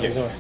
you so much.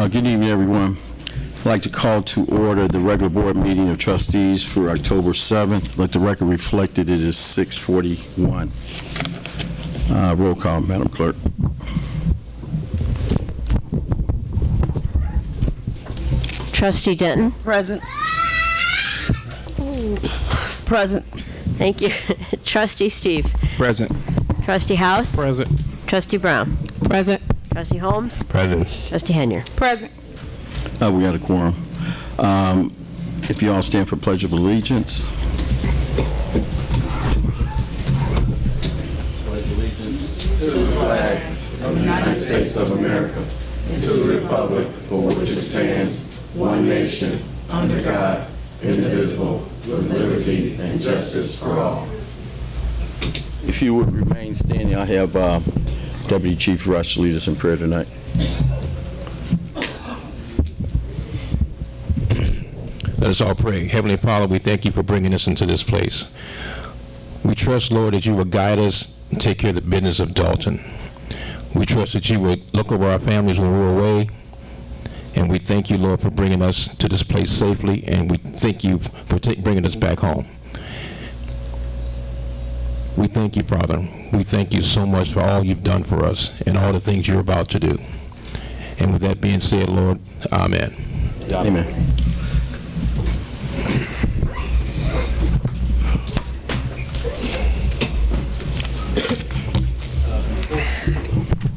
Good evening, everyone. I'd like to call to order the regular board meeting of trustees for October 7th. Let the record reflect it is 6:41. Roll call, Madam Clerk. Trustee Denton? Present. Present. Thank you. Trustee Steve? Present. Trustee House? Present. Trustee Brown? Present. Trustee Holmes? Present. Trustee Henyer? Present. We got a quorum. If you all stand for Pledge of Allegiance. Pledge allegiance to the flag of the United States of America and to the republic for which it stands, one nation, under God, indivisible, with liberty and justice for all. If you would remain standing, I have Deputy Chief Rush lead us in prayer tonight. Let us all pray. Heavenly Father, we thank you for bringing us into this place. We trust, Lord, that you will guide us and take care of the business of Dolton. We trust that you would look over our families when we're away. And we thank you, Lord, for bringing us to this place safely. And we thank you for bringing us back home. We thank you, Father. We thank you so much for all you've done for us and all the things you're about to do. And with that being said, Lord, amen. Amen.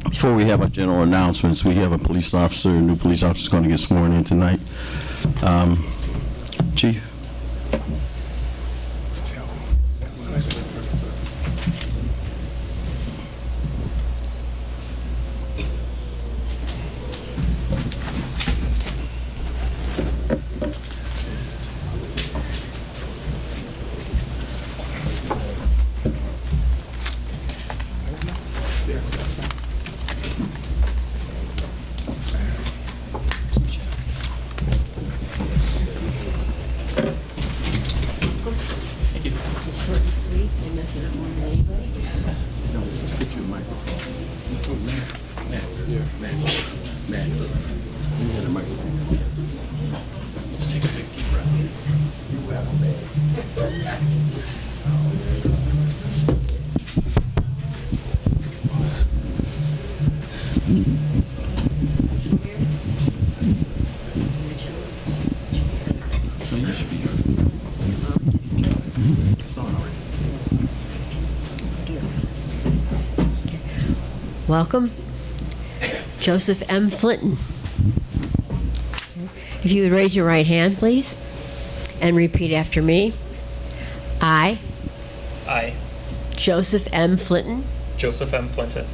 Before we have our general announcements, we have a police officer, a new police officer going to get sworn in tonight. Chief? Welcome, Joseph M. Flinton. If you would raise your right hand, please, and repeat after me. I, Joseph M. Flinton, Joseph M. Flinton,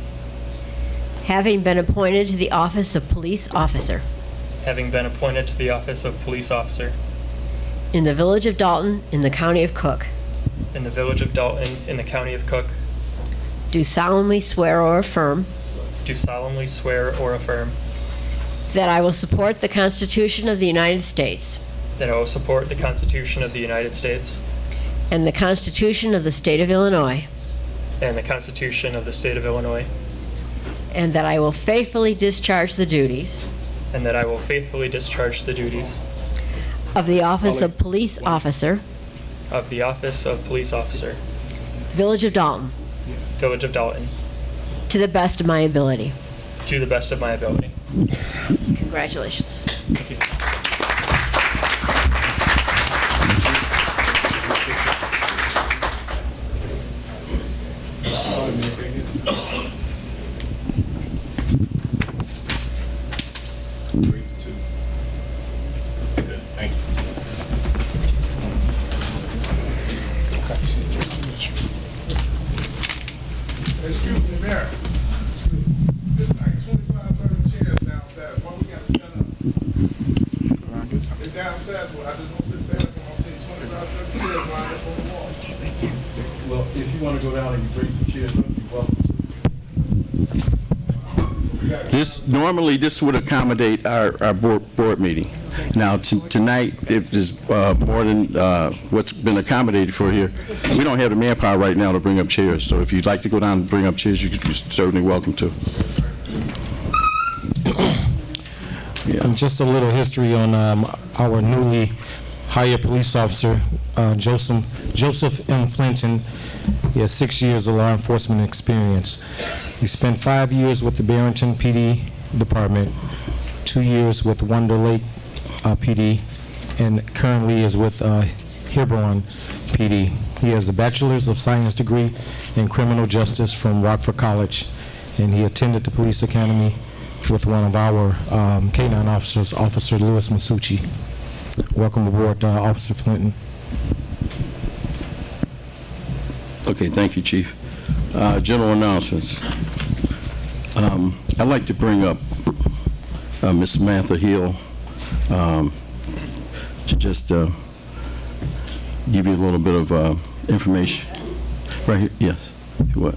having been appointed to the office of police officer having been appointed to the office of police officer in the village of Dolton in the county of Cook, in the village of Dolton in the county of Cook, do solemnly swear or affirm do solemnly swear or affirm that I will support the Constitution of the United States that I will support the Constitution of the United States and the Constitution of the State of Illinois, and the Constitution of the State of Illinois, and that I will faithfully discharge the duties and that I will faithfully discharge the duties of the office of police officer, of the office of police officer, village of Dolton, village of Dolton, to the best of my ability. to the best of my ability. Congratulations. Thank you. Excuse me, Mayor. There's like 25, 30 chairs downstairs. Why we gotta stand up? They're downstairs. Well, I just went to the bathroom. I see 25, 30 chairs lined up on the wall. Well, if you want to go down and you bring some chairs up, you're welcome to. Normally this would accommodate our board meeting. Now, tonight, if there's more than what's been accommodated for here, we don't have the manpower right now to bring up chairs. So if you'd like to go down and bring up chairs, you're certainly welcome to. Just a little history on our newly hired police officer, Joseph M. Flinton. He has 6 years of law enforcement experience. He spent 5 years with the Barrington PD Department, 2 years with Wonder Lake PD, and currently is with Hebron PD. He has a Bachelor's of Science degree in Criminal Justice from Rockford College, and he attended the Police Academy with one of our K-9 officers, Officer Louis Masucci. Welcome aboard, Officer Flinton. Okay, thank you, Chief. General announcements. I'd like to bring up Ms. Samantha Hill to just give you a little bit of information. Right here, yes. What?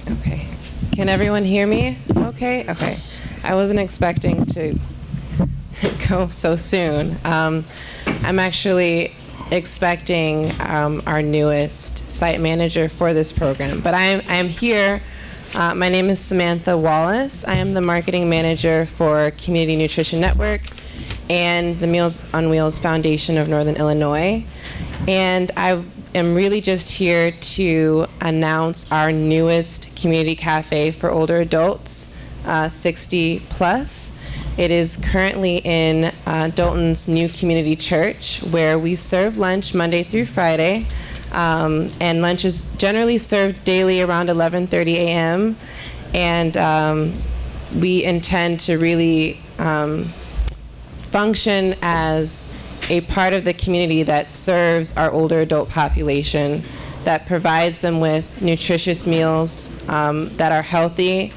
Okay. Can everyone hear me? Okay. Okay. I wasn't expecting to go so soon. I'm actually expecting our newest site manager for this program, but I am here. My name is Samantha Wallace. I am the marketing manager for Community Nutrition Network and the Meals on Wheels Foundation of Northern Illinois. And I am really just here to announce our newest community cafe for older adults, 60 plus. It is currently in Dolton's new community church, where we serve lunch Monday through Friday. And lunch is generally served daily around 11:30 a.m. And we intend to really function as a part of the community that serves our older adult population, that provides them with nutritious meals that are healthy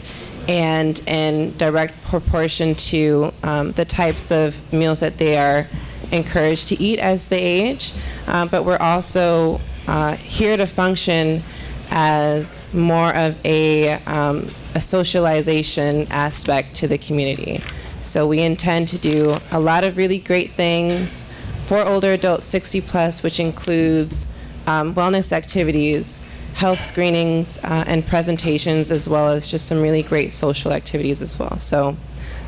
and in direct proportion to the types of meals that they are encouraged to eat as they age. But we're also here to function as more of a socialization aspect to the community. So we intend to do a lot of really great things for older adults 60 plus, which includes wellness activities, health screenings, and presentations, as well as just some really great social activities as well. So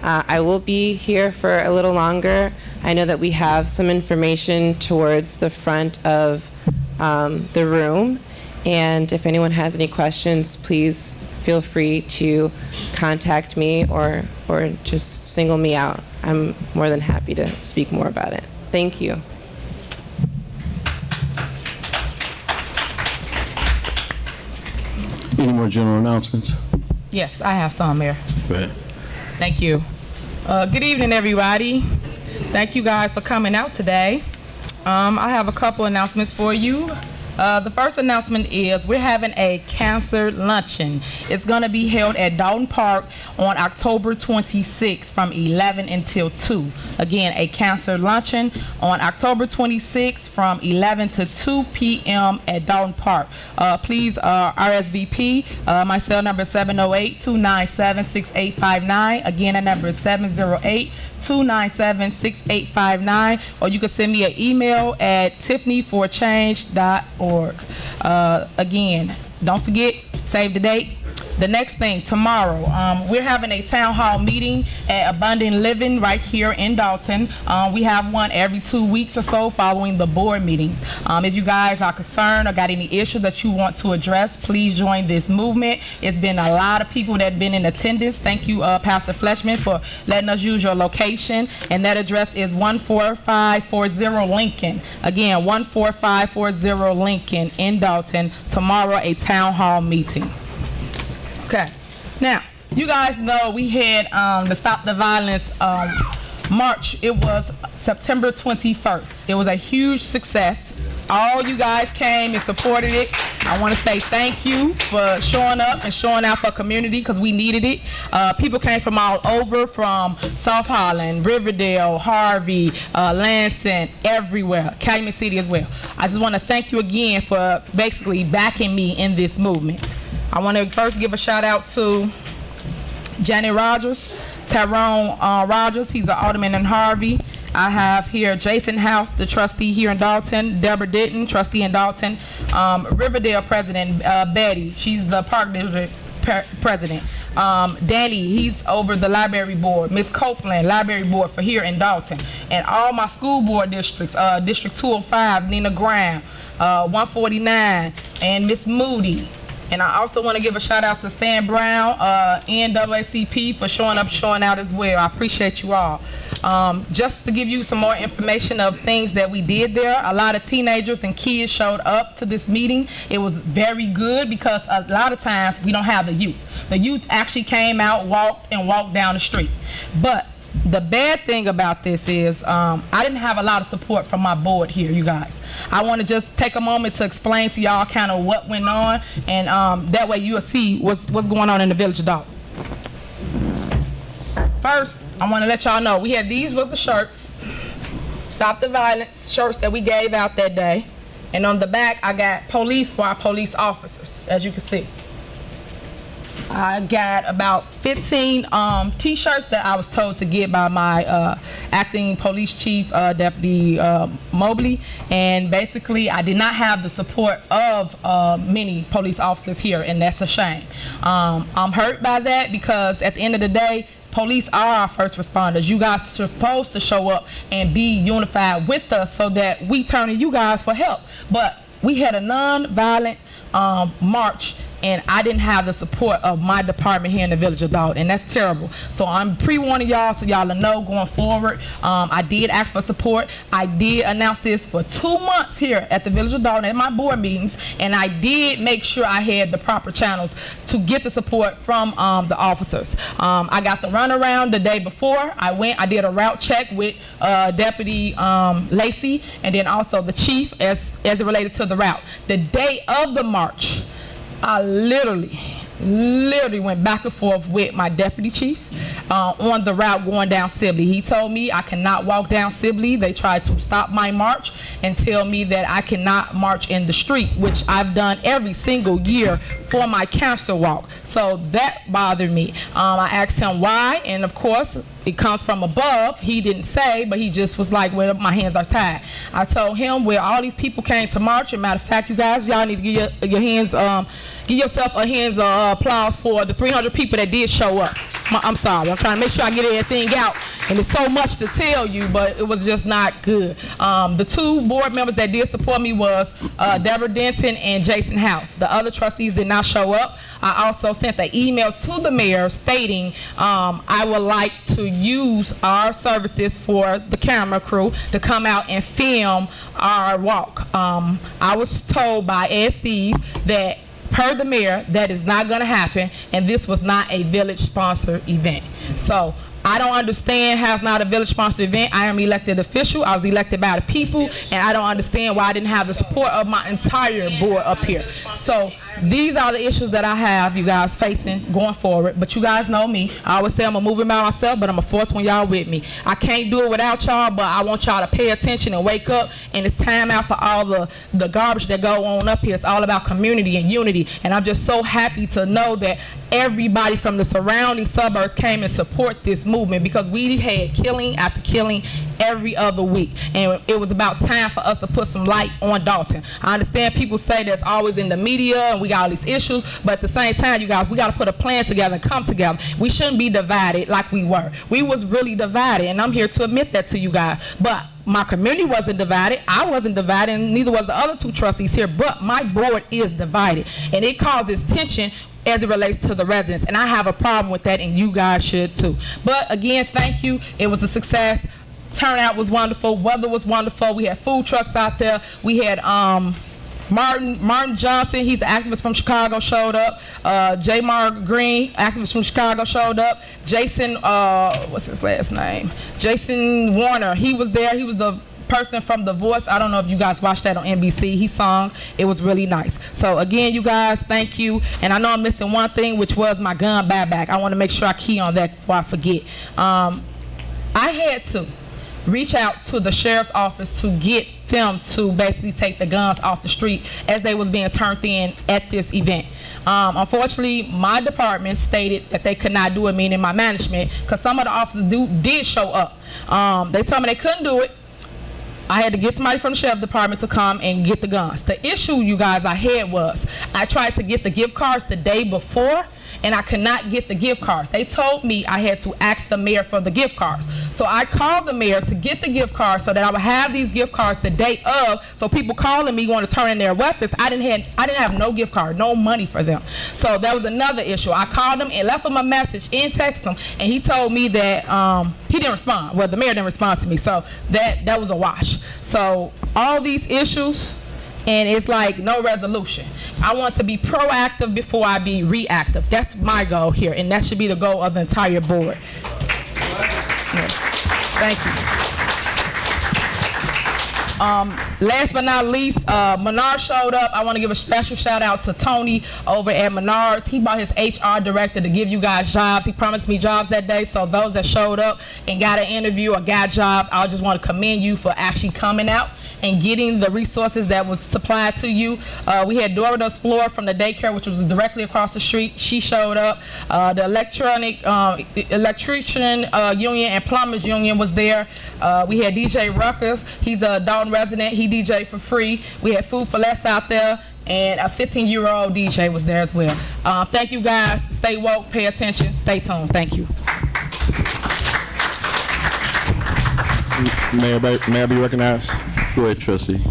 I will be here for a little longer. I know that we have some information towards the front of the room, and if anyone has any questions, please feel free to contact me or just single me out. I'm more than happy to speak more about it. Thank you. Any more general announcements? Yes, I have some, Mayor. Go ahead. Thank you. Good evening, everybody. Thank you guys for coming out today. I have a couple announcements for you. The first announcement is we're having a cancer luncheon. It's going to be held at Dolton Park on October 26th from 11 until 2. Again, a cancer luncheon on October 26th from 11 to 2 p.m. at Dolton Park. Please RSVP. My cell number is 708-297-6859. Again, that number is 708-297-6859. Or you can send me an email at tiffanyforchange.org. Again, don't forget, save the date. The next thing, tomorrow, we're having a town hall meeting at Abundant Living right here in Dolton. We have one every 2 weeks or so following the board meetings. If you guys are concerned or got any issue that you want to address, please join this movement. It's been a lot of people that have been in attendance. Thank you, Pastor Fleshman, for letting us use your location. And that address is 14540 Lincoln. Again, 14540 Lincoln in Dolton. Tomorrow, a town hall meeting. Okay. Now, you guys know we had the Stop the Violence march. It was September 21st. It was a huge success. All you guys came and supported it. I want to say thank you for showing up and showing out for community, because we needed it. People came from all over, from South Holland, Riverdale, Harvey, Lansing, everywhere, Calumet City as well. I just want to thank you again for basically backing me in this movement. I want to first give a shout out to Janet Rogers, Tyrone Rogers. He's an alderman in Harvey. I have here Jason House, the trustee here in Dolton, Deborah Denton, trustee in Dolton, Riverdale president, Betty, she's the Park District president. Danny, he's over the library board. Miss Copeland, library board for here in Dolton. And all my school board districts, District 205, Nina Graham, 149, and Miss Moody. And I also want to give a shout out to Stan Brown, NAACP, for showing out as well. I appreciate you all. Just to give you some more information of things that we did there, a lot of teenagers and kids showed up to this meeting. It was very good because a lot of times we don't have the youth. The youth actually came out, walked down the street. But the bad thing about this is I didn't have a lot of support from my board here, you guys. I want to just take a moment to explain to y'all kind of what went on, and that way you'll see what's going on in the Village of Dolton. First, I want to let y'all know these was the shirts, Stop the Violence shirts that we gave out that day, and on the back I got police for our police officers, as you can see. I got about 15 t-shirts that I was told to get by my acting police chief, Deputy Mobley, and basically I did not have the support of many police officers here, and that's a shame. I'm hurt by that because at the end of the day, police are our first responders. You guys are supposed to show up and be unified with us so that we turn to you guys for help. But we had a non-violent march, and I didn't have the support of my department here in the Village of Dolton, and that's terrible. So I'm pre-warning y'all so y'all know going forward. I did ask for support. I did announce this for 2 months here at the Village of Dolton at my board meetings, and I did make sure I had the proper channels to get the support from the officers. I got the runaround the day before. I did a route check with Deputy Lacey, and then also the chief as it related to the route. The day of the march, I literally went back and forth with my deputy chief on the route going down Sibley. He told me I cannot walk down Sibley. They tried to stop my march and tell me that I cannot march in the street, which I've done every single year for my council walk. So that bothered me. I asked him why, and of course it comes from above. He didn't say, but he just was like, well, my hands are tied. I told him, well, all these people came to march, and matter of fact, you guys, y'all need to give your hands, give yourself a hands applause for the 300 people that did show up. I'm sorry, I'm trying to make sure I get everything out, and there's so much to tell you, but it was just not good. The 2 board members that did support me was Deborah Denton and Jason House. The other trustees did not show up. I also sent an email to the mayor stating I would like to use our services for the camera crew to come out and film our walk. I was told by Ed Steve that per the mayor, that is not going to happen, and this was not a village-sponsored event. So I don't understand how it's not a village-sponsored event. I am an elected official. I was elected by the people, and I don't understand why I didn't have the support of my entire board up here. So these are the issues that I have, you guys, facing going forward. But you guys know me. I always say I'm a moving by myself, but I'm a force when y'all with me. I can't do it without y'all, but I want y'all to pay attention and wake up. And it's time out for all the garbage that go on up here. It's all about community and unity. And I'm just so happy to know that everybody from the surrounding suburbs came and support this movement, because we had killing after killing every other week, and it was about time for us to put some light on Dolton. I understand people say that's always in the media and we got all these issues, but at the same time, you guys, we got to put a plan together and come together. We shouldn't be divided like we were. We was really divided, and I'm here to admit that to you guys. But my community wasn't divided. I wasn't divided, and neither was the other 2 trustees here, but my board is divided, and it causes tension as it relates to the residents, and I have a problem with that, and you guys should too. But again, thank you. It was a success. Turnout was wonderful. Weather was wonderful. We had food trucks out there. We had Martin Johnson, he's an activist from Chicago, showed up. J. Mark Green, activist from Chicago, showed up. Jason, what's his last name? Jason Warner, he was there. He was the person from The Voice. I don't know if you guys watched that on NBC. He sung. It was really nice. So again, you guys, thank you. And I know I'm missing one thing, which was my gun buyback. I want to make sure I key on that before I forget. I had to reach out to the sheriff's office to get them to basically take the guns off the street as they was being turned in at this event. Unfortunately, my department stated that they could not do it, meaning my management, because some of the officers did show up. They told me they couldn't do it. I had to get somebody from the sheriff department to come and get the guns. The issue, you guys, I had was I tried to get the gift cards the day before, and I could not get the gift cards. They told me I had to ask the mayor for the gift cards. So I called the mayor to get the gift cards so that I would have these gift cards the day of, so people calling me want to turn in their weapons. I didn't have no gift card, no money for them. So that was another issue. I called him and left him a message and texted him, and he told me that he didn't respond. Well, the mayor didn't respond to me, so that was a wash. So all these issues, and it's like no resolution. I want to be proactive before I be reactive. That's my goal here, and that should be the goal of the entire board. Yes. Thank you. Last but not least, Menard showed up. I want to give a special shout out to Tony over at Menards. He brought his HR director to give you guys jobs. He promised me jobs that day, so those that showed up and got an interview or got jobs, I just want to commend you for actually coming out and getting the resources that was supplied to you. We had Dora the Explorer from the daycare, which was directly across the street. She showed up. The electrician union and plumbers union was there. We had DJ Ruckers. He's a Dolton resident. He DJ for free. We had Food for Less out there, and a 15-year-old DJ was there as well. Thank you guys. Stay woke, pay attention, stay tuned. Thank you. May I be recognized? Go ahead, Trustee.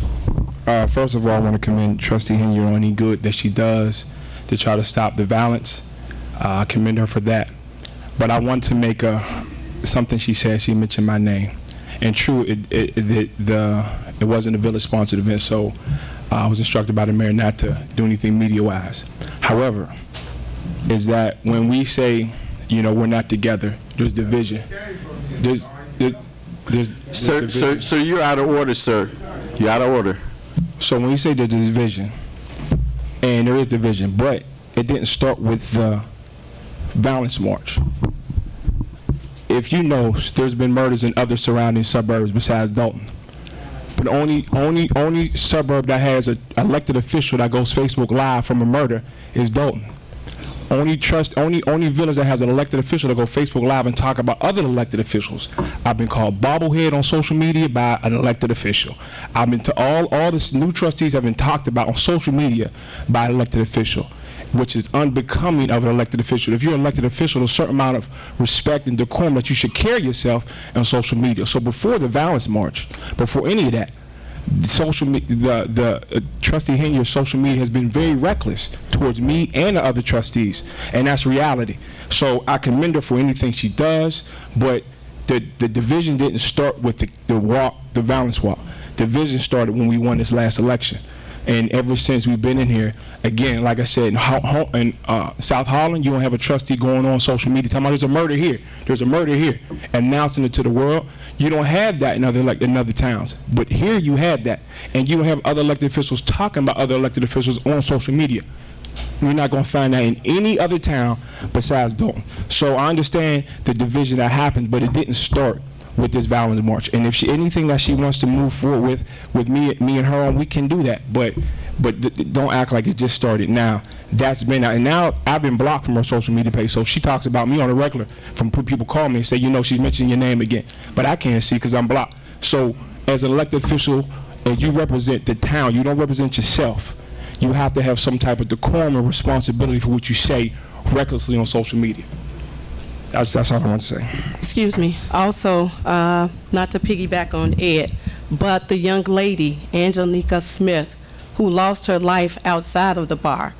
First of all, I want to commend Trustee Henry on any good that she does to try to stop the violence. I commend her for that. But I want to make something she said. She mentioned my name. And true, it wasn't a village-sponsored event, so I was instructed by the mayor not to do anything media-wise. However, is that when we say, you know, we're not together, there's division. There's Sir, you're out of order, sir. You're out of order. So when you say there's division, and there is division, but it didn't start with the violence march. If you know, there's been murders in other surrounding suburbs besides Dolton. But only suburb that has an elected official that goes Facebook Live from a murder is Dolton. Only village that has an elected official to go Facebook Live and talk about other elected officials. I've been called bobblehead on social media by an elected official. I've been to all the new trustees have been talked about on social media by an elected official, which is unbecoming of an elected official. If you're an elected official, there's a certain amount of respect and decorum that you should carry yourself on social media. So before the violence march, before any of that, the Trustee Henry's social media has been very reckless towards me and the other trustees, and that's reality. So I commend her for anything she does, but the division didn't start with the violence walk. Division started when we won this last election. And ever since we've been in here, again, like I said, in South Holland, you don't have a trustee going on social media talking about there's a murder here, there's a murder here, announcing it to the world. You don't have that in other towns. But here you have that. And you don't have other elected officials talking about other elected officials on social media. You're not going to find that in any other town besides Dolton. So I understand the division that happened, but it didn't start with this violence march. And if anything that she wants to move forward with me and her on, we can do that. But don't act like it just started now. That's been out. And now I've been blocked from her social media page. So she talks about me on a regular. From people call me and say, you know, she's mentioning your name again. But I can't see because I'm blocked. So as an elected official, as you represent the town, you don't represent yourself. You have to have some type of decorum and responsibility for what you say recklessly on social media. That's all I want to say. Excuse me. Also, not to piggyback on Ed, but the young lady, Angelica Smith, who lost her life outside of the bar.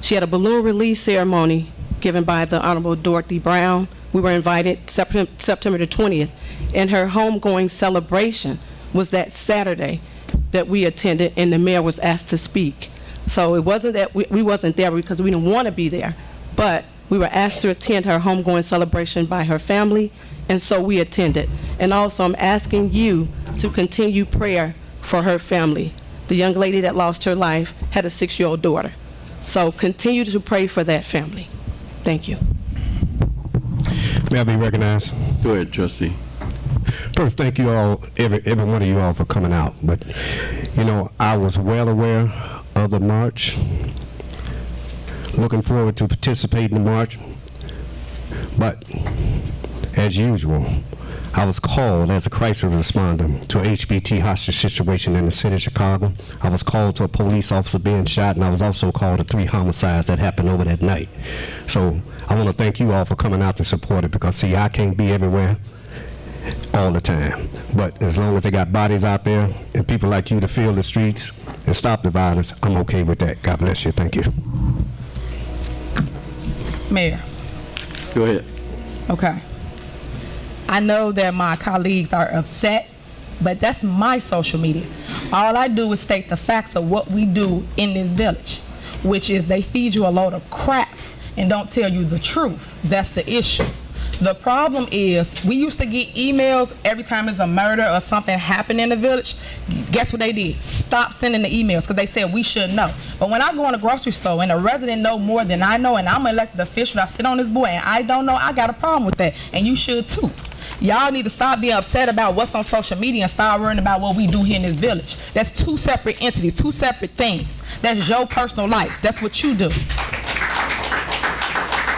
She had a balloon release ceremony given by the Honorable Dorothy Brown. We were invited September the 20th, and her homegoing celebration was that Saturday that we attended, and the mayor was asked to speak. So it wasn't that we wasn't there because we didn't want to be there, but we were asked to attend her homegoing celebration by her family, and so we attended. And also, I'm asking you to continue prayer for her family. The young lady that lost her life had a 6-year-old daughter. So continue to pray for that family. Thank you. May I be recognized? Go ahead, Trustee. First, thank you all, every one of you all, for coming out. But, you know, I was well aware of the march. Looking forward to participating in the march. But, as usual, I was called as a crisis responder to a HBT hostage situation in the city of Chicago. I was called to a police officer being shot, and I was also called to 3 homicides that happened over that night. So I want to thank you all for coming out to support it, because, see, I can't be everywhere all the time. But as long as they got bodies out there and people like you to fill the streets and stop the violence, I'm okay with that. God bless you. Thank you. Mayor. Go ahead. Okay. I know that my colleagues are upset, but that's my social media. All I do is state the facts of what we do in this village, which is they feed you a load of crap and don't tell you the truth. That's the issue. The problem is we used to get emails every time there's a murder or something happened in the village. Guess what they did? Stop sending the emails because they said we should know. But when I go in a grocery store and a resident know more than I know, and I'm an elected official, I sit on this board and I don't know, I got a problem with that. And you should too. Y'all need to stop being upset about what's on social media and start worrying about what we do here in this village. That's 2 separate entities, 2 separate things. That's your personal life. That's what you do.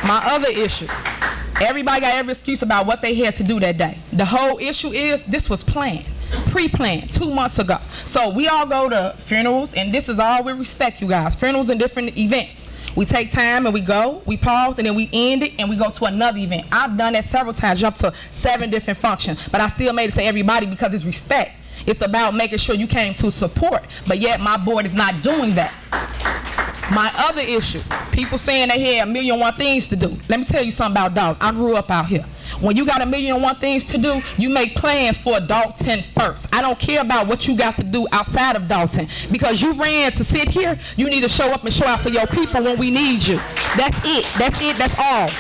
My other issue. Everybody got every excuse about what they had to do that day. The whole issue is this was planned, pre-planned 2 months ago. So we all go to funerals, and this is all with respect, you guys. Funerals and different events. We take time and we go, we pause, and then we end it and we go to another event. I've done that several times, jumped to 7 different functions, but I still made it to everybody because it's respect. It's about making sure you came to support, but yet my board is not doing that. My other issue, people saying they had 1,000,001 things to do. Let me tell you something about Dolton. I grew up out here. When you got 1,000,001 things to do, you make plans for Dolton first. I don't care about what you got to do outside of Dolton. Because you ran to sit here, you need to show up and show out for your people when we need you. That's it. That's it. That's all.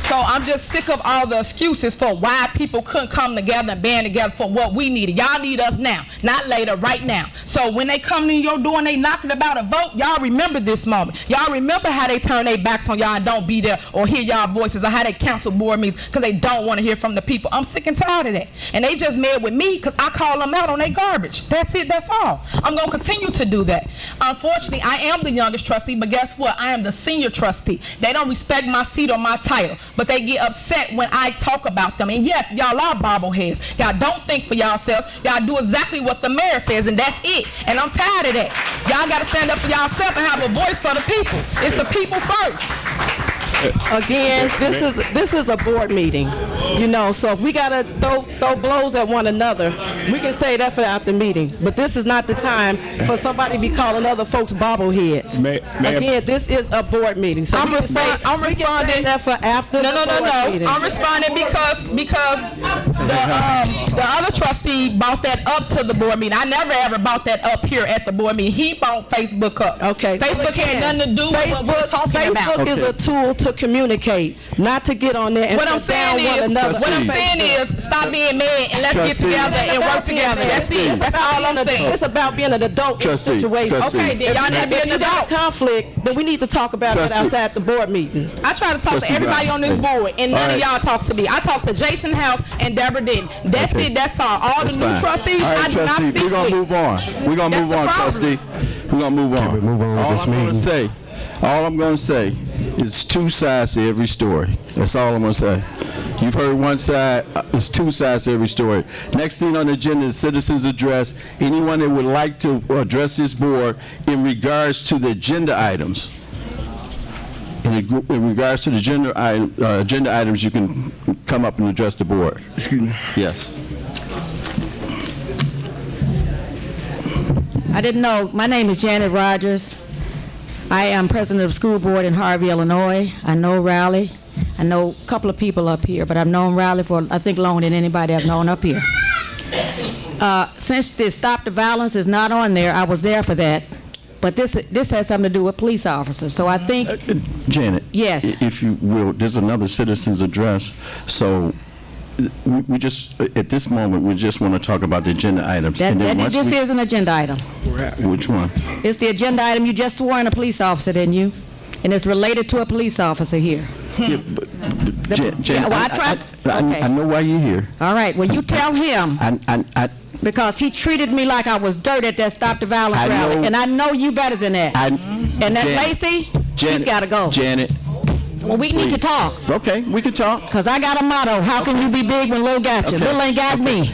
So I'm just sick of all the excuses for why people couldn't come together and band together for what we needed. Y'all need us now, not later, right now. So when they come to your door and they knocking about a vote, y'all remember this moment. Y'all remember how they turn their backs on y'all and don't be there or hear y'all voices, or how they cancel board meetings because they don't want to hear from the people. I'm sick and tired of that. And they just mad with me because I call them out on their garbage. That's it, that's all. I'm going to continue to do that. Unfortunately, I am the youngest trustee, but guess what? I am the senior trustee. They don't respect my seat or my title, but they get upset when I talk about them. And yes, y'all are bobbleheads. Y'all don't think for yourselves. Y'all do exactly what the mayor says, and that's it. And I'm tired of that. Y'all got to stand up for yourself and have a voice for the people. It's the people first. Again, this is a board meeting, you know, so if we gotta throw blows at one another, we can say that for after the meeting. But this is not the time for somebody to be calling other folks bobbleheads. Again, this is a board meeting. So I'm responding that for after the board meeting. I'm responding because the other trustee brought that up to the board meeting. I never ever brought that up here at the board meeting. He brought Facebook up. Okay. Facebook had nothing to do with what we're talking about. Facebook is a tool to communicate, not to get on there and what I'm saying is, what I'm saying is, stop being mad and let's get together and work together. That's it. That's all I'm saying. It's about being an adult in the situation. Okay, then y'all need to be an adult. If you got conflict, then we need to talk about it outside the board meeting. I try to talk to everybody on this board, and none of y'all talk to me. I talk to Jason House and Deborah Denton. That's it. That's all. All the new trustees, I do not speak with. We're gonna move on. We're gonna move on, trustee. We're gonna move on. All I'm gonna say is 2 sides to every story. That's all I'm gonna say. You've heard one side. There's 2 sides to every story. Next thing on the agenda is citizens address. Anyone that would like to address this board in regards to the agenda items. In regards to the agenda items, you can come up and address the board. Excuse me. Yes. I didn't know. My name is Janet Rogers. I am president of the school board in Harvey, Illinois. I know Raleigh. I know a couple of people up here, but I've known Raleigh for, I think, longer than anybody I've known up here. Since the Stop the Violence is not on there, I was there for that. But this has something to do with police officers. So I think... Janet. Yes. If you will, there's another citizen's address. So we just, at this moment, we just want to talk about the agenda items. This is an agenda item. Which one? It's the agenda item. You just swore in a police officer, didn't you? And it's related to a police officer here. Yeah, but Janet, I know why you're here. All right. Well, you tell him. Because he treated me like I was dirt at that Stop the Violence rally. And I know you better than that. And that Lacey, He's got to go. Janet. Well, we need to talk. Okay, we can talk. Because I got a motto. How can you be big when Lil got you? Okay. Lil ain't got me.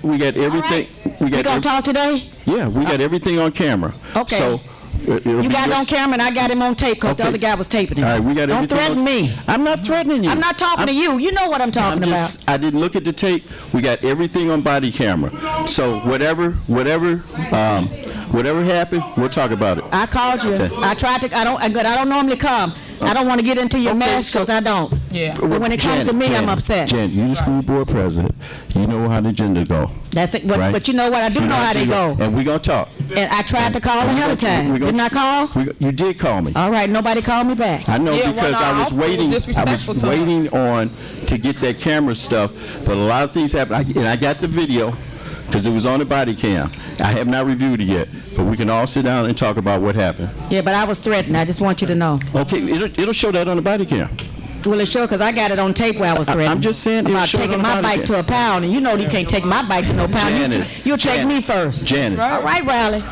We got everything. We gonna talk today? Yeah, we got everything on camera. Okay. So you got it on camera and I got him on tape because the other guy was taping it. All right, we got Don't everything. threaten me. I'm not threatening you. I'm not talking to you. You know what I'm talking about. I didn't look at the tape. We got everything on body camera. So whatever happened, we'll talk about it. I called you. Okay. I tried to. I don't normally come. I don't want to get into your mess because I don't. Yeah. But when it comes to me, I'm upset. Jen, you're the school board president. You know how the agenda go. That's it. But, right? but you know what? I do know how they go. And we're going to talk. And I tried to call ahead of time. Didn't I call? You did call me. All right. Nobody called me back. I know Yeah, because well, I was also waiting. I disrespectful was to him. waiting on to get that camera stuff, but a lot of things happened. And I got the video because it was on the body cam. I have not reviewed it yet, but we can all sit down and talk about what happened. Yeah, but I was threatened. I just want you to know. Okay, it'll show that on the body cam. Well, it's sure because I got it on tape where I was threatened. I'm just saying it'll about show it taking on the my body bike cam. to a pound, and you know you can't take my bike to no pound. Janice, You'll take me first. Janice. All right, Riley.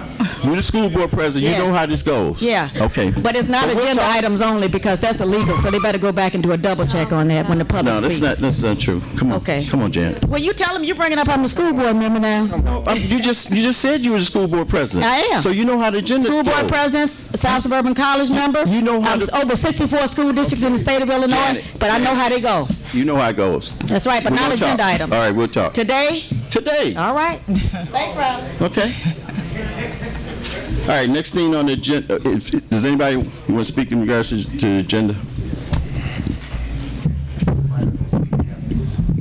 You're the school board president. Yes. You know how this goes. Yeah. Okay. But it's not So we'll agenda talk. items only because that's illegal. So they better go back and do a double check on that when the public No, speaks. that's not true. Come on. Okay. Come on, Janet. Well, you tell them you're bringing up I'm the school board member now. You just said you were the school board president. I am. So you know how the agenda School board goes. president, South Suburban College member. You know how I'm to- over 64 school districts in the state of Illinois, Janet, but I know how they go. You know how it goes. That's right, but We're not gonna agenda talk. items. All right, we'll talk. Today? Today. All right. Thanks, Riley. Okay. All right, next thing on the agenda, does anybody want to speak in regards to the agenda?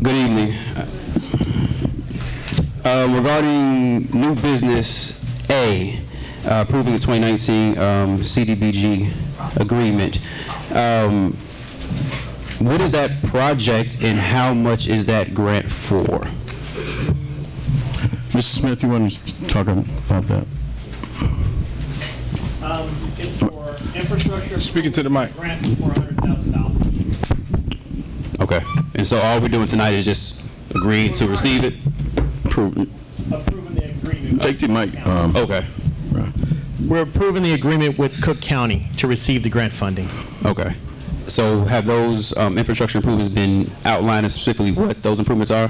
Good evening. Regarding new business A, approving the 2019 Cdbg agreement, what is that project and how much is that grant for? Mr. Smith, you want to talk about that? It's for infrastructure. Speaking to the mic. Grant for $400,000. Okay. And so all we're doing tonight is just agreeing to receive it? Approving the agreement. Take the mic. Okay. We're approving the agreement with Cook County to receive the grant funding. Okay. So have those infrastructure improvements been outlined specifically what those improvements are?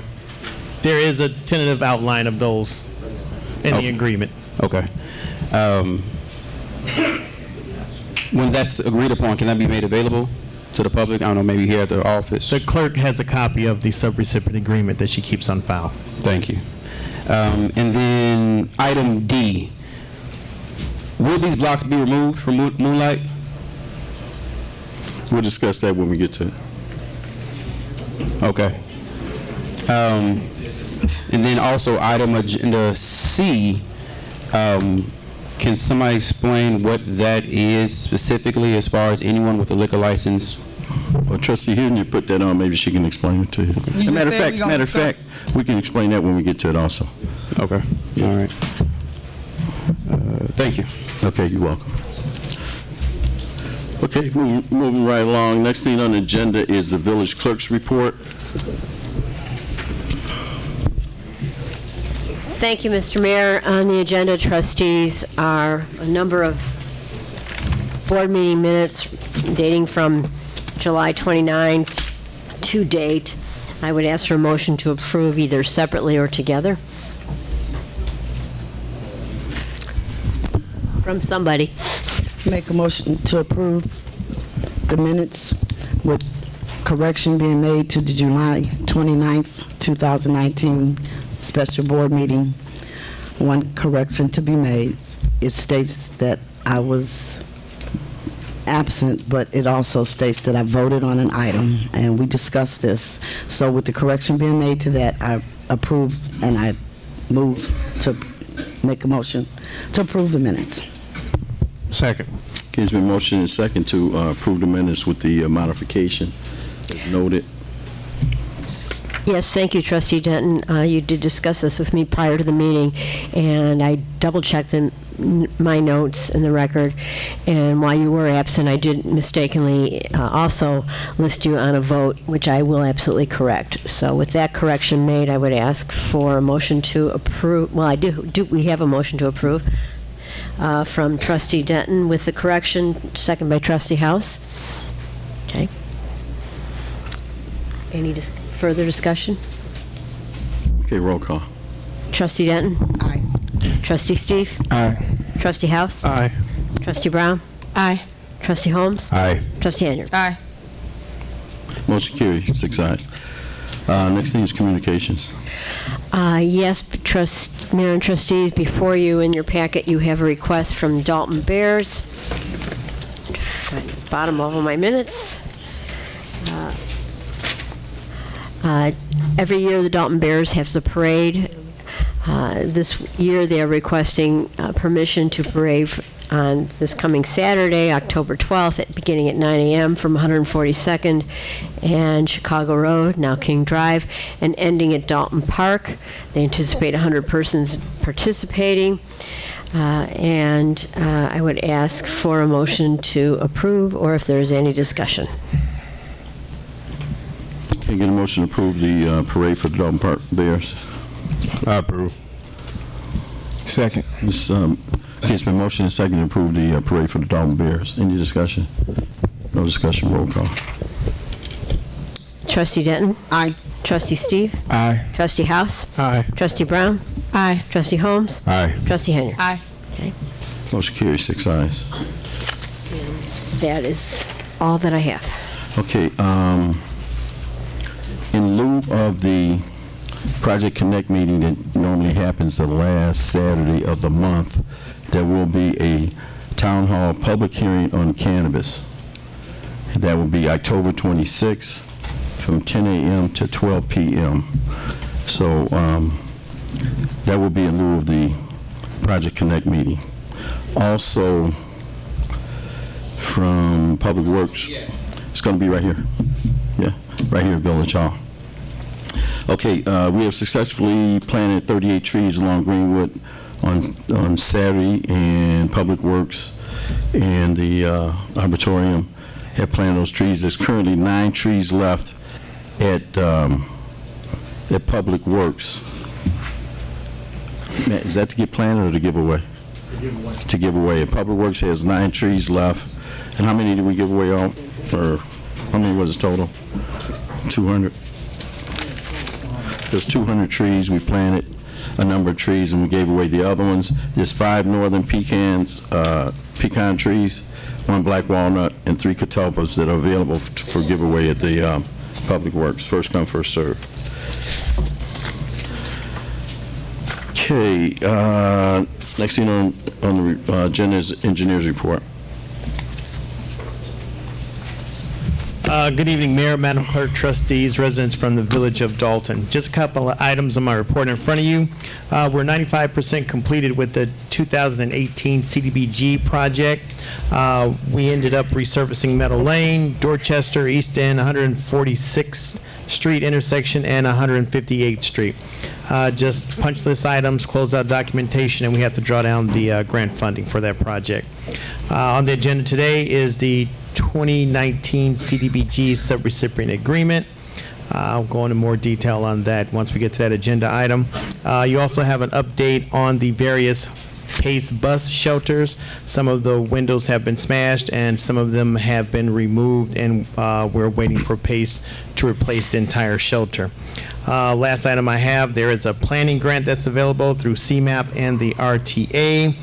There is a tentative outline of those in the agreement. Okay. When that's agreed upon, can that be made available to the public? I don't know, maybe here at the office? The clerk has a copy of the sub-recipient agreement that she keeps on file. Thank you. And then item D, will these blocks be removed from Moonlight? We'll discuss that when we get to it. Okay. And then also item agenda C, can somebody explain what that is specifically as far as anyone with a liquor license? Well, Trustee Hilton, you put that on, maybe she can explain it to you. You Matter just said we gonna of fact, we can explain that when we get to it also. Okay. All right. Thank you. Okay, you're welcome. Okay, moving right along. Next thing on the agenda is the village clerk's report. Thank you, Mr. Mayor. On the agenda, trustees, are a number of board meeting minutes dating from July 29 to date. I would ask for a motion to approve either separately or together. From somebody. Make a motion to approve the minutes with correction being made to the July 29th, 2019 special board meeting. One correction to be made. It states that I was absent, but it also states that I voted on an item, and we discussed this. So with the correction being made to that, I approve and I move to make a motion to approve the minutes. Second. There's been motion and second to approve the minutes with the modification as noted. Yes, thank you, Trustee Denton. You did discuss this with me prior to the meeting, and I double-checked my notes in the record, and while you were absent, I did mistakenly also list you on a vote, which I will absolutely correct. So with that correction made, I would ask for a motion to approve. Well, I do we have a motion to approve? from Trustee Denton with the correction, second by Trustee House. Okay. Any further discussion? Okay, roll call. Trustee Denton? Aye. Trustee Steve? Aye. Trustee House? Aye. Trustee Brown? Aye. Trustee Holmes? Aye. Trustee Anyard? Aye. Motion carries, 6 ayes. Next thing is communications. Yes, Mayor and Trustees, before you in your packet, you have a request from Dolton Bears. Find the bottom of all my minutes. Every year the Dolton Bears have the parade. This year they are requesting permission to parade on this coming Saturday, October 12th, beginning at 9 a.m. from 142nd and Chicago Road, now King Drive, and ending at Dolton Park. They anticipate 100 persons participating. I would ask for a motion to approve, or if there is any discussion. Can I get a motion to approve the parade for the Dolton Park Bears? I approve. Second. It's been motion and second to approve the parade for the Dolton Bears. Any discussion? No discussion. Roll call. Trustee Denton? Aye. Trustee Steve? Aye. Trustee House? Aye. Trustee Brown? Aye. Trustee Holmes? Aye. Trustee Henry? Aye. Okay. Motion carries, 6 ayes. That is all that I have. Okay, in lieu of the Project Connect meeting that normally happens the last Saturday of the month, there will be a town hall public hearing on cannabis. That will be October 26th from 10 a.m. to 12 p.m. So that will be in lieu of the Project Connect meeting. Also, from Public Works, it's going to be right here. Yeah, right here at Village Hall. Okay, we have successfully planted 38 trees along Greenwood on Saturday, and Public Works and the Arboretum have planted those trees. There's currently 9 trees left at Public Works. Matt, is that to get planted or to give away? To give away. To give away. And Public Works has 9 trees left. And how many did we give away out? Or how many was it total? 200. There's 200 trees. We planted a number of trees and we gave away the other ones. There's 5 northern pecan trees, 1 black walnut, and 3 catalpas that are available for giveaway at the Public Works. First come, first serve. Okay, next thing on the agenda is engineer's report. Good evening, Mayor, Madam Clerk, Trustees, residents from the Village of Dolton. Just a couple of items on my report in front of you. We're 95% completed with the 2018 Cdbg project. We ended up resurfacing Meadow Lane, Dorchester, East End, 146th Street intersection, and 158th Street. Just punch list items, close out documentation, and we have to draw down the grant funding for that project. On the agenda today is the 2019 Cdbg Sub-Recipient Agreement. I'll go into more detail on that once we get to that agenda item. You also have an update on the various PACE bus shelters. Some of the windows have been smashed and some of them have been removed, and we're waiting for PACE to replace the entire shelter. Last item I have, there is a planning grant that's available through CMAP and the RTA.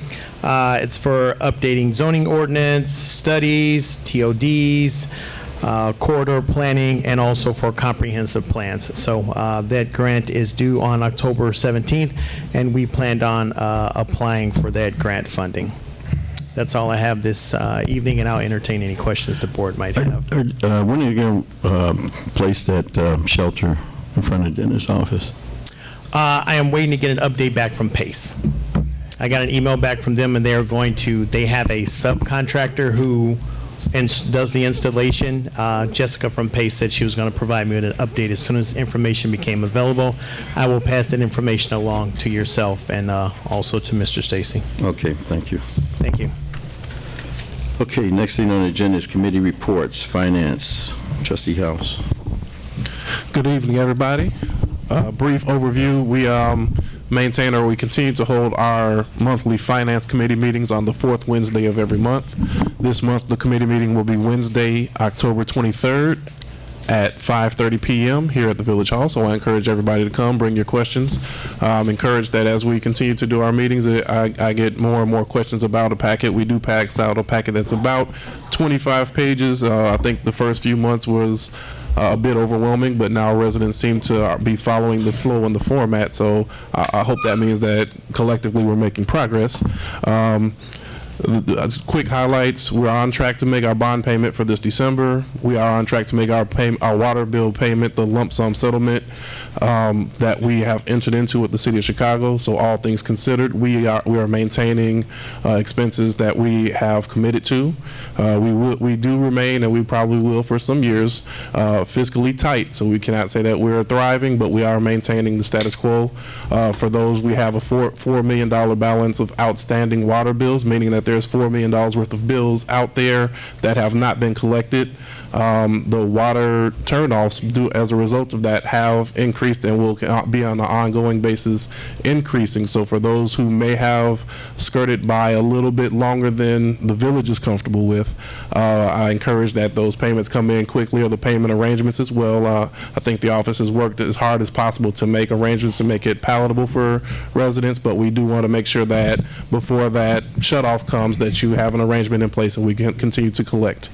It's for updating zoning ordinance, studies, TODs, corridor planning, and also for comprehensive plans. So that grant is due on October 17th, and we planned on applying for that grant funding. That's all I have this evening, and I'll entertain any questions the board might have. When are you going to place that shelter in front of Dennis' office? I am waiting to get an update back from PACE. I got an email back from them, and they have a subcontractor who does the installation. Jessica from PACE said she was going to provide me with an update as soon as information became available. I will pass that information along to yourself and also to Mr. Stacy. Okay, thank you. Thank you. Okay, next thing on the agenda is committee reports. Finance, Trustee House. Good evening, everybody. Brief overview. We maintain or we continue to hold our monthly finance committee meetings on the fourth Wednesday of every month. This month, the committee meeting will be Wednesday, October 23rd at 5:30 p.m. here at the Village Hall. So I encourage everybody to come, bring your questions. I'm encouraged that as we continue to do our meetings, I get more and more questions about a packet. We do pass out a packet that's about 25 pages. I think the first few months was a bit overwhelming, but now residents seem to be following the flow and the format. So I hope that means that collectively we're making progress. Quick highlights: we're on track to make our bond payment for this December. We are on track to make our water bill payment, the lump sum settlement that we have entered into with the City of Chicago. So all things considered, we are maintaining expenses that we have committed to. We do remain, and we probably will for some years, fiscally tight. So we cannot say that we're thriving, but we are maintaining the status quo. For those, we have a $4 million balance of outstanding water bills, meaning that there's $4 million worth of bills out there that have not been collected. The water turnoffs, as a result of that, have increased and will be on an ongoing basis increasing. So for those who may have skirted by a little bit longer than the village is comfortable with, I encourage that those payments come in quickly, or the payment arrangements as well. I think the office has worked as hard as possible to make arrangements to make it palatable for residents, but we do want to make sure that before that shutoff comes, that you have an arrangement in place and we can continue to collect.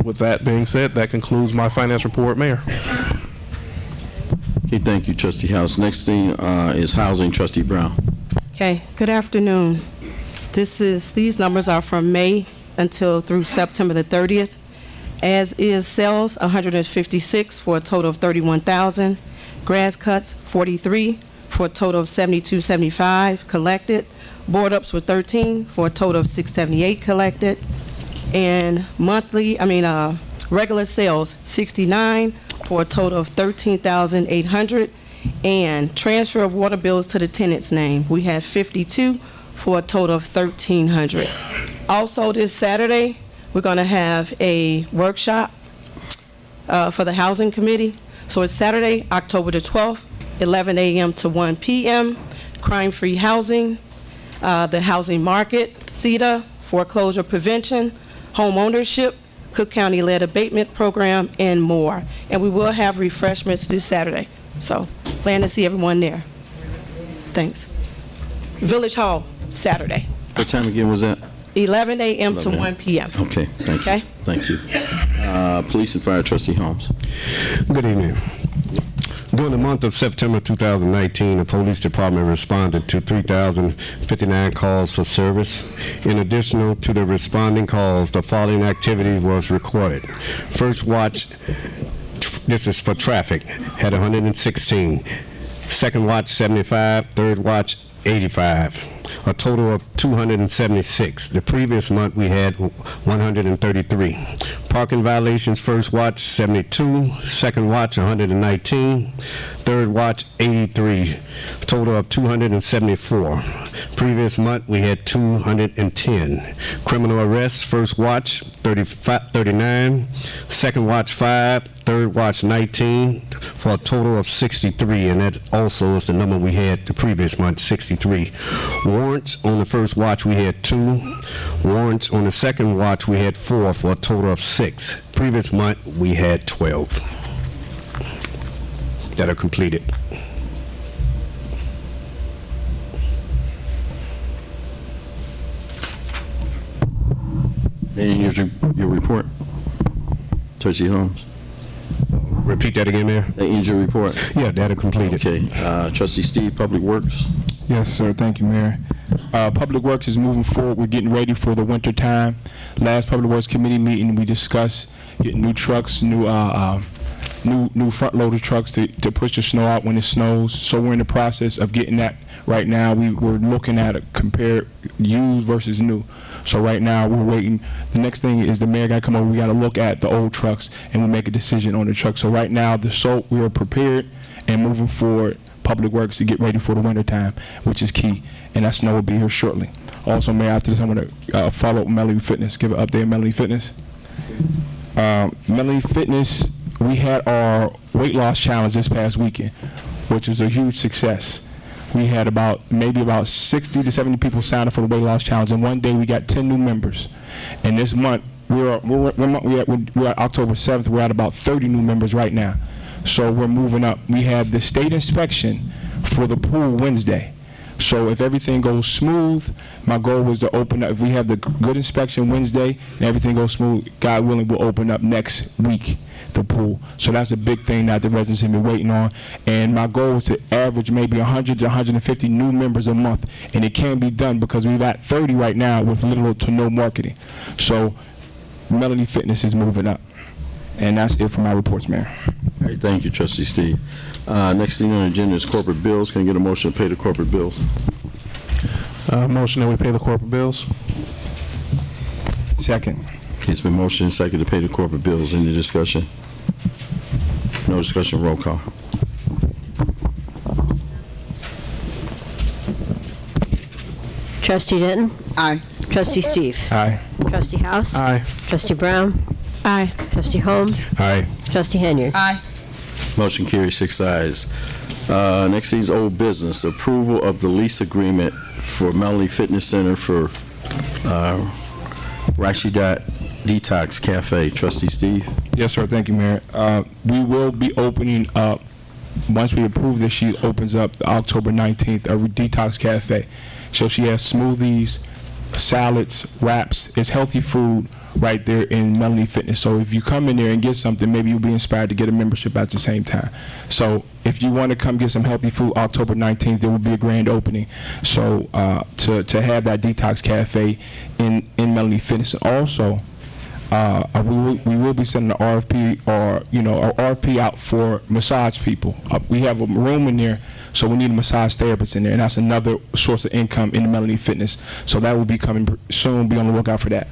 With that being said, that concludes my finance report, Mayor. Okay, thank you, Trustee House. Next thing is housing, Trustee Brown. Okay, good afternoon. These numbers are from May through September the 30th. As is sales, 156 for a total of 31,000. Grass cuts, 43 for a total of 72.75 collected. Board ups were 13 for a total of 678 collected. And regular sales, 69 for a total of 13,800. And transfer of water bills to the tenant's name, we had 52 for a total of 1,300. Also this Saturday, we're going to have a workshop for the Housing Committee. So it's Saturday, October the 12th, 11 a.m. to 1 p.m. Crime-free housing, the housing market, CETA, foreclosure prevention, home ownership, Cook County lead abatement program, and more. And we will have refreshments this Saturday. So plan to see everyone there. Thanks. Village Hall, Saturday. What time again was that? 11 a.m. to 1 p.m. Okay, thank you. Okay? Thank you. Police and Fire, Trustee Holmes. Good evening. During the month of September 2019, the Police Department responded to 3,059 calls for service. In addition to the responding calls, the following activity was recorded. First watch, this is for traffic, had 116. Second watch, 75. Third watch, 85. A total of 276. The previous month we had 133. Parking violations, first watch 72, second watch 119, third watch 83. Total of 274. Previous month we had 210. Criminal arrests, first watch 39, second watch 5, third watch 19, for a total of 63, and that also is the number we had the previous month, 63. Warrants on the first watch we had 2. Warrants on the second watch we had 4, for a total of 6. Previous month we had 12 that are completed. And your report, Trustee Holmes. Repeat that again, Mayor. That ends your report. Yeah, data completed. Okay. Trustee Steve, Public Works. Yes, sir. Thank you, Mayor. Public Works is moving forward. We're getting ready for the winter time. Last Public Works Committee meeting, we discussed getting new trucks, new front-loader trucks to push the snow out when it snows. So we're in the process of getting that right now. We're looking at it, compare used versus new. So right now we're waiting. The next thing is the mayor got to come over. We got to look at the old trucks and we'll make a decision on the truck. So right now we are prepared and moving forward. Public Works to get ready for the winter time, which is key, and that snow will be here shortly. Also, Mayor, after this, I'm going to follow up Melody Fitness, give an update on Melody Fitness. Melody Fitness, we had our weight loss challenge this past weekend, which was a huge success. we had maybe about 60 to 70 people sign up for the weight loss challenge, and one day we got 10 new members. And this month, we're at October 7th, we're at about 30 new members right now. So we're moving up. We have the state inspection for the pool Wednesday. So if everything goes smooth, my goal was to open up, if we have the good inspection Wednesday and everything goes smooth, God willing, we'll open up next week, the pool. So that's a big thing that the residents have been waiting on. And my goal is to average maybe 100 to 150 new members a month. And it can be done because we've got 30 right now with little to no marketing. So Melanie Fitness is moving up. And that's it for my reports, Mayor. All right, thank you, Trustee Steve. Next thing on the agenda is corporate bills. Can I get a motion to pay the corporate bills? Motion that we pay the corporate bills. Second. It's been motion and second to pay the corporate bills. Any discussion? No discussion, roll call. Trustee Denton? Aye. Trustee Steve? Aye. Trustee House? Aye. Trustee Brown? Aye. Trustee Holmes? Aye. Trustee Henyard? Aye. Motion carries 6 ayes. Next is old business. Approval of the lease agreement for Melanie Fitness Center for Rashidat Detox Cafe. Trustee Steve? Yes, sir. Thank you, Mayor. We will be opening up, once we approve this, she opens up October 19th, a detox cafe. So she has smoothies, salads, wraps. It's healthy food right there in Melanie Fitness. So if you come in there and get something, maybe you'll be inspired to get a membership at the same time. So if you want to come get some healthy food, October 19th, there will be a grand opening. So to have that detox cafe in Melanie Fitness. Also, we will be sending an RFP RFP out for massage people. We have a room in there, so we need a massage therapist in there, and that's another source of income in the Melanie Fitness. So that will be coming soon. Be on the lookout for that.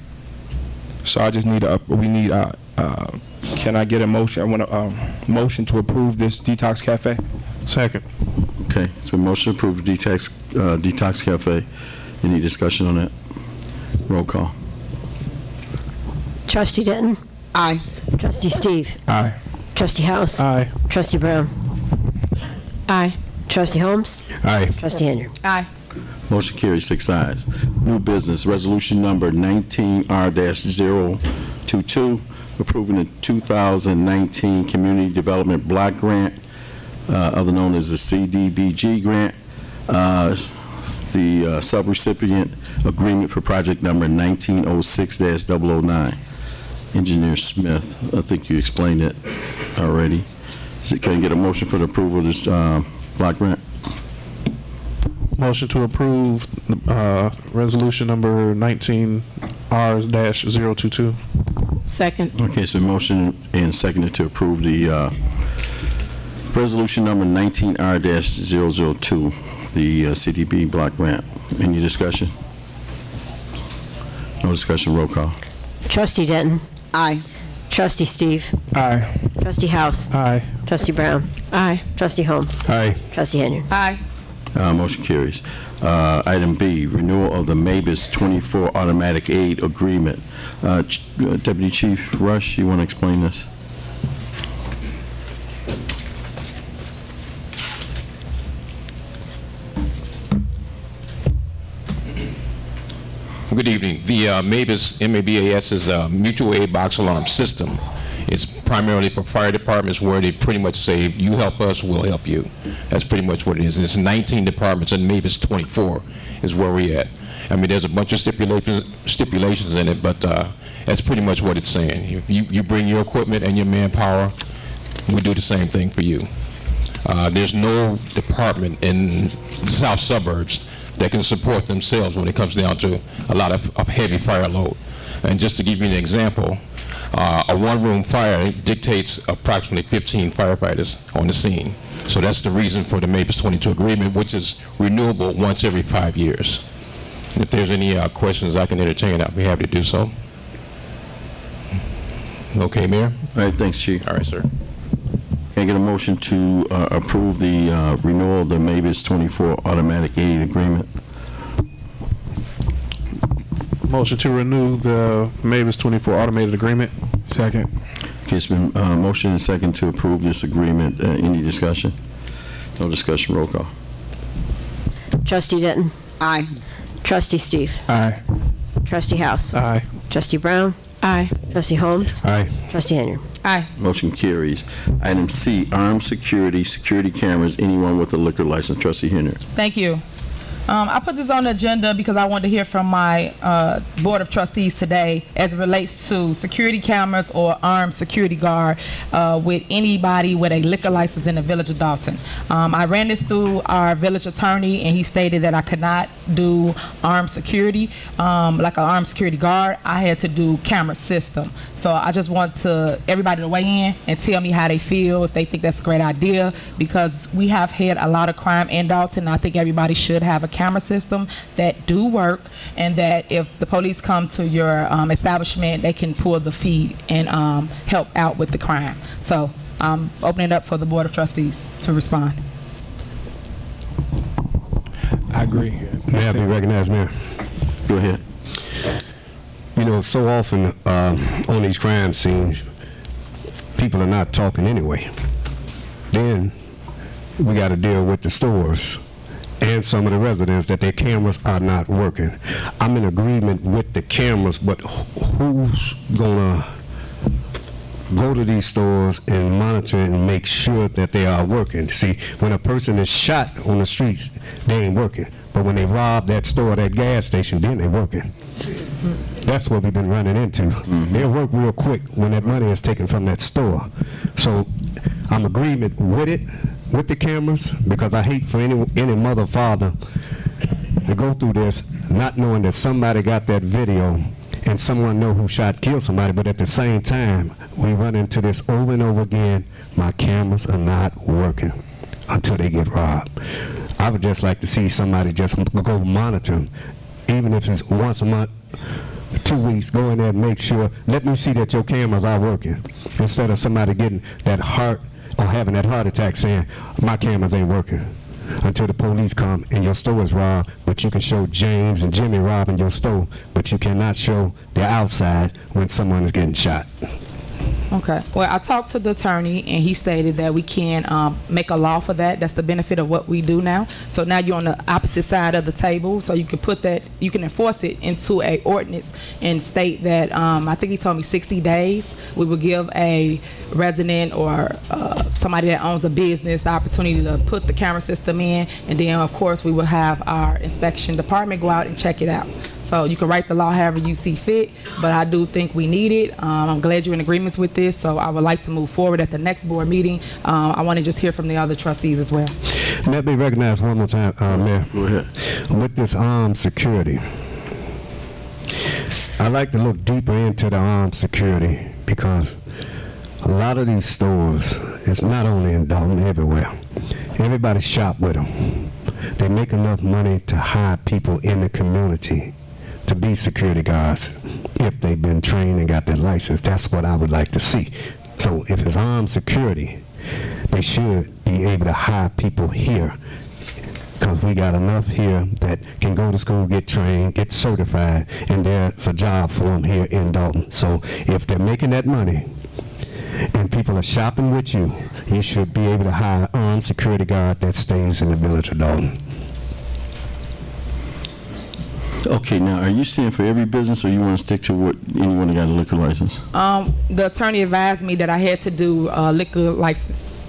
So I just need can I get a motion? I want a motion to approve this detox cafe. Second. Okay, so motion to approve detox cafe. Any discussion on that? Roll call. Trustee Denton? Aye. Trustee Steve? Aye. Trustee House? Aye. Trustee Brown? Aye. Trustee Holmes? Aye. Trustee Henyard? Aye. Motion carries 6 ayes. New business, resolution number 19R-022, approving the 2019 Community Development Block Grant, other known as the Cdbg grant, the sub-recipient agreement for project number 1906-009. Engineer Smith, I think you explained it already. Can I get a motion for the approval of this block grant? Motion to approve resolution number 19R-022. Second. Okay, it's been motion and seconded to approve the resolution number 19R-002, the CDB block grant. Any discussion? No discussion, roll call. Trustee Denton? Aye. Trustee Steve? Aye. Trustee House? Aye. Trustee Brown? Aye. Trustee Holmes? Aye. Trustee Henyard? Aye. Motion carries. Item B, renewal of the MABUS 24 automatic aid agreement. Deputy Chief Rush, you want to explain this? Good evening. The MABUS, M-A-B-A-S, is a mutual aid box alarm system. It's primarily for fire departments where they pretty much say, you help us, we'll help you. That's pretty much what it is. And it's 19 departments, and MABUS 24 is where we're at. I mean, there's a bunch of stipulations in it, but that's pretty much what it's saying. If you bring your equipment and your manpower, we do the same thing for you. There's no department in the south suburbs that can support themselves when it comes down to a lot of heavy fire load. And just to give you an example, a one-room fire dictates approximately 15 firefighters on the scene. So that's the reason for the MABUS 22 agreement, which is renewable once every 5 years. And if there's any questions I can entertain, I'll be happy to do so. Okay, Mayor? All right, thanks, Chief. All right, sir. Can I get a motion to approve the renewal of the MABUS 24 automatic aid agreement? Motion to renew the MABUS 24 automated agreement. Second. Okay, it's been motion and second to approve this agreement. Any discussion? No discussion, roll call. Trustee Denton. Aye. Trustee Steve. Aye. Trustee House. Aye. Trustee Brown. Aye. Trustee Holmes. Aye. Trustee Henry. Aye. Motion carries. Item C, armed security cameras, anyone with a liquor license. Trustee Henry. Thank you. I put this on the agenda because I wanted to hear from my Board of Trustees today as it relates to security cameras or armed security guard with anybody with a liquor license in the Village of Dolton. I ran this through our village attorney, and he stated that I could not do armed security, like an armed security guard. I had to do camera system. So I just want everybody to weigh in and tell me how they feel, if they think that's a great idea, because we have had a lot of crime in Dolton. I think everybody should have a camera system that do work, and that if the police come to your establishment, they can pull the feed and help out with the crime. So I'm opening it up for the Board of Trustees to respond. I agree. May I be recognized, Mayor? Go ahead. You know, so often on these crime scenes, people are not talking anyway. Then we got to deal with the stores and some of the residents that their cameras are not working. I'm in agreement with the cameras, but who's gonna go to these stores and monitor and make sure that they are working? See, when a person is shot on the streets, they ain't working. But when they rob that store, that gas station, then they working. That's what we've been running into. They'll work real quick when that money is taken from that store. So I'm agreement with it, with the cameras, because I hate for any mother or father to go through this not knowing that somebody got that video and someone know who killed somebody, but at the same time, we run into this over and over again. My cameras are not working until they get robbed. I would just like to see somebody just go monitor them, even if it's once a month, 2 weeks, go in there and make sure, let me see that your cameras are working, instead of somebody getting that heart or having that heart attack saying, my cameras ain't working, until the police come and your store is robbed. But you can show James and Jimmy robbing your store, but you cannot show the outside when someone is getting shot. Okay. Well, I talked to the attorney, and he stated that we can make a law for that. That's the benefit of what we do now. So now you're on the opposite side of the table, so you can put that, you can enforce it into a ordinance and state that, I think he told me 60 days, we will give a resident or somebody that owns a business the opportunity to put the camera system in, and then of course we will have our inspection department go out and check it out. So you can write the law however you see fit, but I do think we need it. I'm glad you're in agreement with this, so I would like to move forward at the next board meeting. I want to just hear from the other trustees as well. May I be recognized one more time, Mayor? Go ahead. With this armed security, I'd like to look deeper into the armed security, because a lot of these stores, it's not only in Dolton, everywhere. Everybody shop with them. They make enough money to hire people in the community to be security guards if they've been trained and got their license. That's what I would like to see. So if it's armed security, they should be able to hire people here, because we got enough here that can go to school, get trained, get certified, and there's a job for them here in Dolton. So if they're making that money and people are shopping with you, you should be able to hire an armed security guard that stays in the Village of Dolton. Okay, now, are you saying for every business, or you want to stick to what anyone that got a liquor license? The attorney advised me that I had to do a liquor license,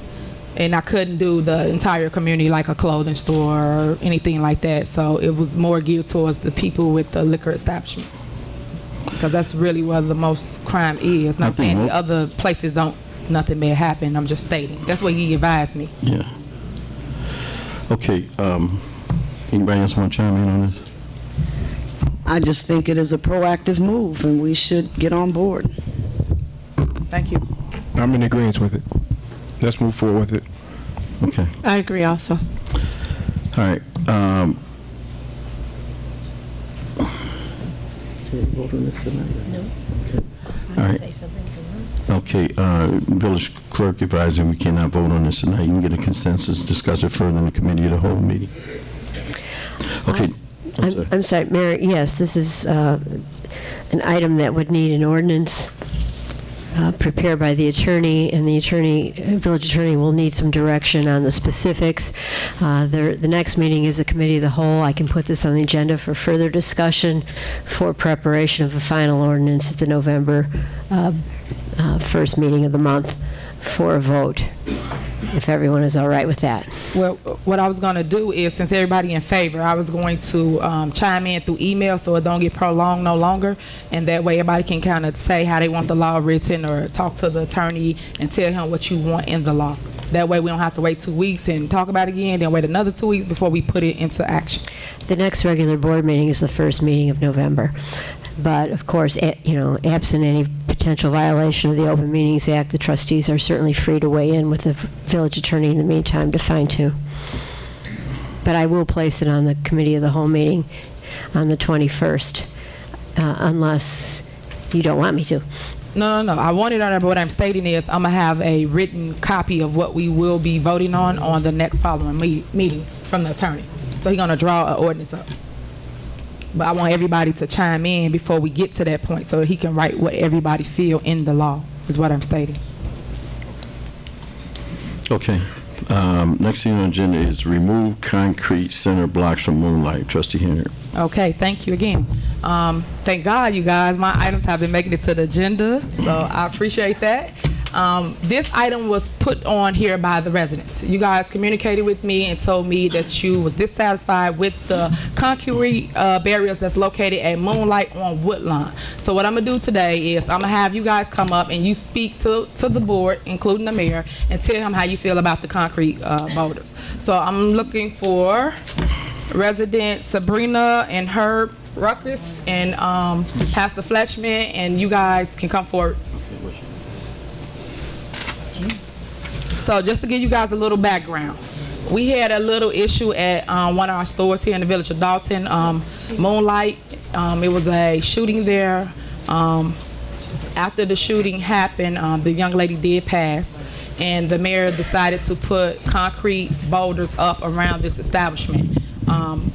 and I couldn't do the entire community like a clothing store or anything like that. So it was more geared towards the people with the liquor establishments, because that's really where the most crime is. Not saying the other places don't, nothing may happen. I'm just stating. That's what he advised me. Yeah. Okay, anybody else want to chime in on this? I just think it is a proactive move, and we should get on board. Thank you. I'm in agreement with it. Let's move forward with it. Okay. I agree also. All right. No. All right. Okay, village clerk advising we cannot vote on this tonight. You can get a consensus, discuss it further in the committee of the whole meeting. Okay. I'm sorry, Mayor, yes, this is an item that would need an ordinance. prepared by the attorney, and the village attorney will need some direction on the specifics. The next meeting is a committee of the whole. I can put this on the agenda for further discussion for preparation of a final ordinance at the November first meeting of the month for a vote, if everyone is all right with that. Well, what I was going to do is, since everybody in favor, I was going to chime in through email so it don't get prolonged no longer, and that way everybody can kind of say how they want the law written or talk to the attorney and tell him what you want in the law. That way we don't have to wait 2 weeks and talk about it again, then wait another 2 weeks before we put it into action. The next regular board meeting is the first meeting of November. But of course, absent any potential violation of the Open Meetings Act, the trustees are certainly free to weigh in with the village attorney in the meantime to fine tune. But I will place it on the committee of the whole meeting on the 21st, unless you don't want me to. No. I want it on there, but what I'm stating is I'm going to have a written copy of what we will be voting on the next following meeting from the attorney. So he's going to draw an ordinance up. But I want everybody to chime in before we get to that point so that he can write what everybody feel in the law, is what I'm stating. Okay. Next thing on the agenda is remove concrete center blocks from Moonlight. Trustee Henry. Okay, thank you again. Thank God, you guys. My items have been making it to the agenda, so I appreciate that. This item was put on here by the residents. You guys communicated with me and told me that you was dissatisfied with the concrete barriers that's located at Moonlight on Woodlawn. So what I'm gonna do today is I'm gonna have you guys come up and you speak to the board, including the mayor, and tell him how you feel about the concrete boulders. So I'm looking for resident Sabrina and Herb Ruckus and Pastor Fletchman, and you guys can come forward. So just to give you guys a little background, we had a little issue at one of our stores here in the village of Dolton, Moonlight. It was a shooting there. After the shooting happened, the young lady did pass, and the mayor decided to put concrete boulders up around this establishment.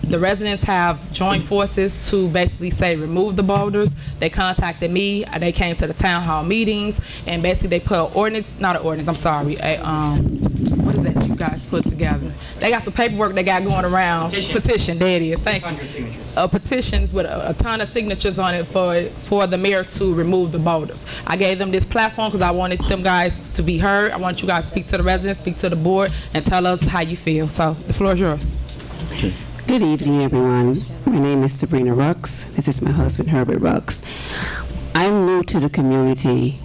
The residents have joined forces to basically say remove the boulders. They contacted me. They came to the town hall meetings, and basically they put an ordinance, not an ordinance, I'm sorry, what is that you guys put together? They got some paperwork they got going around. Petition, there it is, thank you. Petitions with a ton of signatures on it for the mayor to remove the boulders. I gave them this platform because I wanted them guys to be heard. I want you guys to speak to the residents, speak to the board, and tell us how you feel. So the floor is yours. Okay. Good evening, everyone. My name is Sabrina Rux. This is my husband, Herbert Rux. I'm new to the community,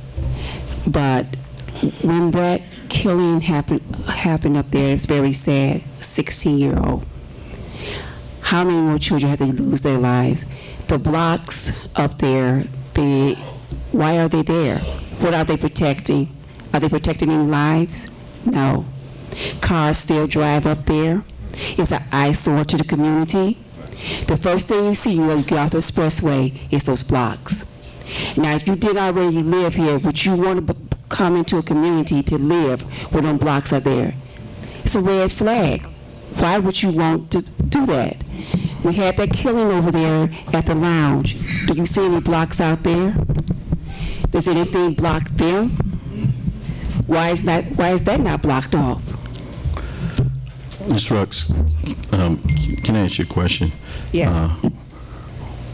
but when that killing happened up there, it's very sad. 16-year-old. How many more children have to lose their lives? The blocks up there, why are they there? What are they protecting? Are they protecting any lives? No. Cars still drive up there. It's an eyesore to the community. The first thing you see when you get off the expressway is those blocks. Now, if you did already live here, would you want to come into a community to live where them blocks are there? It's a red flag. Why would you want to do that? We had that killing over there at the lounge. Do you see any blocks out there? Does anything block them? Why is that not blocked off? Ms. Rux, can I ask you a question? Yeah.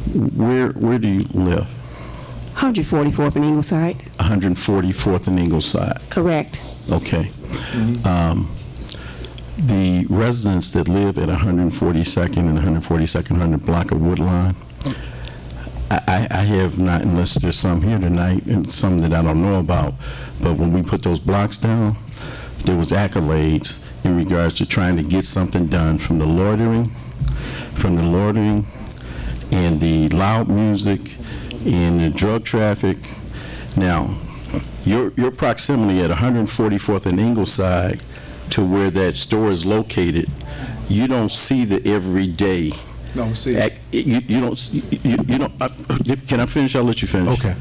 Where do you live? 144th and Ingleside. 144th and Ingleside. Correct. Okay. The residents that live at 142nd and 100 block of Woodlawn, I have not, unless there's some here tonight and some that I don't know about, but when we put those blocks down, there was accolades in regards to trying to get something done from the loitering and the loud music and the drug traffic. Now, your proximity at 144th and Ingleside to where that store is located, you don't see the everyday. No, see. You don't. Can I finish? I'll let you finish. Okay.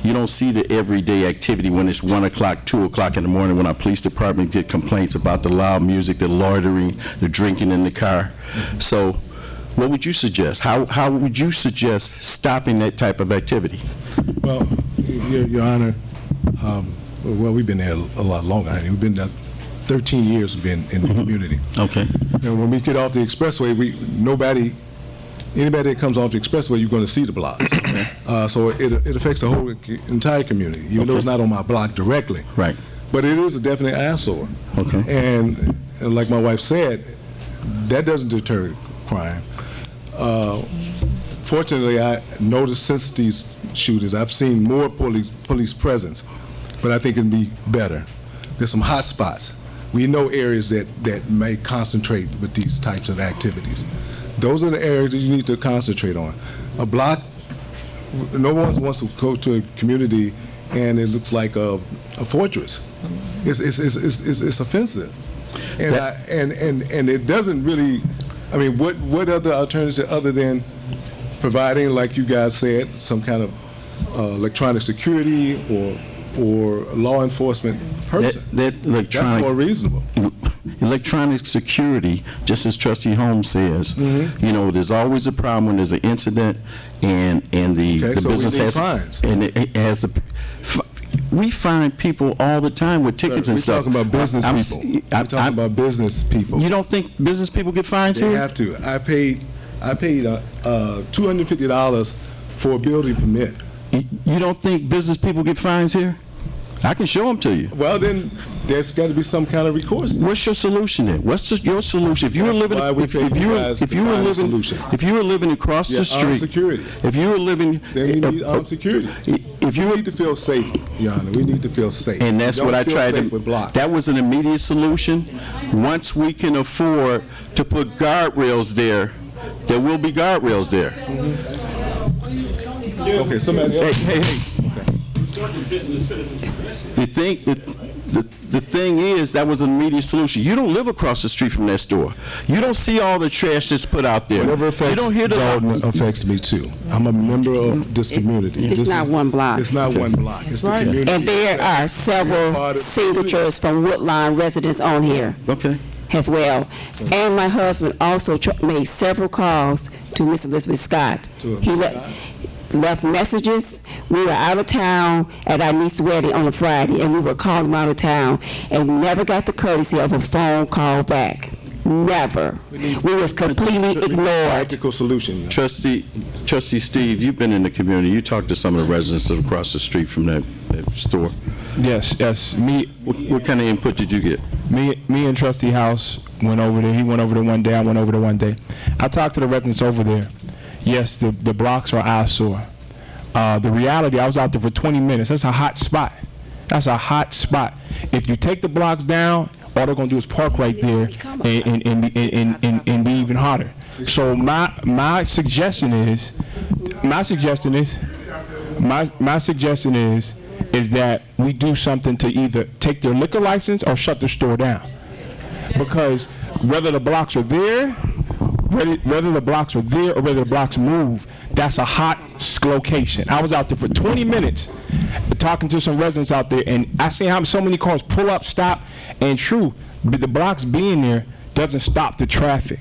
You don't see the everyday activity when it's 1 o'clock, 2 o'clock in the morning when our police department get complaints about the loud music, the loitering, the drinking in the car. So what would you suggest? How would you suggest stopping that type of activity? Well, Your Honor, Well, we've been there a lot longer. I mean, we've been there 13 years. We've been in the community. Okay. And when we get off the expressway, anybody that comes off the expressway, you're going to see the blocks. So it affects the whole entire community, even though it's not on my block directly. Right. But it is a definite eyesore. Okay. And like my wife said, that doesn't deter crime. Fortunately, I noticed since these shootings, I've seen more police presence, but I think it'd be better. There's some hot spots. We know areas that may concentrate with these types of activities. Those are the areas that you need to concentrate on. A block, no one wants to go to a community and it looks like a fortress. It's offensive, and it doesn't really. I mean, what other alternative other than providing, like you guys said, some kind of electronic security or law enforcement person? That electronic, that's more reasonable. Electronic security, just as Trustee Holmes says, you know, there's always a problem when there's an incident and the so business we need has fines. And it has the. We find people all the time with tickets and stuff. We're talking about business people. We're talking about business people. You don't think business people get fines They here? have to. I paid $250 for a building permit. You don't think business people get fines here? I can show them to you. Well, then there's got to be some kind of recourse. What's your solution then? What's your solution? If you were living, if you were living across the street, armed security. If you were living, then we need armed security. If you need to feel safe, Your Honor, we need to feel safe. And that's what I tried to. That was an immediate solution. Once we can afford to put guardrails there will be guardrails there. Okay, somebody else. Hey. The thing is, that was an immediate solution. You don't live across the street from that store. You don't see all the trash that's put out there. Whatever affects Dolton affects me too. I'm a member of this community. It's not one block. It's not one block. It's the community. And there are several signatures from Woodline residents on here. Okay. As well. And my husband also made several calls to Miss Elizabeth Scott. He left messages. We were out of town at our niece's wedding on a Friday, and we were calling him out of town, and we never got the courtesy of a phone call back. Never. We was completely ignored. Practical solution. Trustee Steve, you've been in the community. You talked to some of the residents across the street from that store. Yes. Me. What kind of input did you get? Me and Trustee House went over there. He went over there one day. I went over there one day. I talked to the residents over there. Yes, the blocks are eyesore. The reality, I was out there for 20 minutes. That's a hot spot. That's a hot spot. If you take the blocks down, all they're gonna do is park right there and be even hotter. So my suggestion is that we do something to either take their liquor license or shut the store down. Because whether the blocks are there, whether the blocks move, that's a hot location. I was out there for 20 minutes talking to some residents out there, and I see how so many cars pull up, stop, and true, but the blocks being there doesn't stop the traffic.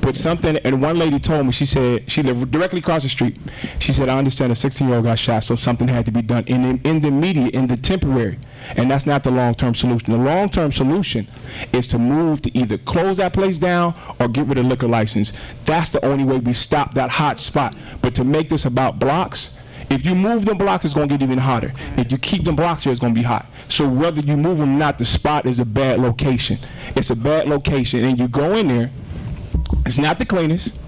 But something, and one lady told me, she said, she lived directly across the street. She said, I understand a 16-year-old got shot, so something had to be done in the immediate, in the temporary. And that's not the long-term solution. The long-term solution is to move to either close that place down or get rid of the liquor license. That's the only way we stop that hot spot. But to make this about blocks, if you move them blocks, it's going to get even hotter. If you keep them blocks here, it's going to be hot. So whether you move them or not, the spot is a bad location. It's a bad location, and you go in there, it's not the cleanest,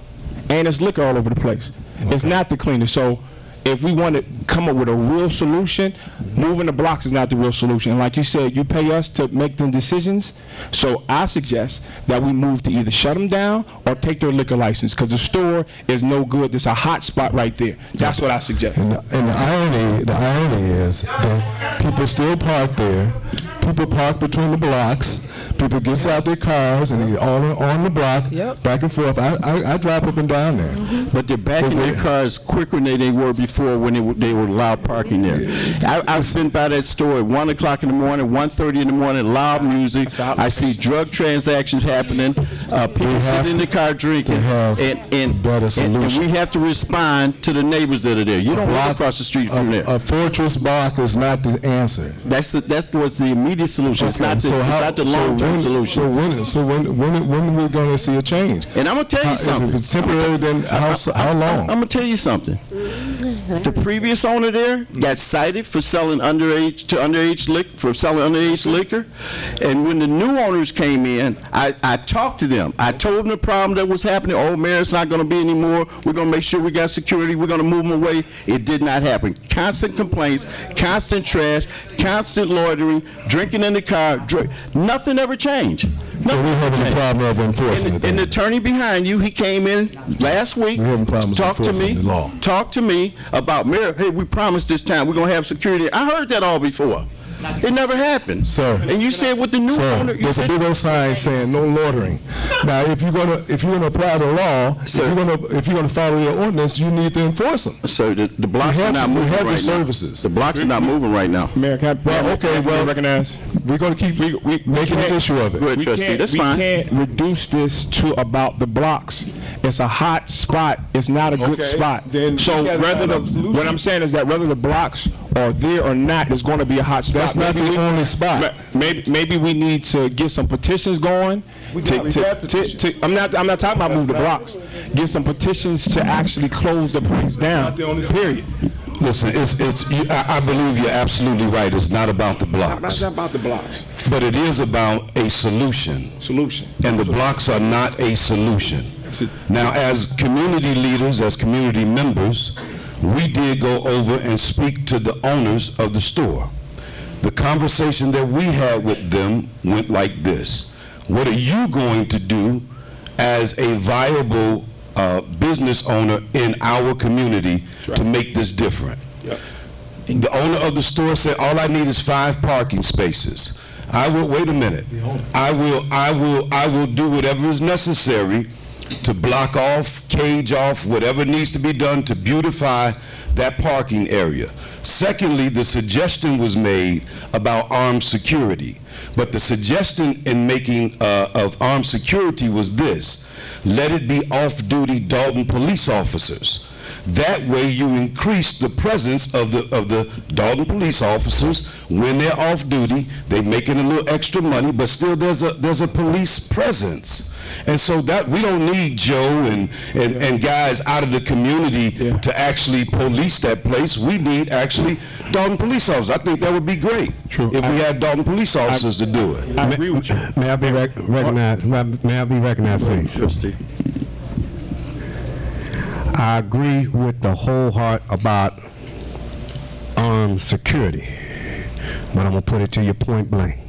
and there's liquor all over the place. Okay. It's not the cleanest. So if we want to come up with a real solution, moving the blocks is not the real solution. And like you said, you pay us to make them decisions. So I suggest that we move to either shut them down or take their liquor license, because the store is no good. There's a hot spot right there. That's what I suggest. And the irony is that people still park there. People park between the blocks. People gets out their cars and they're all on the block, back and forth. I drive up and down there. But they're backing their cars quicker than they were before when they were allowed parking there. I've been by that store at 1 o'clock in the morning, 1:30 in the morning, loud music. I see drug transactions happening, people sitting in the car drinking, and we have to respond to the neighbors that are there. You don't walk across the street from there. A fortress block is not the answer. That's what's the immediate solution. It's not the long-term solution. So when are we going to see a change? And I'm going to tell you something. If it's temporary, then how long? I'm going to tell you something. The previous owner there got cited for selling underage liquor, and when the new owners came in, I talked to them. I told them the problem that was happening. Oh, Mayor, it's not going to be anymore. We're going to make sure we got security. We're going to move them away. It did not happen. Constant complaints, constant trash, constant loitering, drinking in the car. Nothing ever changed. So we're having a problem of enforcement. And the attorney behind you, he came in last week, talked to me about, Mayor, hey, we promised this time we're going to have security. I heard that all before. It never happened. Sir. And you said with the new owner, there's a big old sign saying no loitering. Now, if you're gonna apply the law, if you're gonna follow your ordinance, you need to enforce them. So the blocks are not moving right now. Services. The blocks are not moving right now. Mayor, recognize. We're gonna keep making an issue of it. Good, trustee. That's fine. We can't reduce this to about the blocks. It's a hot spot. It's not a good spot. So what I'm saying is that whether the blocks are there or not, it's going to be a hot spot. That's not the only spot. Maybe we need to get some petitions going. I'm not talking about move the blocks. Get some petitions to actually close the place down. Period. Listen, I believe you're absolutely right. It's not about the blocks. It's not about the blocks. But it is about a solution. And the blocks are not a solution. Now, as community leaders, as community members, we did go over and speak to the owners of the store. The conversation that we had with them went like this. What are you going to do as a viable business owner in our community to make this different? The owner of the store said, all I need is 5 parking spaces. Wait a minute. I will do whatever is necessary to block off, cage off, whatever needs to be done to beautify that parking area. Secondly, the suggestion was made about armed security. But the suggestion in making of armed security was this: let it be off-duty Dolton police officers. That way you increase the presence of the Dolton police officers. When they're off duty, they're making a little extra money, but still there's a police presence. And so that we don't need Joe and guys out of the community to actually police that place. We need actually Dolton police officers. I think that would be great if we had Dolton police officers to do it. I agree with you. May I be recognized? May I be recognized, please? Trustee. I agree with the whole heart about armed security, but I'm gonna put it to you point blank.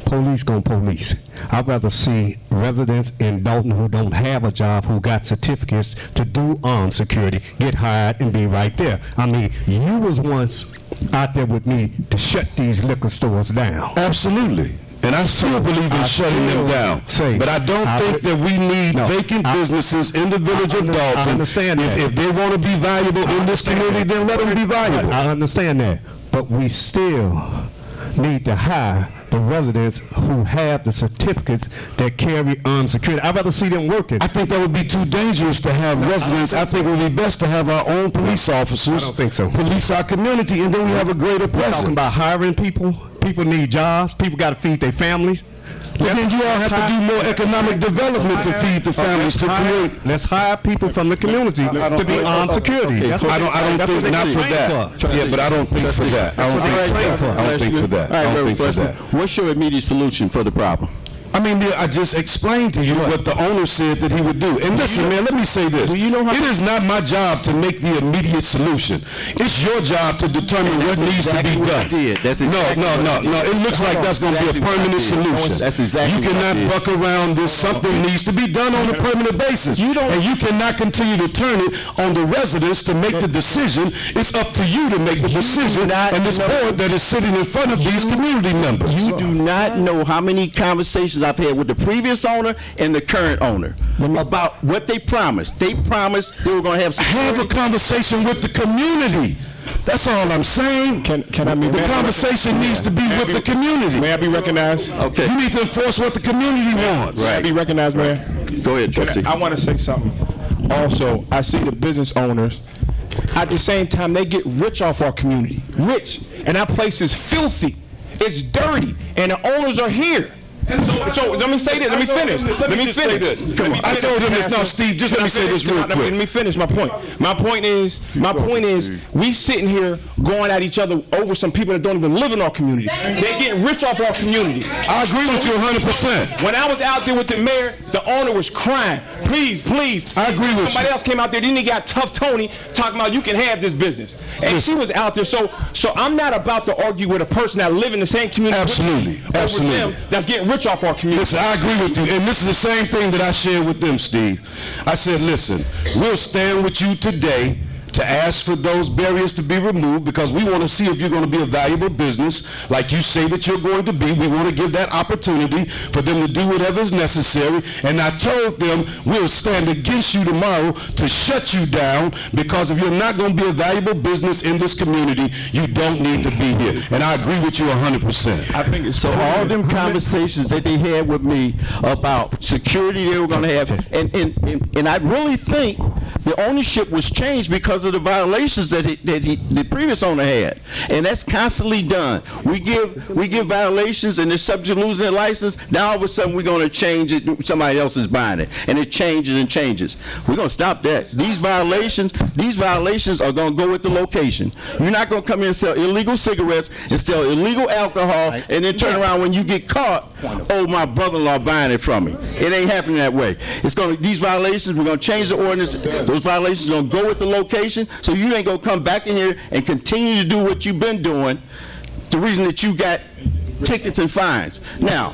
Police gonna police. I'd rather see residents in Dolton who don't have a job, who got certificates to do armed security, get hired and be right there. I mean, you was once out there with me to shut these liquor stores down. Absolutely. And I still believe in shutting them down. But I don't think that we need vacant businesses in the village of Dolton. I understand that. If they want to be valuable in this community, then let them be valuable. I understand that. But we still need to hire the residents who have the certificates that carry armed security. I'd rather see them working. I think that would be too dangerous to have residents. I think it would be best to have our own police officers. I don't think so. Police our community, and then we have a greater presence. We're talking about hiring people. People need jobs. People got to feed their families. But then you all have to do more economic development to feed the families, to create. Let's hire people from the community to be armed security. I don't think not for that. Yeah, but I don't think for that. I don't think for that. I don't think for that. What's your immediate solution for the problem? I mean, I just explained to you what the owner said that he would do. And listen, man, let me say this. It is not my job to make the immediate solution. It's your job to determine what needs to be done. No. It looks like that's going to be a permanent solution. You cannot buck around this. Something needs to be done on a permanent basis. And you cannot continue to turn it on the residents to make the decision. It's up to you to make the decision and this board that is sitting in front of these community members. You do not know how many conversations I've had with the previous owner and the current owner about what they promised. They promised they were going to have security. Have a conversation with the community. That's all I'm saying. Can I be The conversation needs to be with the community. May I be recognized? Okay. You need to enforce what the community wants. May I be recognized, Mayor? Go ahead, Trustee. I want to say something. Also, I see the business owners. At the same time, they get rich off our community. Rich. And that place is filthy. It's dirty. And the owners are here. So let me say this. Let me finish. Let me just say this. Come on. I told him this. No, Steve, just let me say this real quick. Let me finish my point. My point is, we sitting here going at each other over some people that don't even live in our community. They're getting rich off our community. I agree with you 100%. When I was out there with the mayor, the owner was crying. Please, please. I agree with you. Somebody else came out there, then he got Tough Tony talking about you can have this business. And she was out there. So I'm not about to argue with a person that live in the same community. Absolutely. Absolutely. Over them that's getting rich off our community. Listen, I agree with you. And this is the same thing that I shared with them, Steve. I said, listen, we'll stand with you today to ask for those barriers to be removed because we want to see if you're going to be a valuable business like you say that you're going to be. We want to give that opportunity for them to do whatever is necessary. And I told them we'll stand against you tomorrow to shut you down because if you're not going to be a valuable business in this community, you don't need to be here. And I agree with you 100%. I think it's So all them conversations that they had with me about security they were going to have, and I really think the ownership was changed because of the violations that the previous owner had, and that's constantly done. We give violations, and they're subject to losing their license. Now all of a sudden we're going to change it. Somebody else is buying it, and it changes and changes. We're going to stop that. These violations are going to go with the location. You're not going to come in and sell illegal cigarettes and sell illegal alcohol, and then turn around when you get caught. Oh, my brother-in-law buying it from me. It ain't happening that way. These violations. We're going to change the ordinance. Those violations are going to go with the location. So you ain't gonna come back in here and continue to do what you've been doing. The reason that you got tickets and fines. Now,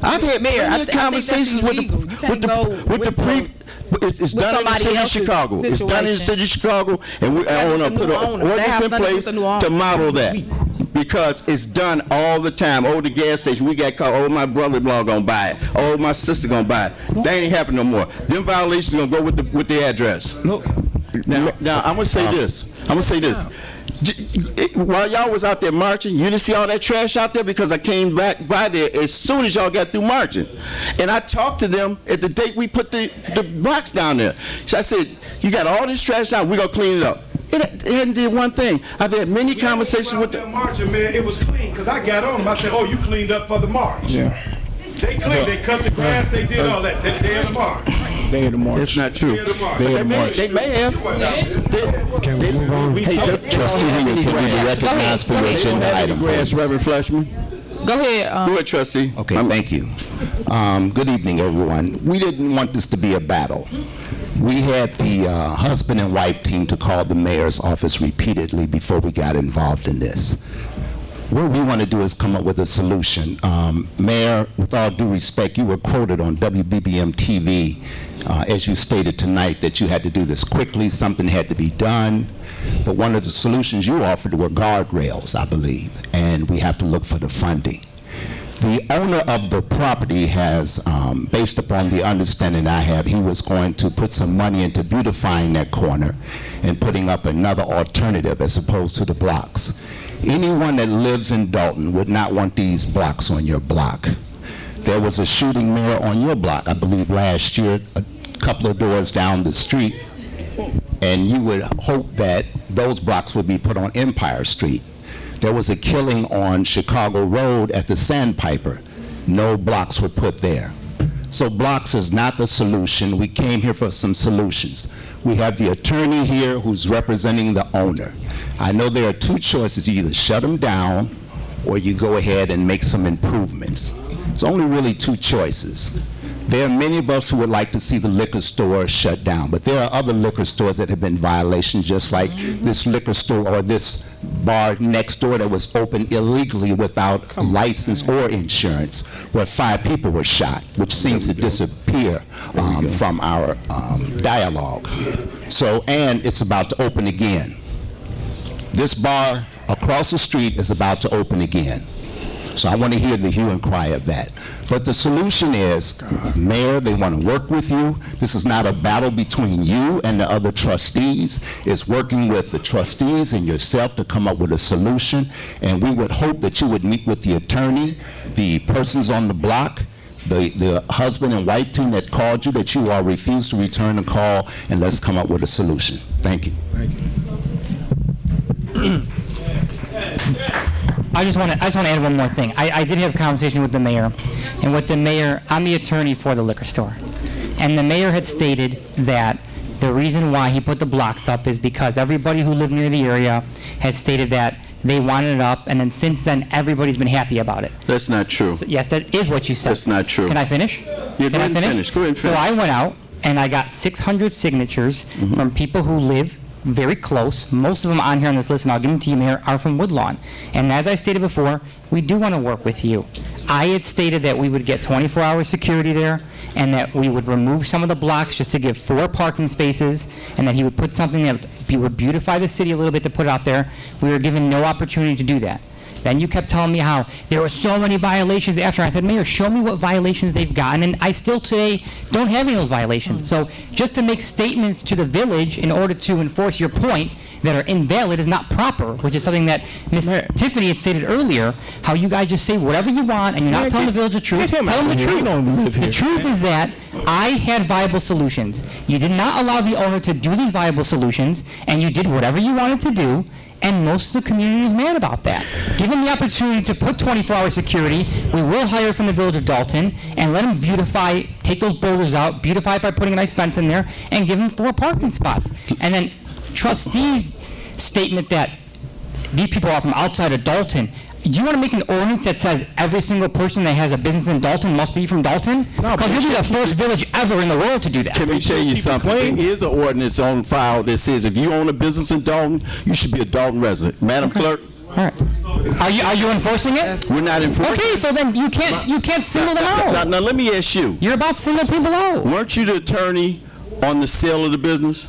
I've had many conversations with the pre. It's done in the city of Chicago. It's done in the city of Chicago, and I want to put an ordinance in place to model that. Because it's done all the time. Oh, the gas station, we got caught. Oh, my brother-in-law gonna buy it. Oh, my sister gonna buy it. That ain't happening no more. Them violations gonna go with the address. No. Now I'm gonna say this. While y'all was out there marching, you didn't see all that trash out there because I came back by there as soon as y'all got through marching. And I talked to them at the date we put the blocks down there. So I said, you got all this trash down, we're gonna clean it up. It hadn't did one thing. I've had many conversations with them. Marching, man, it was clean because I got on them. I said, "Oh, you cleaned up for the march." Yeah. They cleaned. They cut the grass. They did all that. That day of the march. Day of the march. That's not true. Day of the march. They may have. Can we move on? Trustee Henry, can we be recognized for your agenda item? Grass, Reverend Fleshman. Go ahead. Go ahead, Trustee. Okay, thank you. Good evening, everyone. We didn't want this to be a battle. We had the husband and wife team to call the mayor's office repeatedly before we got involved in this. What we want to do is come up with a solution. Mayor, with all due respect, you were quoted on WBBM TV as you stated tonight that you had to do this quickly, something had to be done. But one of the solutions you offered were guardrails, I believe, and we have to look for the funding. The owner of the property has, based upon the understanding I have, he was going to put some money into beautifying that corner and putting up another alternative as opposed to the blocks. Anyone that lives in Dolton would not want these blocks on your block. There was a shooting, Mayor, on your block, I believe last year, a couple of doors down the street, and you would hope that those blocks would be put on Empire Street. There was a killing on Chicago Road at the Sandpiper. No blocks were put there. So blocks is not the solution. We came here for some solutions. We have the attorney here who's representing the owner. I know there are two choices. You either shut them down or you go ahead and make some improvements. It's only really two choices. There are many of us who would like to see the liquor store shut down, but there are other liquor stores that have been violations, just like this liquor store or this bar next door that was open illegally without license or insurance, where 5 people were shot, which seems to disappear from our dialogue. So, and it's about to open again. This bar across the street is about to open again. So I want to hear the hue and cry of that. But the solution is, Mayor, they want to work with you. This is not a battle between you and the other trustees. It's working with the trustees and yourself to come up with a solution. And we would hope that you would meet with the attorney, the persons on the block, the husband and wife team that called you, that you all refused to return the call, and let's come up with a solution. Thank you. Thank you. I just want to add one more thing. I did have a conversation with the mayor, and with the mayor, I'm the attorney for the liquor store, and the mayor had stated that the reason why he put the blocks up is because everybody who lived near the area has stated that they wanted it up, and then since then, everybody's been happy about it. That's not true. So, yes, that is what you said. That's not true. Can I finish? Yeah, go ahead and finish. Go ahead and So finish. I went out, and I got 600 signatures from people who live very close. Most of them on here on this list, and I'll give them to you, Mayor, are from Woodlawn. And as I stated before, we do want to work with you. I had stated that we would get 24-hour security there, and that we would remove some of the blocks just to give 4 parking spaces, and that he would put something that would beautify the city a little bit to put out there. We were given no opportunity to do that. Then you kept telling me how there were so many violations after. I said, Mayor, show me what violations they've gotten, and I still today don't have any of those violations. So just to make statements to the village in order to enforce your point that are invalid is not proper, which is something that Ms. Tiffany had stated earlier, how you guys just say whatever you want and you're not telling the village the truth. Tell them the truth. The truth is that I had viable solutions. You did not allow the owner to do these viable solutions, and you did whatever you wanted to do, and most of the community is mad about that. Given the opportunity to put 24-hour security, we will hire from the village of Dolton and let them beautify, take those boulders out, beautify it by putting a nice fence in there, and give them 4 parking spots. And then trustees' statement that these people are from outside of Dolton. Do you want to make an ordinance that says every single person that has a business in Dolton must be from Dolton? Because you'll be the first village ever in the world to do that. Can we tell you something? There is an ordinance on file that says if you own a business in Dolton, you should be a Dolton resident. Madam Clerk? All right. Are you enforcing it? We're not enforcing it. Okay, so then you can't single them out. Now, let me ask you. You're about singling people out. Weren't you the attorney on the sale of the business?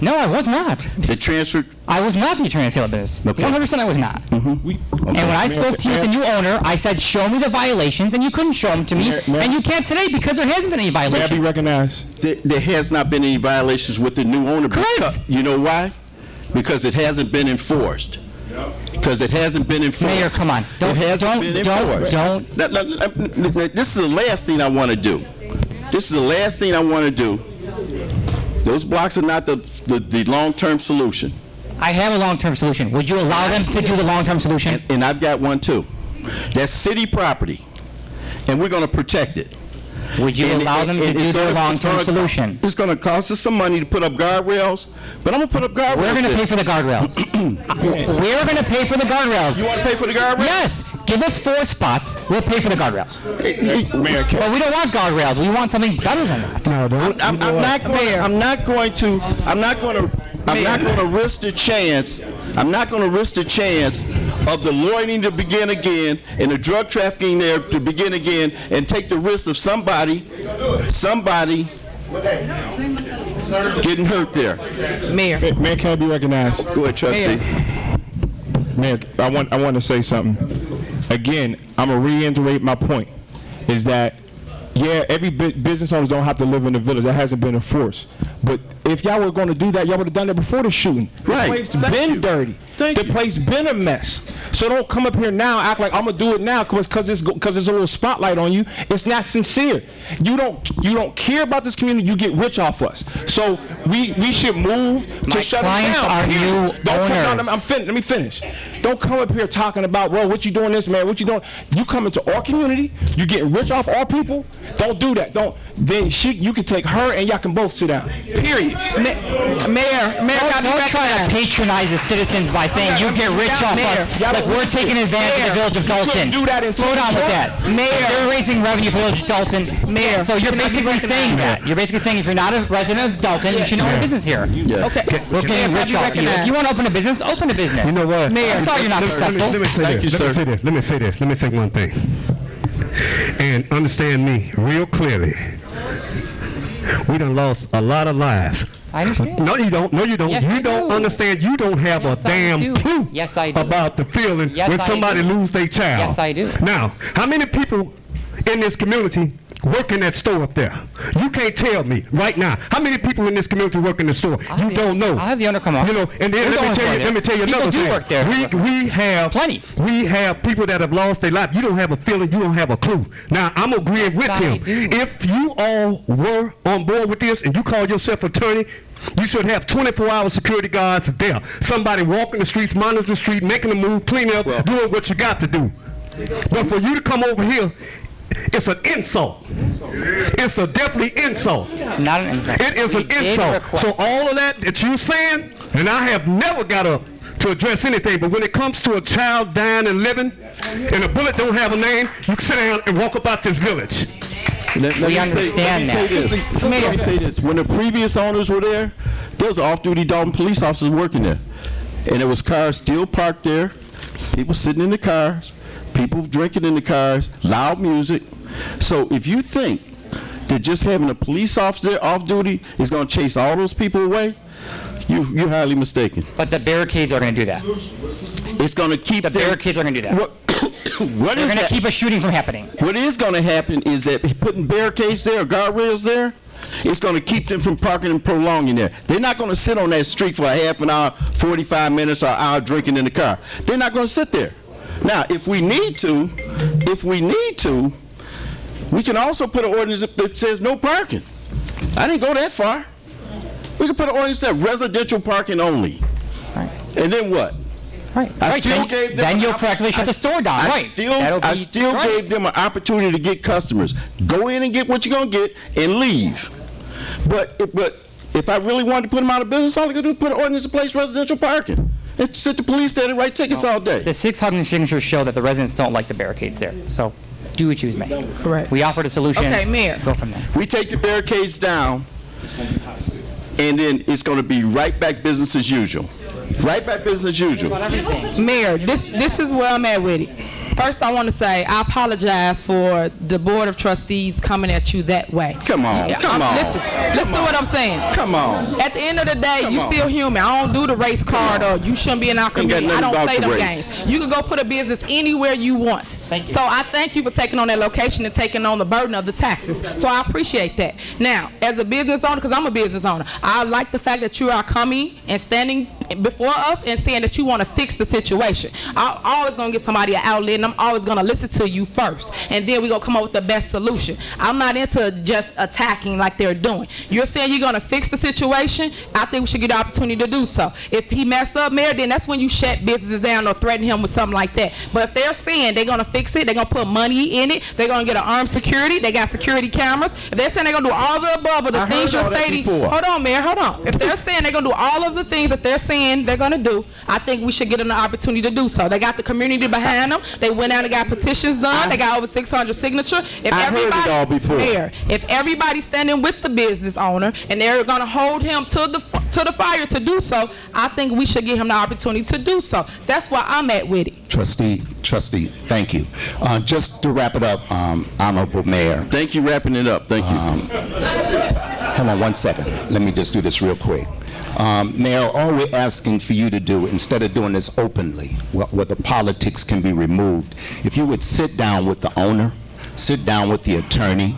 No, I was not. The transfer? I was not the attorney of sale of business. Okay. 100% I was not. And when I spoke to you with the new owner, I said, show me the violations, and you couldn't show them to me, and you can't today because there hasn't been any violations. May I be recognized? There has not been any violations with the new owner. Correct. You know why? Because it hasn't been enforced. Because it hasn't been enforced. Mayor, come on. Don't. This is the last thing I want to do. Those blocks are not the long-term solution. I have a long-term solution. Would you allow them to do the long-term solution? And I've got one too. That's city property, and we're going to protect it. Would you allow them to do their long-term solution? It's going to cost us some money to put up guardrails, but I'm going to put up guardrails. We're going to pay for the guardrails. We're going to pay for the guardrails. You want to pay for the guardrails? Yes. Give us 4 spots. We'll pay for the guardrails. But we don't want guardrails. We want something better than that. I'm not going to risk the chance. I'm not going to risk the chance of the loitering to begin again and the drug trafficking there to begin again and take the risk of somebody getting hurt there. Mayor, can I be recognized? Go ahead, trustee. Mayor, I want to say something. Again, I'm going to reiterate my point, is that, yeah, every business owners don't have to live in the village. That hasn't been enforced. But if y'all were going to do that, y'all would have done that before the shooting. Right. The place been dirty. The place been a mess. So don't come up here now act like I'm gonna do it now because there's a little spotlight on you. It's not sincere. You don't care about this community. You get rich off us. So we should move to shut it down. My clients are new owners. Let me finish. Don't come up here talking about, well, what you doing this, man? What you doing? You come into our community. You getting rich off our people. Don't do that. Then you can take her and y'all can both sit down. Period. Mayor, don't try to patronize the citizens by saying you get rich off us like we're taking advantage of the village of Dolton. Slow down with that. You're raising revenue for the village of Dolton. Mayor, so you're basically saying that. You're basically saying if you're not a resident of Dolton, you shouldn't own a business here. Yeah. Okay. We're getting rich off you. If you want to open a business, open a business. You know what? Mayor, I'm sorry you're not successful. Let me say one thing. And understand me real clearly. We done lost a lot of lives I understand. No, you don't. No, you don't. Yes, you I don't do. understand. You don't have Yes, a I damn do. clue Yes, I do. about the feeling Yes, when I somebody do. lose their child. Yes, I do. Now, how many people in this community work in that store up there? You can't tell me right now. How many people in this community work in the store? You don't know. I'll have the owner come on. You know, and then let me tell you People another do thing. work there. We have Plenty. We have people that have lost their life. You don't have a feeling. You don't have a clue. Now, I'm agreeing with I him. do. If you all were on board with this and you call yourself attorney, you should have 24-hour security guards there. Somebody walking the streets, monitoring the street, making a move, cleaning up, doing what you got to do. But for you to come over here, it's an insult. It's a definitely insult. It's not an insult. It is We an did insult. request. So all of that you're saying, and I have never got up to address anything, but when it comes to a child dying and living, and a bullet don't have a name, you can sit down and walk about this village. Let me say this. When the previous owners were there was off-duty Dolton police officers working there. And there was cars still parked there, people sitting in the cars, people drinking in the cars, loud music. So if you think that just having a police officer there off-duty is going to chase all those people away, you're highly mistaken. But the barricades are going to do that. It's going to keep the barricades are going to do that. They're going to keep a shooting from happening. What is going to happen is that putting barricades there, or guardrails there, it's going to keep them from parking and prolonging there. They're not going to sit on that street for a half an hour, 45 minutes, or an hour drinking in the car. They're not going to sit there. Now, if we need to, we can also put an ordinance that says no parking. I didn't go that far. We can put an ordinance that residential parking only. Right. And then what? Right. I still gave them. Then you'll practically shut the store down. Right. I still gave them an opportunity to get customers. Go in and get what you're gonna get and leave. But if I really wanted to put them out of business, all I could do is put an ordinance in place, residential parking, and sit the police there to write tickets all day. The 600 signatures show that the residents don't like the barricades there. So do what you may. Correct. We offered a solution. Okay, Mayor. Go from there. We take the barricades down, and then it's gonna be right back business as usual. Right back business as usual. Mayor, this is where I'm at with it. First, I want to say I apologize for the Board of Trustees coming at you that way. Come on. Listen to what I'm saying. Come on. At the end of the day, you still human. I don't do the race card or you shouldn't be in our community. I don't play them games. You can go put a business anywhere you want. Thank you. So I thank you for taking on that location and taking on the burden of the taxes. So I appreciate that. Now, as a business owner, because I'm a business owner, I like the fact that you are coming and standing before us and saying that you want to fix the situation. I'm always going to get somebody an outlet, and I'm always going to listen to you first. And then we're going to come up with the best solution. I'm not into just attacking like they're doing. You're saying you're going to fix the situation. I think we should get the opportunity to do so. If he mess up, Mayor, then that's when you shut businesses down or threaten him with something like that. But if they're saying they're going to fix it, they're going to put money in it, they're going to get an armed security, they got security cameras. If they're saying they're going to do all the above of the things you're stating, hold on, Mayor, hold on. If they're saying they're going to do all of the things that they're saying they're going to do, I think we should get them the opportunity to do so. They got the community behind them. They went out and got petitions done. They got over 600 signatures. If I heard it all before. Mayor, if everybody's standing with the business owner and they're going to hold him to the fire to do so, I think we should give him the opportunity to do so. That's why I'm at with it. Trustee, thank you. Just to wrap it up, Honorable Mayor. Thank you, wrapping it up. Thank you. Hold on 1 second. Let me just do this real quick. Mayor, all we're asking for you to do, instead of doing this openly, where the politics can be removed, if you would sit down with the owner, sit down with the attorney,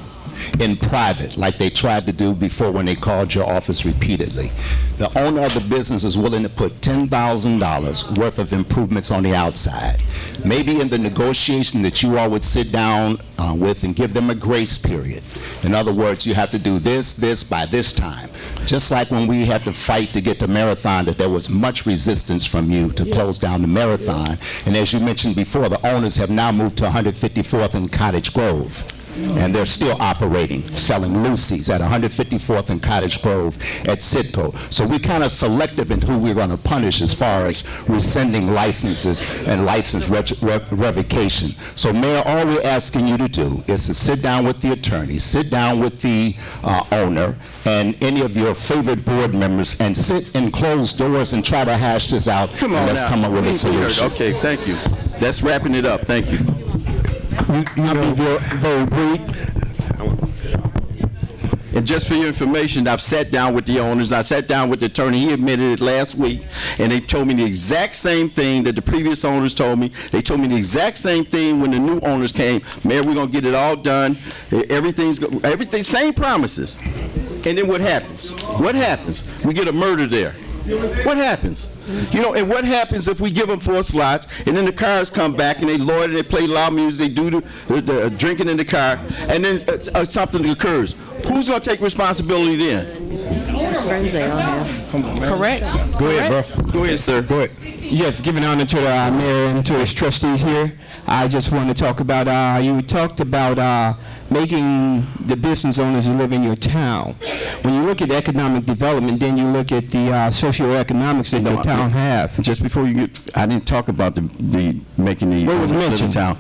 in private, like they tried to do before when they called your office repeatedly. The owner of the business is willing to put $10,000 worth of improvements on the outside. Maybe in the negotiation that you all would sit down with and give them a grace period. In other words, you have to do this by this time. Just like when we had to fight to get the marathon, that there was much resistance from you to close down the marathon. And as you mentioned before, the owners have now moved to 154th and Cottage Grove. And they're still operating, selling Lucy's at 154th and Cottage Grove at Citco. So we're kind of selective in who we're going to punish as far as rescinding licenses and license revocation. So Mayor, all we're asking you to do is to sit down with the attorney, sit down with the owner, and any of your favorite board members, and sit in closed doors and try to hash this out. Come on, and let's come up with a solution. Okay, thank you. That's wrapping it up. Thank you. You know, very brief. And just for your information, I've sat down with the owners, I sat down with the attorney, he admitted it last week, and they told me the exact same thing that the previous owners told me. They told me the exact same thing when the new owners came. Mayor, we're gonna get it all done. Everything, same promises. And then what happens? What happens? We get a murder there. What happens? You know, and what happens if we give them 4 slots, and then the cars come back, and they loiter, they play loud music, they do the drinking in the car, and then something occurs. Who's going to take responsibility then? Those friends they all have. Correct. Go ahead, bro. Go ahead, sir. Go ahead. Yes, giving honor to the mayor and to his trustees here, I just want to talk about, you talked about making the business owners who live in your town. When you look at economic development, then you look at the socioeconomics that your town have. Just before you get, I didn't talk about the making the what was mentioned? Town.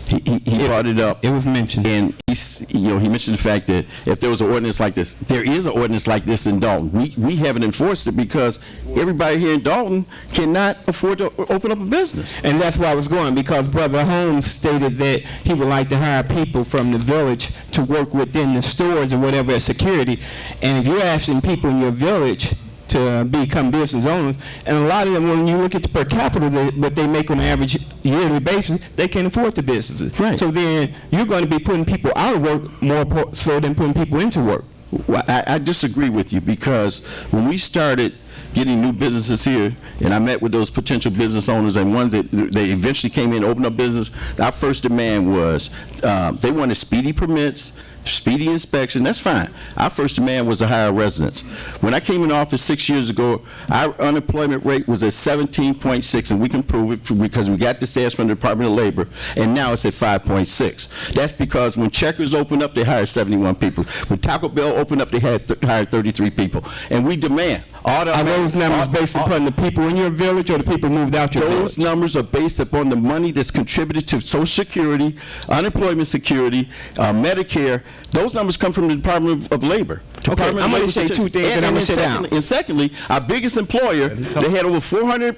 He brought it up. It was mentioned. And he mentioned the fact that if there was an ordinance like this, there is an ordinance like this in Dolton. We haven't enforced it because everybody here in Dolton cannot afford to open up a business. And that's where I was going, because Brother Holmes stated that he would like to hire people from the village to work within the stores or whatever as security. And if you're asking people in your village to become business owners, and a lot of them, when you look at the per capita, what they make on an average yearly basis, they can't afford the businesses. Right. So then you're going to be putting people out of work more so than putting people into work. Well, I disagree with you, because when we started getting new businesses here, and I met with those potential business owners and ones that they eventually came in and opened up business, our first demand was they wanted speedy permits, speedy inspection. That's fine. Our first demand was to hire residents. When I came in office 6 years ago, our unemployment rate was at 17.6, and we can prove it because we got the stats from the Department of Labor, and now it's at 5.6. That's because when Checkers opened up, they hired 71 people. When Taco Bell opened up, they hired 33 people. And we demand Are those numbers based upon the people in your village or the people moved out your village? Those numbers are based upon the money that's contributed to Social Security, unemployment security, Medicare. Those numbers come from the Department of Labor. Okay, I'm going to say two things and I'm going to sit down. And secondly, our biggest employer, they had over 400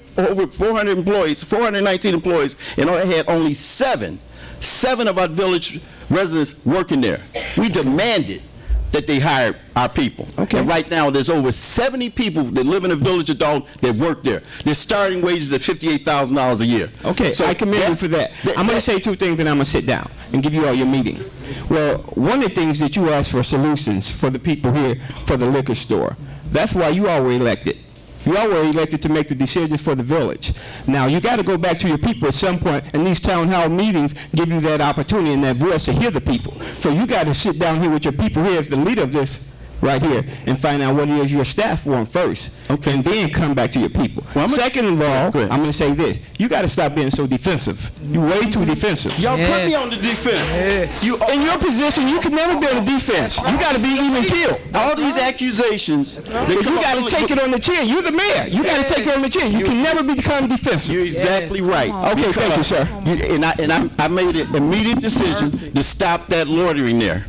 employees, 419 employees, and they had only seven of our village residents working there. We demanded that they hired our people. Okay. And right now, there's over 70 people that live in the village of Dolton that work there. Their starting wages at $58,000 a year. Okay, so I commend you for that. I'm going to say two things and I'm going to sit down and give you all your meeting. Well, one of the things that you asked for solutions for the people here for the liquor store. That's why you all were elected. You all were elected to make the decisions for the village. Now, you got to go back to your people at some point, and these town hall meetings give you that opportunity and that voice to hear the people. So you got to sit down here with your people here as the leader of this right here and find out what it is your staff want first. Okay. And then come back to your people. Well, second of all, I'm going to say this. You got to stop being so defensive. You're way too defensive. Y'all put me on the defense. Yes. In your position, you can never build a defense. You got to be even killed. All these accusations. But you got to take it on the chin. You're the mayor. You got to take it on the chin. You can never become defensive. You're exactly right. Okay, thank you, sir. I made an immediate decision to stop that loitering there.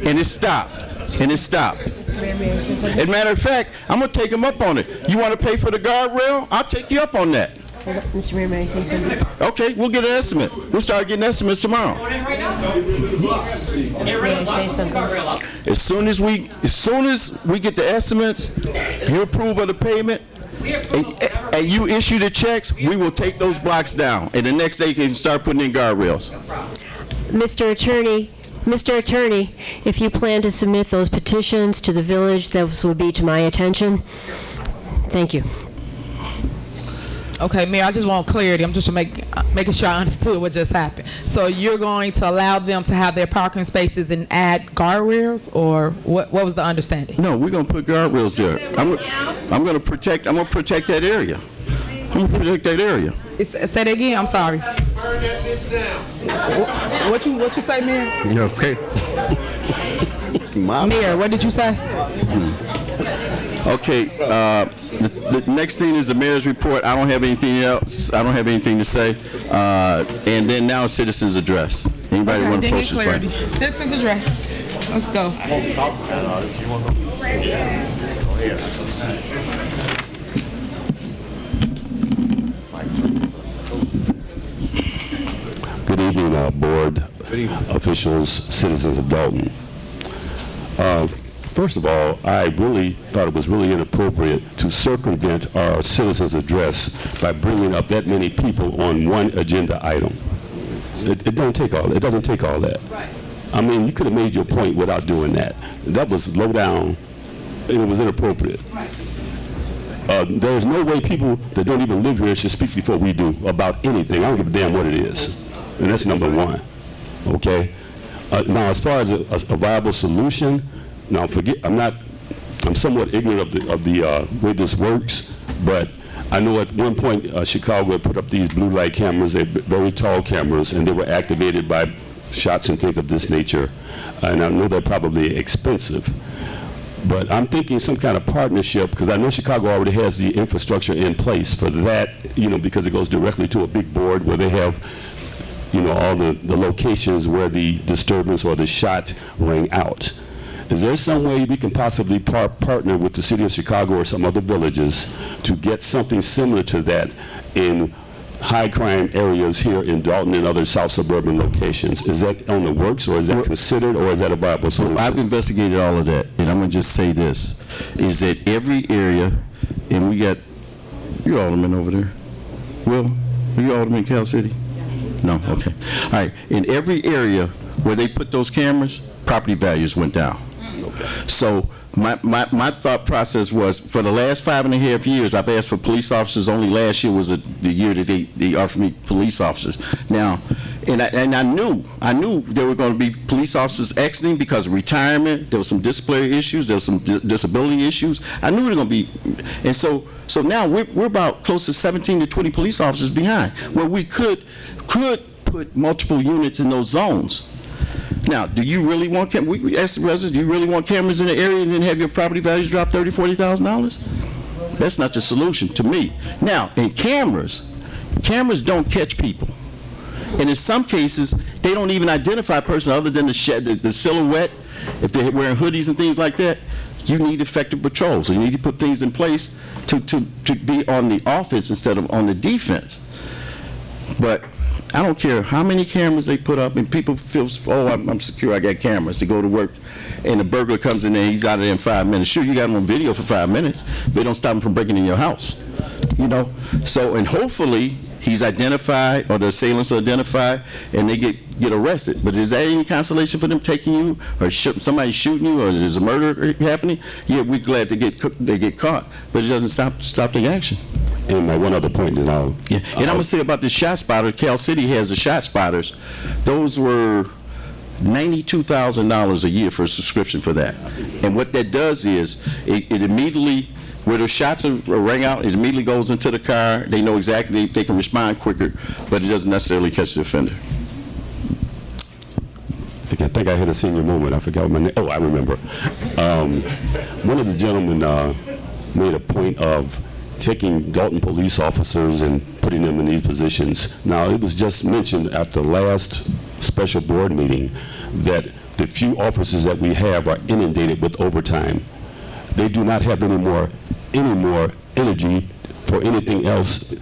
And it stopped. And it stopped. As a matter of fact, I'm going to take them up on it. You want to pay for the guardrail? I'll take you up on that. Mr. Mayor, may I say something? Okay, we'll get an estimate. We'll start getting estimates tomorrow. May I say something? As soon as we get the estimates, you approve of the payment, and you issue the checks, we will take those blocks down. And the next day you can start putting in guardrails. Mr. Attorney, if you plan to submit those petitions to the village, those would be to my attention. Thank you. Okay, Mayor, I just want clarity. I'm just making sure I understood what just happened. So you're going to allow them to have their parking spaces and add guardrails, or what was the understanding? No, we're going to put guardrails there. I'm going to protect that area. I'm going to protect that area. Say that again. I'm sorry. What you say, Mayor? Okay. Mayor, what did you say? Okay. The next thing is the mayor's report. I don't have anything else. I don't have anything to say. And then now citizens address. Anybody want to approach this way? Citizens address. Let's go. Good evening, board officials, citizens of Dolton. First of all, I really thought it was really inappropriate to circumvent our citizens' address by bringing up that many people on one agenda item. It doesn't take all that. Right. I mean, you could have made your point without doing that. That was low down, and it was inappropriate. Right. There's no way people that don't even live here should speak before we do about anything. I don't give a damn what it is. And that's number one. Okay? Now, as far as a viable solution, now I'm somewhat ignorant of the way this works, but I know at one point Chicago had put up these blue light cameras, they're very tall cameras, and they were activated by shots and things of this nature. And I know they're probably expensive. But I'm thinking some kind of partnership, because I know Chicago already has the infrastructure in place for that, because it goes directly to a big board where they have, all the locations where the disturbance or the shot rang out. Is there some way we can possibly partner with the city of Chicago or some other villages to get something similar to that in high crime areas here in Dolton and other south suburban locations? Is that on the works, or is that considered, or is that a viable solution? I've investigated all of that, and I'm going to just say this, is that every area, and we got, you're alderman over there. Will, are you alderman in Cal City? No, okay. All right, in every area where they put those cameras, property values went down. So my thought process was, for the last 5.5 years, I've asked for police officers. Only last year was the year that they offered me police officers. Now, and I knew there were going to be police officers exiting because of retirement. There was some disciplinary issues. There was some disability issues. I knew there were going to be, and so now we're about close to 17 to 20 police officers behind, where we could put multiple units in those zones. Now, do you really want cameras? We asked the residents, do you really want cameras in the area and then have your property values drop $30,000, $40,000? That's not the solution to me. Now, in cameras don't catch people. And in some cases, they don't even identify a person other than the silhouette. If they're wearing hoodies and things like that, you need effective patrols. So you need to put things in place to be on the offense instead of on the defense. But I don't care how many cameras they put up, and people feel, oh, I'm secure, I got cameras. They go to work, and the burglar comes in there, he's out of there in 5 minutes. Sure, you got him on video for 5 minutes, but they don't stop him from breaking in your house. So, and hopefully he's identified, or the assailants are identified, and they get arrested. But is that any consolation for them taking you, or somebody shooting you, or there's a murder happening? Yeah, we're glad they get caught, but it doesn't stop the action. And my one other point, and I'm going to say about the shot spotter, Cal City has the shot spotters. Those were $92,000 a year for a subscription for that. And what that does is, it immediately, where the shots are rang out, it immediately goes into the car. They know exactly, they can respond quicker, but it doesn't necessarily catch the offender. I think I hit a senior moment. I forgot my name. Oh, I remember. One of the gentlemen made a point of taking Dolton police officers and putting them in these positions. Now, it was just mentioned at the last special board meeting that the few officers that we have are inundated with overtime. They do not have any more energy for anything else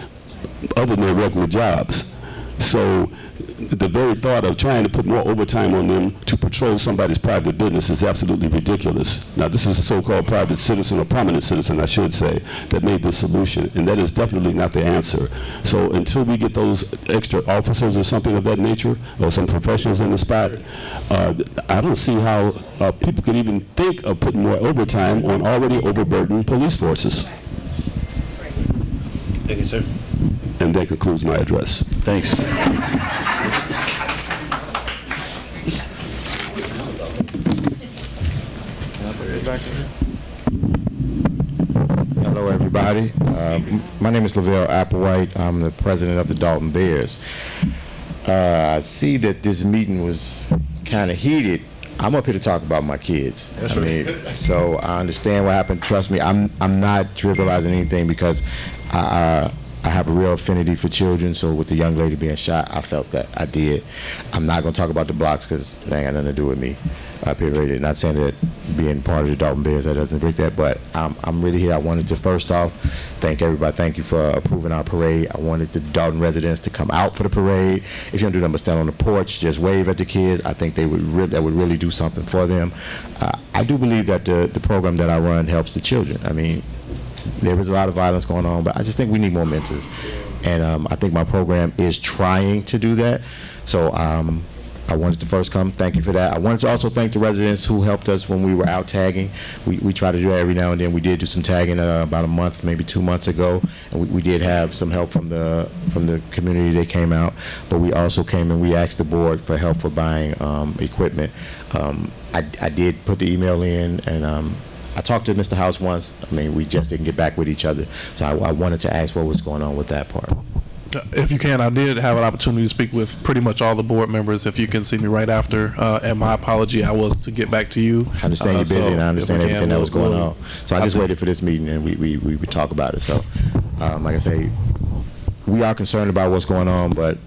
other than their regular jobs. So the very thought of trying to put more overtime on them to patrol somebody's private business is absolutely ridiculous. Now, this is a so-called private citizen, or prominent citizen, I should say, that made this solution, and that is definitely not the answer. So until we get those extra officers or something of that nature, or some professionals in the spot, I don't see how people can even think of putting more overtime on already overburdened police forces. Thank you, sir. And that concludes my address. Thanks. Hello, everybody. My name is Lavelle Applewhite. I'm the president of the Dolton Bears. I see that this meeting was kind of heated. I'm up here to talk about my kids. So I understand what happened. Trust me, I'm not trivializing anything, because I I have a real affinity for children, so with the young lady being shot, I felt that I did. I'm not going to talk about the blocks because they ain't got nothing to do with me. Period. Not saying that being part of the Dolton Bears, that doesn't break that, but I'm really here. I wanted to first off thank everybody. Thank you for approving our parade. I wanted the Dolton residents to come out for the parade. If you don't do nothing but stand on the porch, just wave at the kids, I think that would really do something for them. I do believe that the program that I run helps the children. I mean, there is a lot of violence going on, but I just think we need more mentors. And I think my program is trying to do that. So I wanted to first come, thank you for that. I wanted to also thank the residents who helped us when we were out tagging. We try to do that every now and then. We did do some tagging about a month, maybe 2 months ago, and we did have some help from the community that came out. But we also came and we asked the board for help for buying equipment. I did put the email in, and I talked to Mr. House once. I mean, we just didn't get back with each other. So I wanted to ask what was going on with that part. If you can, I did have an opportunity to speak with pretty much all the board members. If you can see me right after, and my apology, I was to get back to you. I understand you're busy, and I understand everything that was going on. So I just waited for this meeting, and we would talk about it. So, like I say, we are concerned about what's going on, but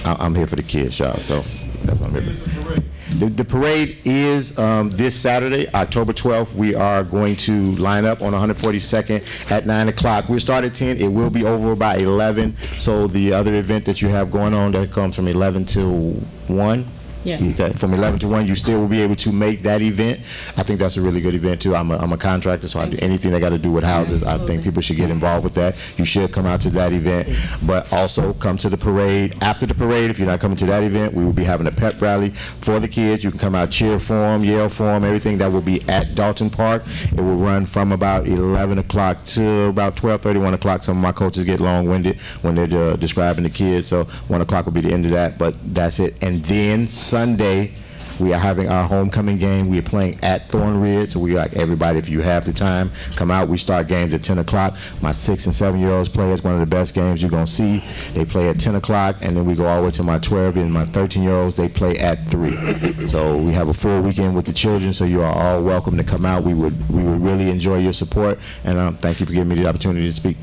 I'm here for the kids, y'all. So that's what I'm here for. The parade is this Saturday, October 12th. We are going to line up on 142nd at 9 o'clock. We'll start at 10. It will be over by 11. So the other event that you have going on that comes from 11 to 1. Yeah. From 11 to 1, you still will be able to make that event. I think that's a really good event too. I'm a contractor, so I do anything that got to do with houses. I think people should get involved with that. You should come out to that event, but also come to the parade. After the parade, if you're not coming to that event, we will be having a pep rally for the kids. You can come out, cheer for them, yell for them, everything. That will be at Dolton Park. It will run from about 11 o'clock to about 12:30, 1 o'clock. Some of my coaches get long-winded when they're describing the kids, so 1 o'clock will be the end of that, but that's it. And then Sunday, we are having our homecoming game. We are playing at Thorn Ridge, so we like everybody, if you have the time, come out. We start games at 10 o'clock. My 6 and 7-year-olds play. It's one of the best games you're going to see. They play at 10 o'clock, and then we go all the way to my 12 and my 13-year-olds. They play at 3. So we have a full weekend with the children, so you are all welcome to come out. We would really enjoy your support, and thank you for giving me the opportunity to speak.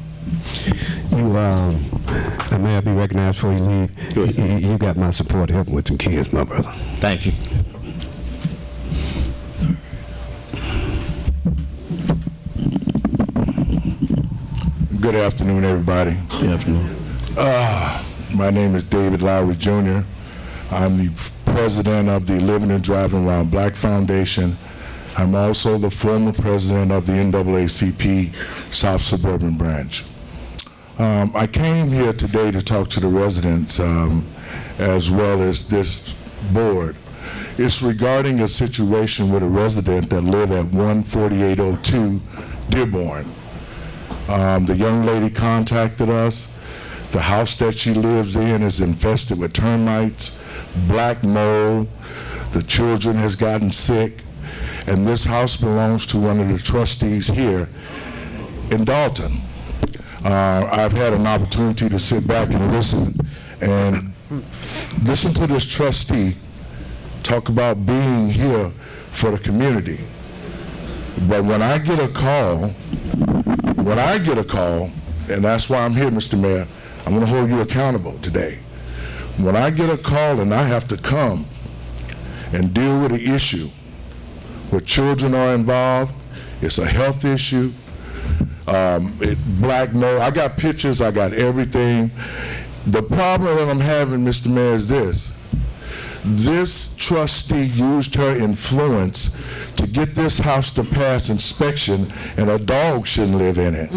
May I be recognized before you leave? You got my support helping with some kids, my brother. Thank you. Good afternoon, everybody. Good afternoon. My name is David Lowry Jr. I'm the president of the Living and Driving While Black Foundation. I'm also the former president of the NAACP South Suburban Branch. I came here today to talk to the residents as well as this board. It's regarding a situation with a resident that live at 14802 Dearborn. The young lady contacted us. The house that she lives in is infested with termites, black mold. The children has gotten sick. And this house belongs to one of the trustees here in Dolton. I've had an opportunity to sit back and listen to this trustee talk about being here for the community. But when I get a call, and that's why I'm here, Mr. Mayor, I'm going to hold you accountable today. When I get a call and I have to come and deal with an issue where children are involved, it's a health issue, black mold, I got pictures, I got everything. The problem that I'm having, Mr. Mayor, is this trustee used her influence to get this house to pass inspection, and a dog shouldn't live in it.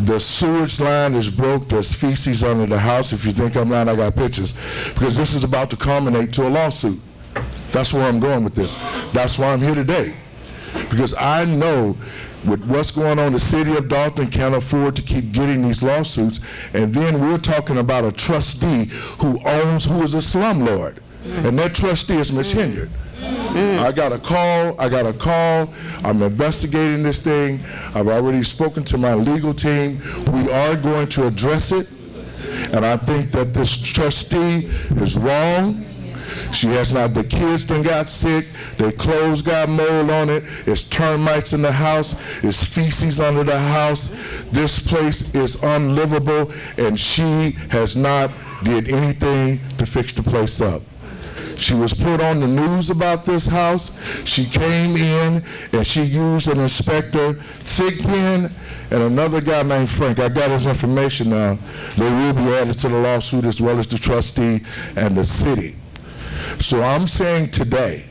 The sewage line is broke, there's feces under the house. If you think I'm lying, I got pictures. Because this is about to culminate to a lawsuit. That's where I'm going with this. That's why I'm here today. Because I know with what's going on, the city of Dolton can't afford to keep getting these lawsuits, and then we're talking about a trustee who is a slumlord, and that trustee is mishindered. I got a call, I'm investigating this thing, I've already spoken to my legal team, we are going to address it, and I think that this trustee is wrong. She has not, the kids done got sick, their clothes got mold on it, it's termites in the house, it's feces under the house. This place is unlivable, and she has not did anything to fix the place up. She was put on the news about this house. She came in and she used an inspector, Thigpen, and another guy named Frank. I got his information now. They will be added to the lawsuit as well as the trustee and the city. So I'm saying today,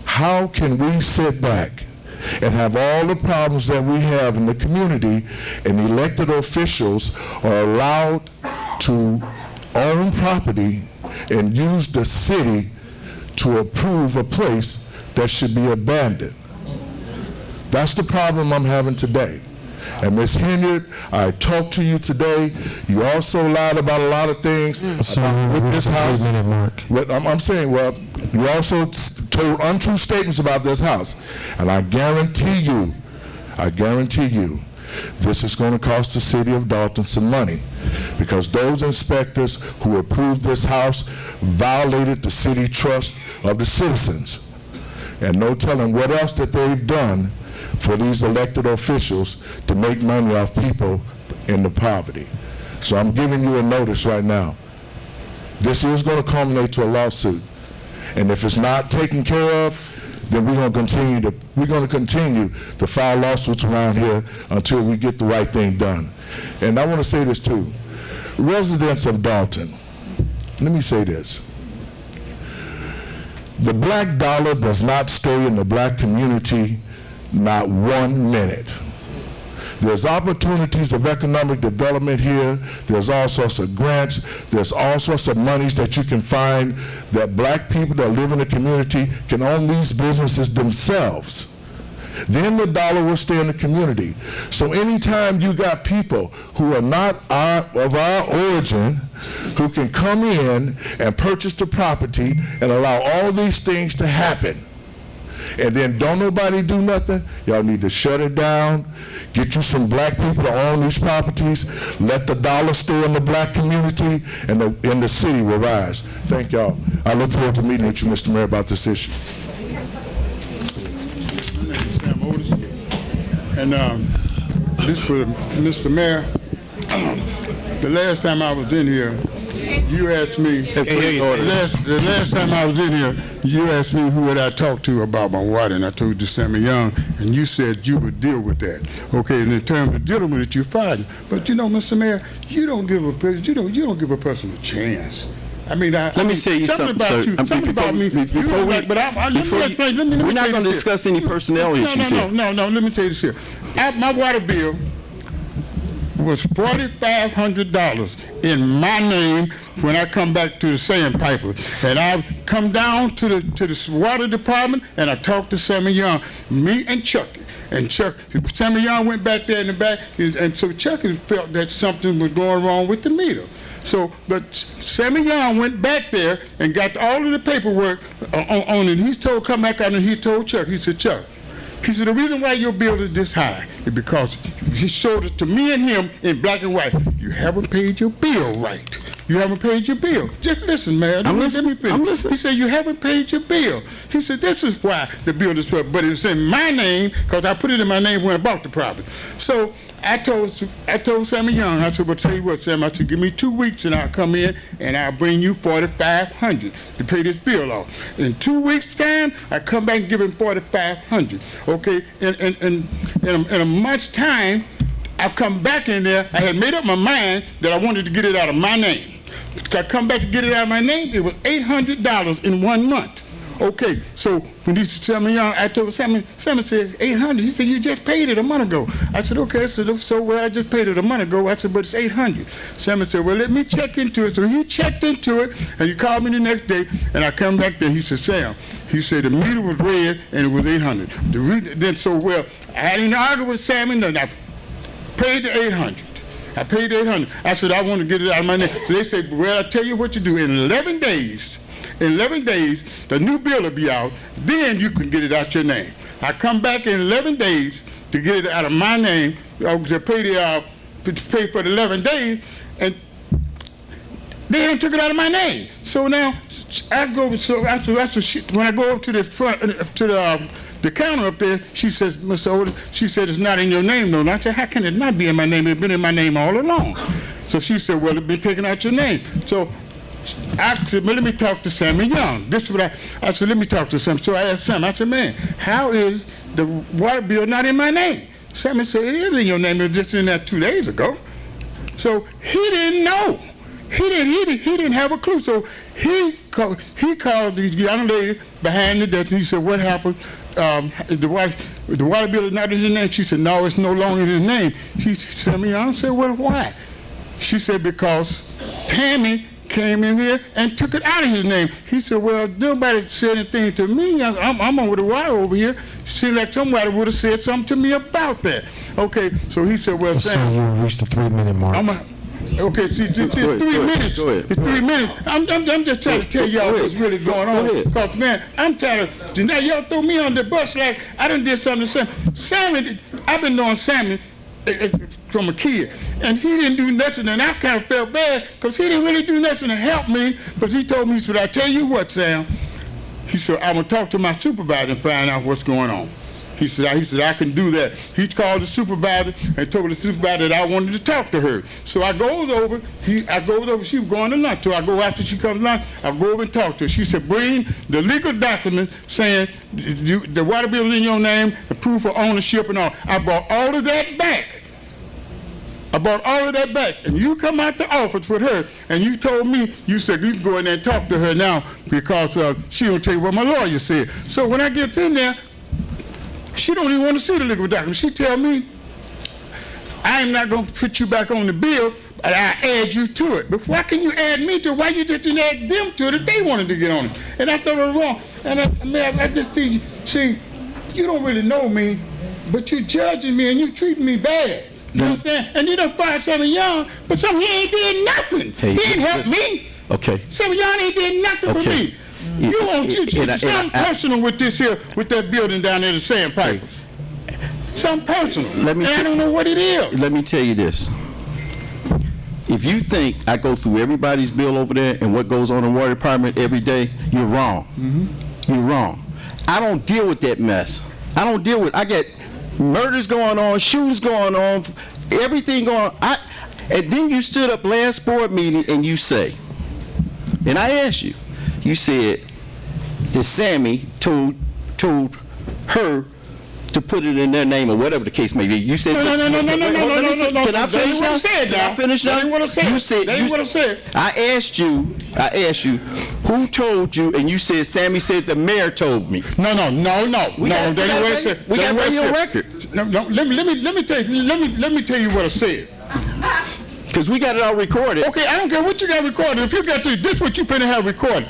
how can we sit back and have all the problems that we have in the community and elected officials are allowed to own property and use the city to approve a place that should be abandoned? That's the problem I'm having today. And Ms. Hilliard, I talked to you today. You also lied about a lot of things with this house. What I'm saying, well, you also told untrue statements about this house. And I guarantee you, this is going to cost the city of Dolton some money, because those inspectors who approved this house violated the city trust of the citizens. And no telling what else that they've done for these elected officials to make money off people in the poverty. So I'm giving you a notice right now. This is going to culminate to a lawsuit. And if it's not taken care of, then we're going to continue to file lawsuits around here until we get the right thing done. And I want to say this too. Residents of Dolton, let me say this. The black dollar does not stay in the black community not 1 minute. There's opportunities of economic development here. There's all sorts of grants. There's all sorts of monies that you can find that black people that live in the community can own these businesses themselves. Then the dollar will stay in the community. So anytime you got people who are not of our origin, who can come in and purchase the property and allow all these things to happen, and then don't nobody do nothing, y'all need to shut it down, get you some black people to own these properties, let the dollar stay in the black community, and the city will rise. Thank y'all. I look forward to meeting with you, Mr. Mayor, about this issue. My name is Sam Otis, and this for Mr. Mayor. The last time I was in here, you asked me, the last time I was in here, you asked me who had I talked to about my water, and I told you Sammy Young, and you said you would deal with that. Okay, and in terms of dealing with it, you fired him. But you know, Mr. Mayor, you don't give a person a chance. I mean, let me say something about you. Something about me. We're not going to discuss any personnel issues here. No. Let me tell you this here. My water bill was $4,500 in my name when I come back to the sandpiper, and I come down to the water department and I talked to Sammy Young, me and Chucky. And Sammy Young went back there in the back, and so Chucky felt that something was going wrong with the meter. So, but Sammy Young went back there and got all of the paperwork on it. He come back out and he told Chuck, he said, Chuck, he said, the reason why your bill is this high is because he showed it to me and him in black and white. You haven't paid your bill right. You haven't paid your bill. Just listen, man. Let me finish. I'm listening. He said, you haven't paid your bill. He said, this is why the bill is paid. But it's in my name because I put it in my name when I bought the property. So I told Sammy Young, I said, well, tell you what, Sam, I said, give me 2 weeks and I'll come in and I'll bring you $4,500 to pay this bill off. In 2 weeks' time, I come back and give him $4,500. Okay, in a month's time, I come back in there. I had made up my mind that I wanted to get it out of my name. I come back to get it out of my name, it was $800 in 1 month. Okay, so when he said, Sammy Young, I told Sammy said, $800. He said, you just paid it a month ago. I said, okay. So well, I just paid it a month ago. I said, but it's $800. Sammy said, well, let me check into it. So he checked into it, and he called me the next day, and I come back there. He said, Sam, he said the meter was red, and it was $800. I didn't argue with Sammy, and I paid the $800. I paid the $800. I said, I want to get it out of my name. So they said, well, I'll tell you what you do. In 11 days, the new bill will be out. Then you can get it out your name. I come back in 11 days to get it out of my name. I was to pay for the 11 days, and they took it out of my name. So now I go, so after she, when I go up to the front, to the counter up there, she says, Mr. Otis, she said, it's not in your name, though. And I said, how can it not be in my name? It's been in my name all along. So she said, well, it's been taken out your name. So I said, well, let me talk to Sammy Young. This is what I said, let me talk to Sam. So I asked Sam, I said, man, how is the water bill not in my name? Sammy said, it is in your name. It was just in there 2 days ago. So he didn't know. He didn't have a clue. So he called the young lady behind the desk and he said, what happened? The water bill is not in his name. She said, no, it's no longer in his name. She said, I said, well, why? She said, because Tammy came in here and took it out of his name. He said, well, nobody said anything to me. I'm over the wire over here. Seemed like somebody would have said something to me about that. Okay, so he said, well, Sam, you reached the 3-minute mark. Okay, see, it's 3 minutes. It's 3 minutes. I'm just trying to tell y'all what's really going on. Because, man, I'm tired of, now y'all throw me on the bus like I done did something to Sammy. Sammy, I've been knowing Sammy from a kid, and he didn't do nothing, and I kind of felt bad because he didn't really do nothing to help me, because he told me, he said, I tell you what, Sam, he said, I'm going to talk to my supervisor and find out what's going on. He said, I can do that. He called the supervisor and told the supervisor that I wanted to talk to her. So I goes over, she was going to lunch. So I go after she comes to lunch, I go over and talk to her. She said, bring the legal document saying the water bill is in your name, the proof of ownership and all. I brought all of that back. And you come out the office with her, and you told me, you said you can go in there and talk to her now because she don't tell you what my lawyer said. So when I get in there, she don't even want to see the legal document. She tell me, I'm not going to put you back on the bill, but I add you to it. But why can you add me to it? Why you just didn't add them to it if they wanted to get on it? And I thought it was wrong. And I just think, see, you don't really know me, but you're judging me and you treating me bad. You understand? And you done fired Sammy Young, but he ain't did nothing. He ain't helped me. Okay. Sammy Young ain't did nothing for me. You want something personal with this here, with that building down there, the Sandpipers. Something personal. I don't know what it is. Let me tell you this. If you think I go through everybody's bill over there and what goes on in the water department every day, you're wrong. You're wrong. I don't deal with that mess. I get murders going on, shootings going on, everything going on. And then you stood up last board meeting and you say, and I asked you, you said that Sammy told her to put it in their name or whatever the case may be. You said no. Can I finish now? Can I finish now? You said I asked you who told you, and you said Sammy said the mayor told me. No. That ain't what I said. We got radio record. No. Let me tell you what I said. Because we got it all recorded. Okay, I don't care what you got recorded. If you got this, what you finna have recorded.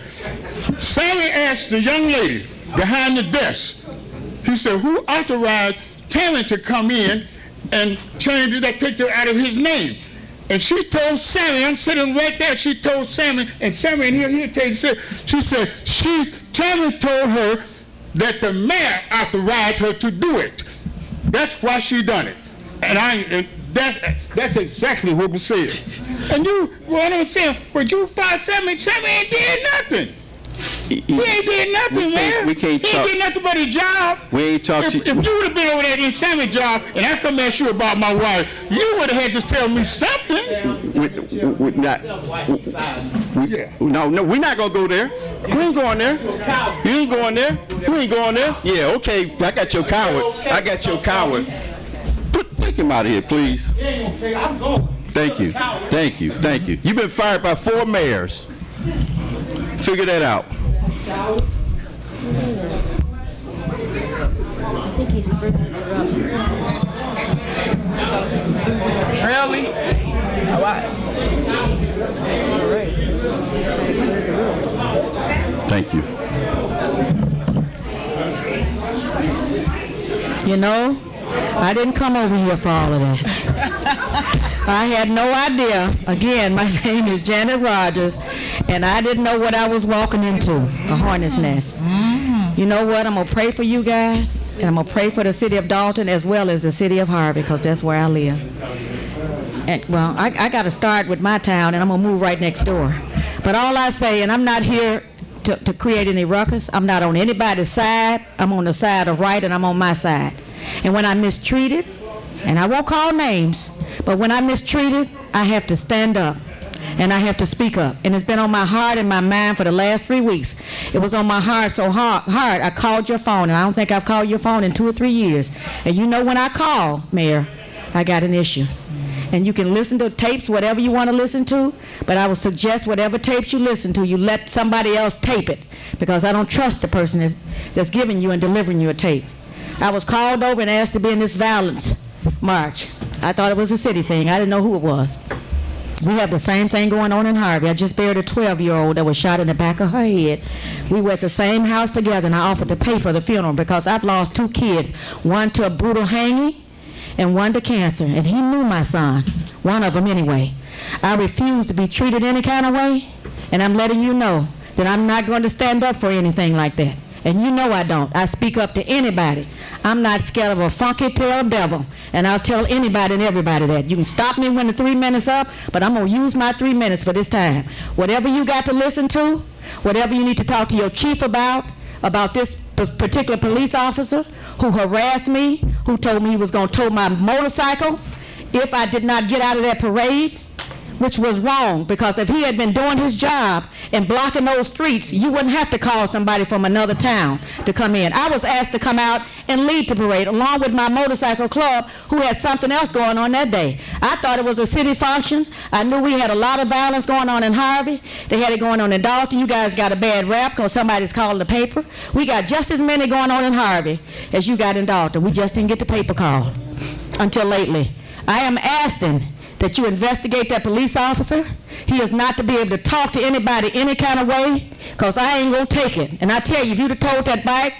Sammy asked the young lady behind the desk. He said, "Who authorized Tammy to come in and change it, take it out of his name?" And she told Sammy, I'm sitting right there. She told Sammy, and Sammy, and he'll tell you, she said, Tammy told her that the mayor authorized her to do it. That's why she done it. And that's exactly what was said. And what I'm saying, but you fired Sammy ain't did nothing. He ain't did nothing, man. We can't he talk. Ain't did nothing but his job. We ain't talked If you would have been over there in Sammy's job, and I come ask you about my wife, you would have had to tell me something. No, we're not gonna go there. We ain't going there. You ain't going there. You ain't going there. Yeah, okay. I got your coward. Take him out of here, please. Thank you. You've been fired by 4 mayors. Figure that out. I think he's 3 minutes up. Really? All right. Thank you. You know, I didn't come over here for all of that. I had no idea. Again, my name is Janet Rogers, and I didn't know what I was walking into, a hornet's nest. You know what? I'm going to pray for you guys, and I'm going to pray for the city of Dolton as well as the city of Harvey, because that's where I live. And, well, I got to start with my town, and I'm going to move right next door. But all I say, and I'm not here to create any ruckus. I'm not on anybody's side. I'm on the side of right, and I'm on my side. And when I'm mistreated, and I won't call names, but when I'm mistreated, I have to stand up. And I have to speak up. And it's been on my heart and my mind for the last 3 weeks. It was on my heart so hard, I called your phone, and I don't think I've called your phone in 2 or 3 years. And you know when I call, Mayor, I got an issue. And you can listen to tapes, whatever you want to listen to, but I would suggest whatever tapes you listen to, you let somebody else tape it, because I don't trust the person that's giving you and delivering you a tape. I was called over and asked to be in this violence march. I thought it was a city thing. I didn't know who it was. We have the same thing going on in Harvey. I just buried a 12-year-old that was shot in the back of her head. We were at the same house together, and I offered to pay for the funeral because I've lost 2 kids, one to a brutal hanging and one to cancer. And he knew my son, one of them anyway. I refuse to be treated any kind of way, and I'm letting you know that I'm not going to stand up for anything like that. And you know I don't. I speak up to anybody. I'm not scared of a funky-tailed devil, and I'll tell anybody and everybody that. You can stop me when the 3 minutes up, but I'm going to use my 3 minutes for this time. Whatever you got to listen to, whatever you need to talk to your chief about this particular police officer who harassed me, who told me he was going to tow my motorcycle if I did not get out of that parade, which was wrong, because if he had been doing his job and blocking those streets, you wouldn't have to call somebody from another town to come in. I was asked to come out and lead the parade along with my motorcycle club who had something else going on that day. I thought it was a city function. I knew we had a lot of violence going on in Harvey. They had it going on in Dolton. You guys got a bad rap because somebody's calling the paper. We got just as many going on in Harvey as you got in Dolton. We just didn't get the paper call until lately. I am asking that you investigate that police officer. He is not to be able to talk to anybody any kind of way, because I ain't going to take it. And I tell you, if you'd have towed that bike,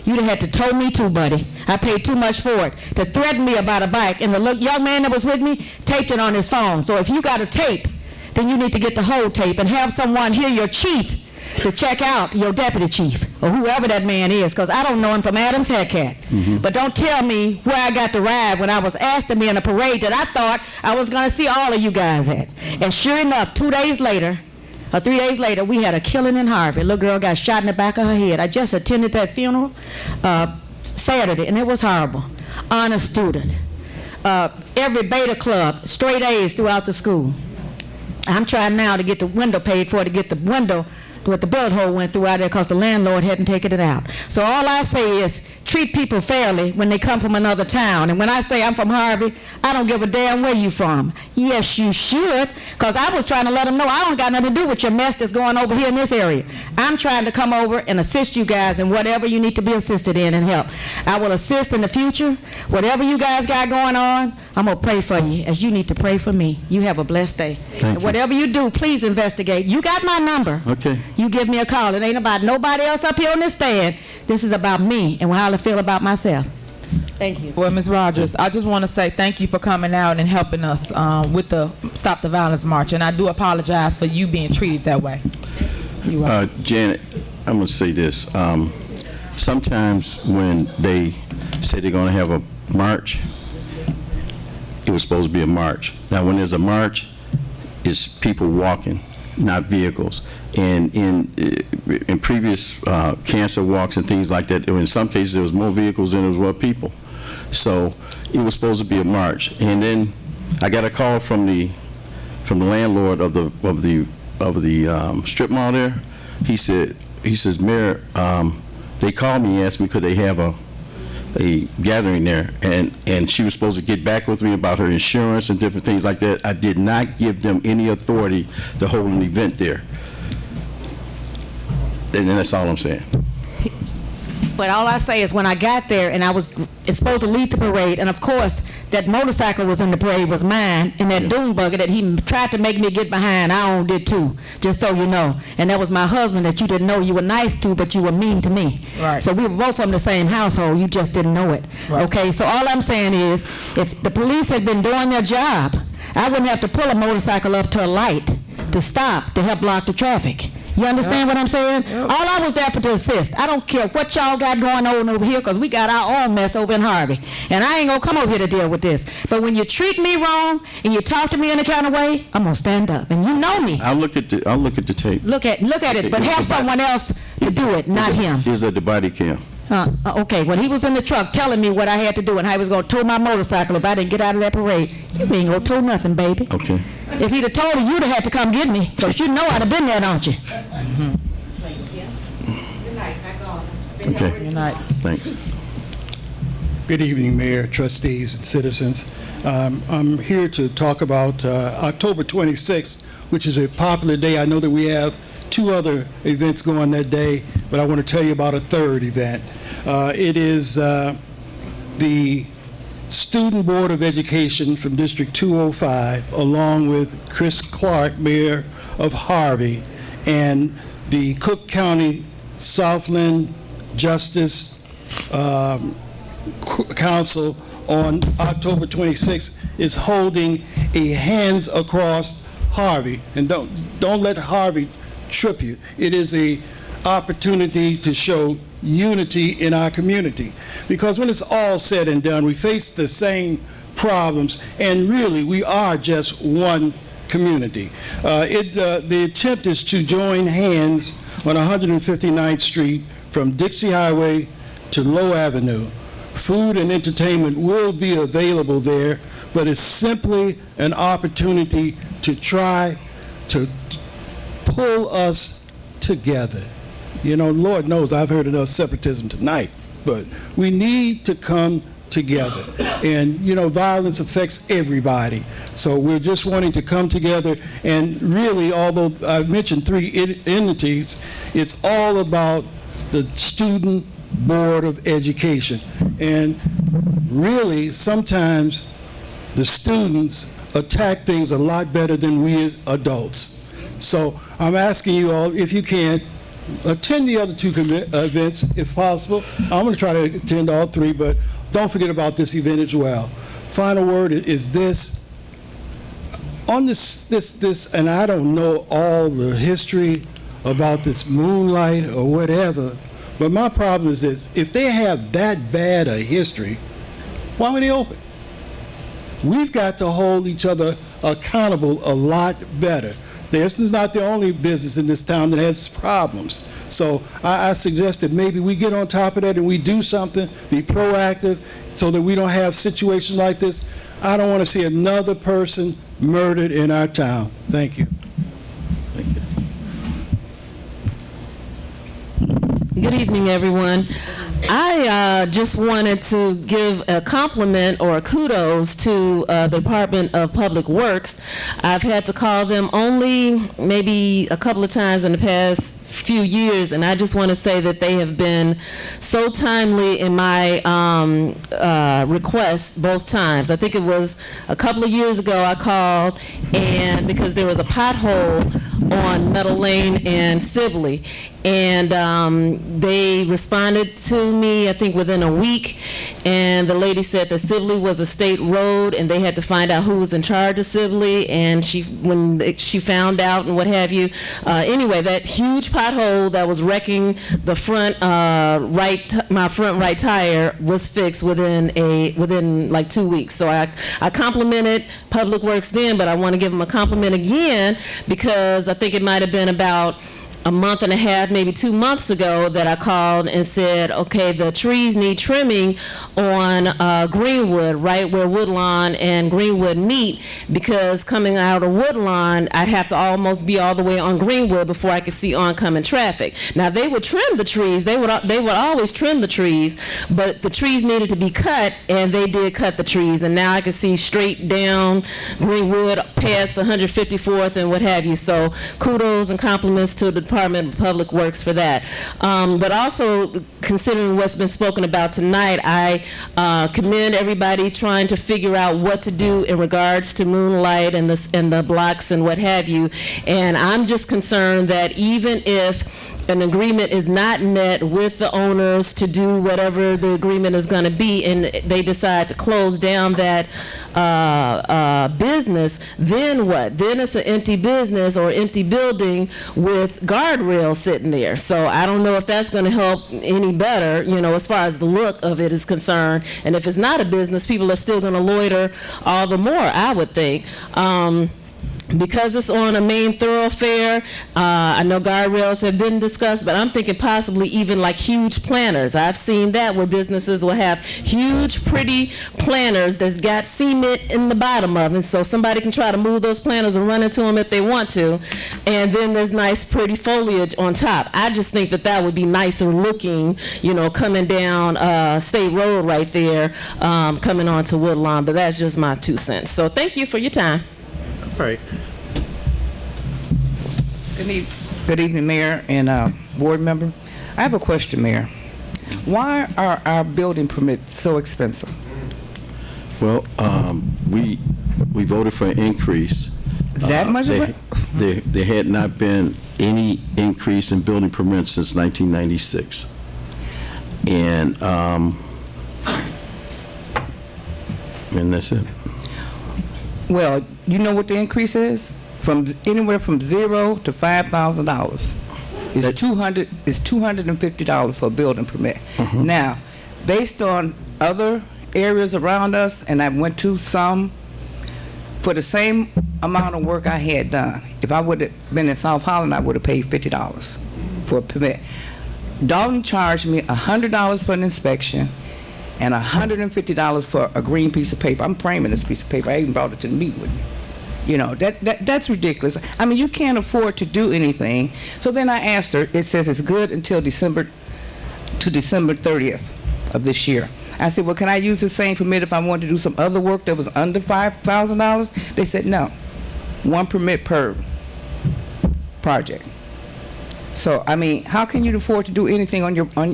you'd have had to tow me too, buddy. I paid too much for it to threaten me about a bike. And the young man that was with me taped it on his phone. So if you got a tape, then you need to get the whole tape and have someone hear your chief to check out your deputy chief or whoever that man is, because I don't know him from Adam's haircut. But don't tell me where I got the ride when I was asked to be in a parade that I thought I was going to see all of you guys at. And sure enough, 2 days later, or 3 days later, we had a killing in Harvey. A little girl got shot in the back of her head. I just attended that funeral Saturday, and it was horrible. Honor student. Every beta club, straight A's throughout the school. I'm trying now to get the window paid for, to get the window what the bullet hole went through out there because the landlord hadn't taken it out. So all I say is treat people fairly when they come from another town. And when I say I'm from Harvey, I don't give a damn where you from. Yes, you should, because I was trying to let them know I don't got nothing to do with your mess that's going over here in this area. I'm trying to come over and assist you guys in whatever you need to be assisted in and help. I will assist in the future. Whatever you guys got going on, I'm going to pray for you as you need to pray for me. You have a blessed day. Thank you. Whatever you do, please investigate. You got my number. Okay. You give me a call. It ain't about nobody else up here on this stand. This is about me and how I feel about myself. Thank you. Well, Ms. Rogers, I just want to say thank you for coming out and helping us with the Stop the Violence March. And I do apologize for you being treated that way. Janet, I'm going to say this. Sometimes when they say they're going to have a march, it was supposed to be a march. Now, when there's a march, it's people walking, not vehicles. And in previous cancer walks and things like that, in some cases there was more vehicles than there were people. So it was supposed to be a march. And then I got a call from the landlord of the strip mall there. He says, Mayor, they called me and asked me could they have a gathering there, and she was supposed to get back with me about her insurance and different things like that. I did not give them any authority to hold an event there. And that's all I'm saying. But all I say is when I got there and it's supposed to lead the parade, and of course that motorcycle was in the parade was mine, and that dune bugger that he tried to make me get behind, I owned it too, just so you know. And that was my husband that you didn't know you were nice to, but you were mean to me. Right. So we were both from the same household, you just didn't know it. Right. Okay, so all I'm saying is if the police had been doing their job, I wouldn't have to pull a motorcycle up to a light to stop to help block the traffic. You understand what I'm saying? All I was there for to assist. I don't care what y'all got going on over here, because we got our own mess over in Harvey. And I ain't going to come over here to deal with this. But when you treat me wrong and you talk to me in a kind of way, I'm going to stand up. And you know me. I'll look at the tape. Look at it, but have someone else to do it, not him. Here's at the body cam. Okay, when he was in the truck telling me what I had to do and how he was going to tow my motorcycle if I didn't get out of that parade, you ain't going to tow nothing, baby. Okay. If he'd have told her, you'd have had to come get me, because you know I'd have been there, don't you? Okay. Good night. Thanks. Good evening, Mayor, trustees, and citizens. I'm here to talk about October 26th, which is a popular day. I know that we have 2 other events going that day, but I want to tell you about a third event. It is the Student Board of Education from District 205, along with Chris Clark, Mayor of Harvey, and the Cook County Southland Justice Council on October 26th is holding a Hands Across Harvey. And don't let Harvey trip you. It is a opportunity to show unity in our community, because when it's all said and done, we face the same problems, and really we are just one community. The attempt is to join hands on 159th Street from Dixie Highway to Low Avenue. Food and entertainment will be available there, but it's simply an opportunity to try to pull us together. You know, Lord knows I've heard enough separatism tonight, but we need to come together. And, you know, violence affects everybody. So we're just wanting to come together, and really, although I mentioned 3 entities, it's all about the Student Board of Education. And really, sometimes the students attack things a lot better than we adults. So I'm asking you all, if you can, attend the other 2 events if possible. I'm going to try to attend all 3, but don't forget about this event as well. Final word is this. On this, and I don't know all the history about this moonlight or whatever, but my problem is this: if they have that bad a history, why would they open? We've got to hold each other accountable a lot better. This is not the only business in this town that has problems. So I suggest that maybe we get on top of that and we do something, be proactive, so that we don't have situations like this. I don't want to see another person murdered in our town. Thank you. Good evening, everyone. I just wanted to give a compliment or a kudos to the Department of Public Works. I've had to call them only maybe a couple of times in the past few years, and I just want to say that they have been so timely in my request both times. I think it was a couple of years ago I called, and because there was a pothole on Meadow Lane and Sibley, and they responded to me, I think, within a week, and the lady said that Sibley was a state road and they had to find out who was in charge of Sibley, and when she found out and what have you, anyway, that huge pothole that was wrecking the front my front right tire was fixed within like 2 weeks. So I complimented Public Works then, but I want to give them a compliment again, because I think it might have been about a month and a half, maybe 2 months ago, that I called and said, okay, the trees need trimming on Greenwood, right where Woodlawn and Greenwood meet, because coming out of Woodlawn, I'd have to almost be all the way on Greenwood before I could see oncoming traffic. Now, they would trim the trees. They would always trim the trees, but the trees needed to be cut, and they did cut the trees. And now I can see straight down Greenwood past 154th and what have you. So kudos and compliments to the Department of Public Works for that. But also, considering what's been spoken about tonight, I commend everybody trying to figure out what to do in regards to moonlight and the blocks and what have you. And I'm just concerned that even if an agreement is not met with the owners to do whatever the agreement is going to be, and they decide to close down that business, then what? Then it's an empty business or empty building with guardrails sitting there. So I don't know if that's going to help any better, you know, as far as the look of it is concerned. And if it's not a business, people are still going to loiter all the more, I would think. Because it's on a main thoroughfare, I know guardrails have been discussed, but I'm thinking possibly even like huge planters. I've seen that where businesses will have huge, pretty planters that's got cement in the bottom of it, so somebody can try to move those planters and run into them if they want to, and then there's nice, pretty foliage on top. I just think that that would be nicer looking, you know, coming down State Road right there, coming onto Woodlawn, but that's just my 2 cents. So thank you for your time. All right. Good evening, Mayor and board member. I have a question, Mayor. Why are our building permits so expensive? Well, we voted for an increase. That much of it? There had not been any increase in building permits since 1996. And that's it. Well, you know what the increase is? From anywhere from $0 to $5,000. It's $250 for a building permit. Now, based on other areas around us, and I went to some, for the same amount of work I had done, if I would have been in South Holland, I would have paid $50 for a permit. Dolton charged me $100 for an inspection and $150 for a green piece of paper. I'm framing this piece of paper. I even brought it to the meeting with me. You know, that's ridiculous. I mean, you can't afford to do anything. So then I asked her, it says it's good until December 30th of this year. I said, well, can I use the same permit if I wanted to do some other work that was under $5,000? They said no. 1 permit per project. So, I mean, how can you afford to do anything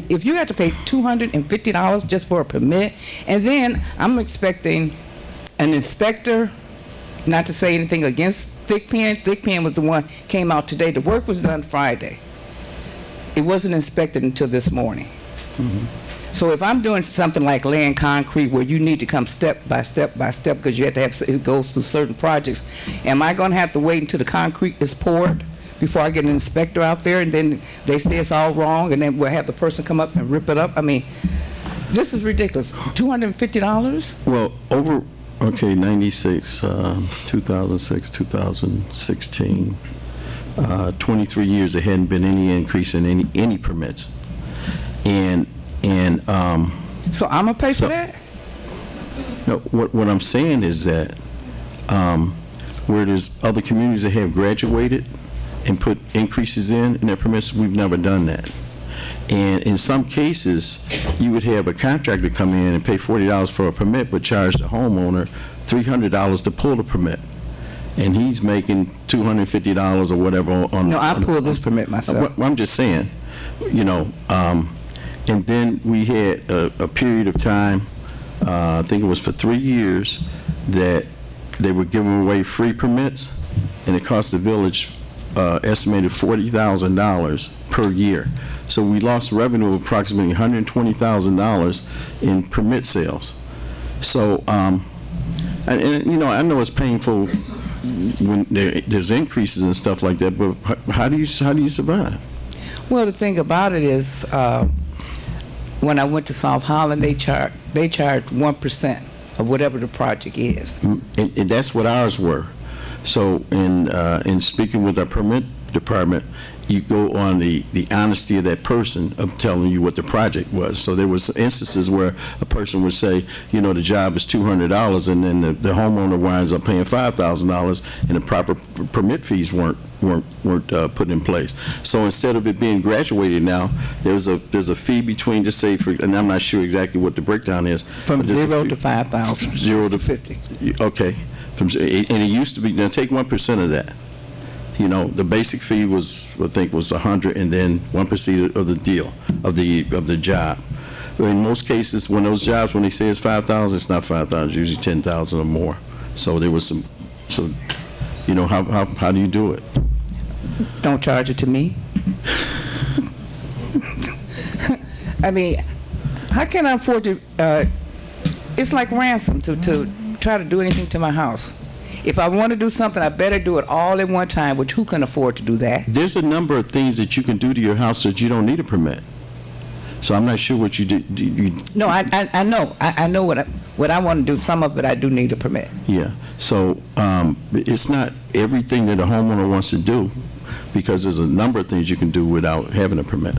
if you have to pay $250 just for a permit, and then I'm expecting an inspector, not to say anything against Thickpen. Thickpen was the one came out today. The work was done Friday. It wasn't inspected until this morning. So if I'm doing something like laying concrete where you need to come step by step by step because you have to have, it goes through certain projects, am I going to have to wait until the concrete is poured before I get an inspector out there and then they say it's all wrong and then we'll have the person come up and rip it up? I mean, this is ridiculous. $250? Well, 96, 2006, 2016, 23 years there hadn't been any increase in any permits. So I'm gonna pay for that? No, what I'm saying is that where there's other communities that have graduated and put increases in their permits, we've never done that. And in some cases, you would have a contractor come in and pay $40 for a permit, but charge the homeowner $300 to pull the permit. And he's making $250 or whatever on. No, I pulled this permit myself. I'm just saying, you know, and then we had a period of time, I think it was for 3 years, that they were giving away free permits, and it cost the village estimated $40,000 per year. So we lost revenue of approximately $120,000 in permit sales. So, and you know, I know it's painful when there's increases and stuff like that, but how do you survive? Well, the thing about it is, when I went to South Holland, they charged 1% of whatever the project is. And that's what ours were. So in speaking with our permit department, you go on the honesty of that person of telling you what the project was. So there was instances where a person would say, you know, the job is $200, and then the homeowner winds up paying $5,000, and the proper permit fees weren't put in place. So instead of it being graduated now, there's a fee between, just say, and I'm not sure exactly what the breakdown is. From 0 to 5,000. 0 to 50. Okay. And it used to be, now take 1% of that. You know, the basic fee was, I think, was $100, and then 1% of the deal of the job. But in most cases, when those jobs, when they say it's 5,000, it's not 5,000. It's usually 10,000 or more. So there was some. So, you know, how do you do it? Don't charge it to me. I mean, how can I afford to, it's like ransom to try to do anything to my house. If I want to do something, I better do it all at one time, which who can afford to do that? There's a number of things that you can do to your house that you don't need a permit. So I'm not sure what you do. No, I know. I know what I want to do. Some of it I do need a permit. Yeah. So it's not everything that a homeowner wants to do, because there's a number of things you can do without having a permit.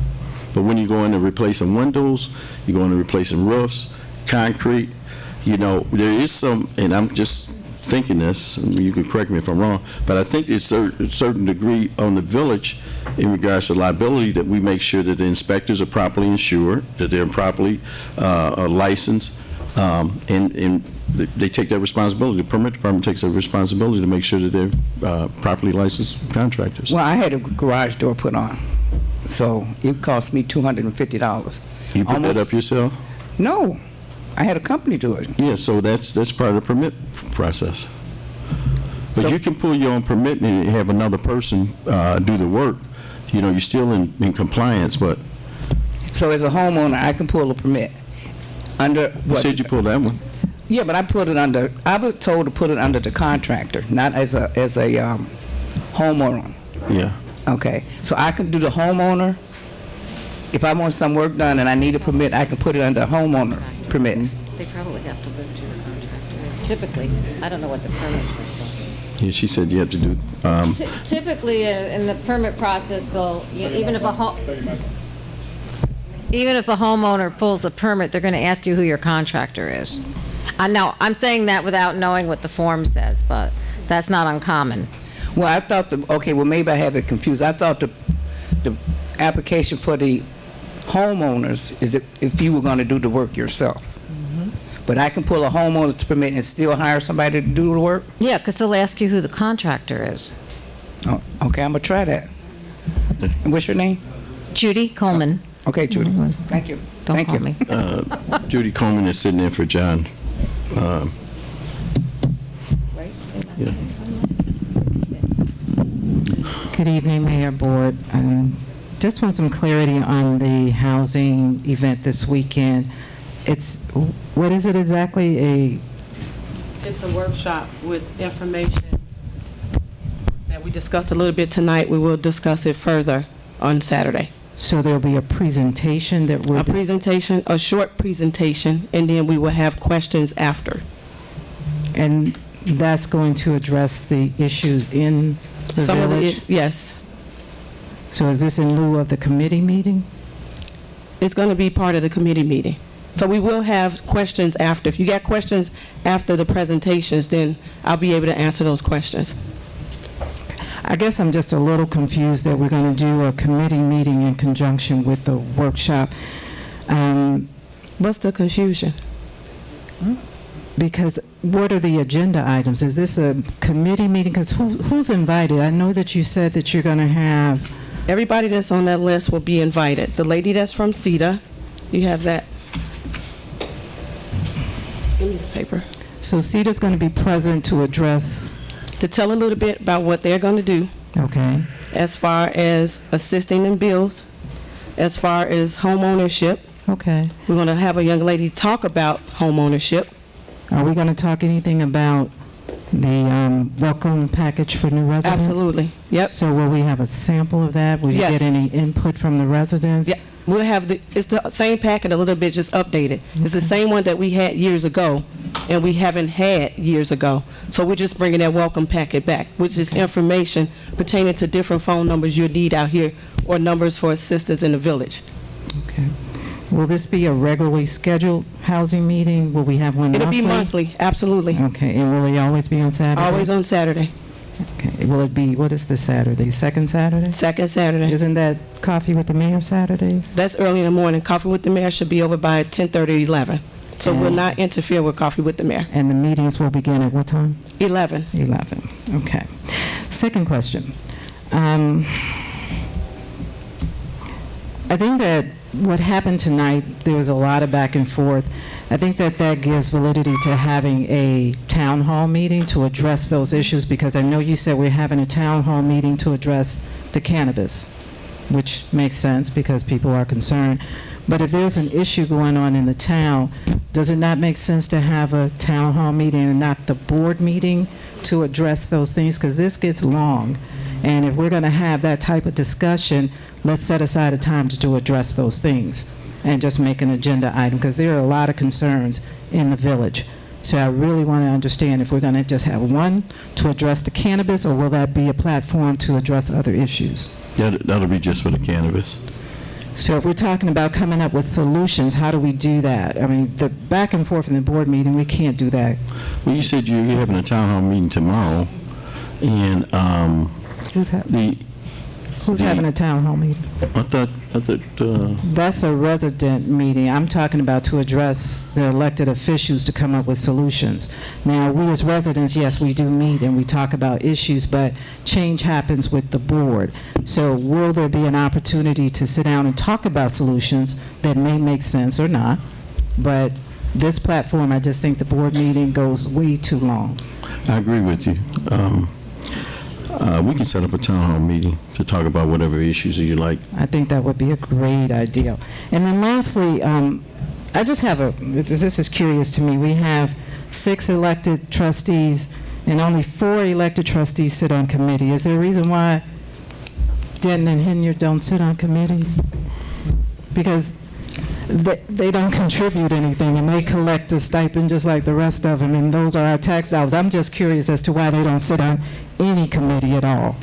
But when you go in and replacing windows, you go in and replacing roofs, concrete, you know, there is some, and I'm just thinking this, and you can correct me if I'm wrong, but I think it's a certain degree on the village in regards to liability that we make sure that the inspectors are properly insured, that they're properly licensed, and they take that responsibility. The permit department takes that responsibility to make sure that they're properly licensed contractors. Well, I had a garage door put on, so it cost me $250. You put that up yourself? No, I had a company do it. Yeah, so that's part of the permit process. But you can pull your own permit and have another person do the work. You know, you're still in compliance, but... So as a homeowner, I can pull a permit under what? You said you pulled that one. Yeah, but I put it under, I was told to put it under the contractor, not as a homeowner. Yeah. Okay, so I can do the homeowner. If I want some work done and I need a permit, I can put it under homeowner permit. They probably have to list who the contractor is. Typically, I don't know what the permit says. Yeah, she said you have to do... Typically, in the permit process, they'll, even if a homeowner pulls a permit, they're going to ask you who your contractor is. I know, I'm saying that without knowing what the form says, but that's not uncommon. Well, I thought okay, well, maybe I have it confused. I thought the application for the homeowners is if you were going to do the work yourself. But I can pull a homeowner's permit and still hire somebody to do the work? Yeah, because they'll ask you who the contractor is. Oh, okay, I'm going to try that. What's your name? Judy Coleman. Okay, Judy. Thank you. Don't call me. Judy Coleman is sitting in for John. Yeah. Good evening, Mayor, Board. Just want some clarity on the housing event this weekend. What is it exactly? It's a workshop with information that we discussed a little bit tonight. We will discuss it further on Saturday. So there'll be a presentation that we're... A short presentation, and then we will have questions after. And that's going to address the issues in the village? Yes. So is this in lieu of the committee meeting? It's going to be part of the committee meeting. So we will have questions after. If you got questions after the presentations, then I'll be able to answer those questions. I guess I'm just a little confused that we're going to do a committee meeting in conjunction with the workshop. What's the confusion? Because what are the agenda items? Is this a committee meeting? Because who's invited? I know that you said that you're going to have... Everybody that's on that list will be invited. The lady that's from CETA, you have that. Give me the paper. So CETA's going to be present to address... To tell a little bit about what they're going to do. Okay. As far as assisting in bills, as far as home ownership. Okay. We're going to have a young lady talk about home ownership. Are we going to talk anything about the welcome package for new residents? Absolutely. Yep. So will we have a sample of that? Will you get any input from the residents? Yeah. We'll have it's the same packet, a little bit just updated. Okay. It's the same one that we had years ago, and we haven't had years ago. So we're just bringing that welcome packet back, which is information pertaining to different phone numbers you'll need out here or numbers for assistance in the village. Okay. Will this be a regularly scheduled housing meeting? Will we have one monthly? It'll be monthly, absolutely. Okay. And will it always be on Saturday? Always on Saturday. Okay. Will it be, what is the Saturday? Second Saturday? Second Saturday. Isn't that Coffee with the Mayor Saturdays? That's early in the morning. Coffee with the Mayor should be over by 10:30, 11. So we'll not interfere with Coffee with the Mayor. And the meetings will begin at what time? 11. 11. Okay. Second question. I think that what happened tonight, there was a lot of back and forth. I think that that gives validity to having a town hall meeting to address those issues, because I know you said we're having a town hall meeting to address the cannabis, which makes sense because people are concerned. But if there's an issue going on in the town, does it not make sense to have a town hall meeting and not the board meeting to address those things? Because this gets long. And if we're going to have that type of discussion, let's set aside a time to address those things and just make an agenda item, because there are a lot of concerns in the village. So I really want to understand if we're going to just have one to address the cannabis, or will that be a platform to address other issues? That'll be just for the cannabis. So if we're talking about coming up with solutions, how do we do that? I mean, the back and forth in the board meeting, we can't do that. Well, you said you're having a town hall meeting tomorrow, and Who's having a town hall meeting? I thought That's a resident meeting. I'm talking about to address the elected officials to come up with solutions. Now, we as residents, yes, we do meet and we talk about issues, but change happens with the board. So will there be an opportunity to sit down and talk about solutions that may make sense or not? But this platform, I just think the board meeting goes way too long. I agree with you. We can set up a town hall meeting to talk about whatever issues that you like. I think that would be a great idea. And then lastly, I just have this is curious to me. We have 6 elected trustees and only 4 elected trustees sit on committee. Is there a reason why Denton and Henyard don't sit on committees? Because they don't contribute anything, and they collect a stipend just like the rest of them, and those are our tax dollars. I'm just curious as to why they don't sit on any committee at all.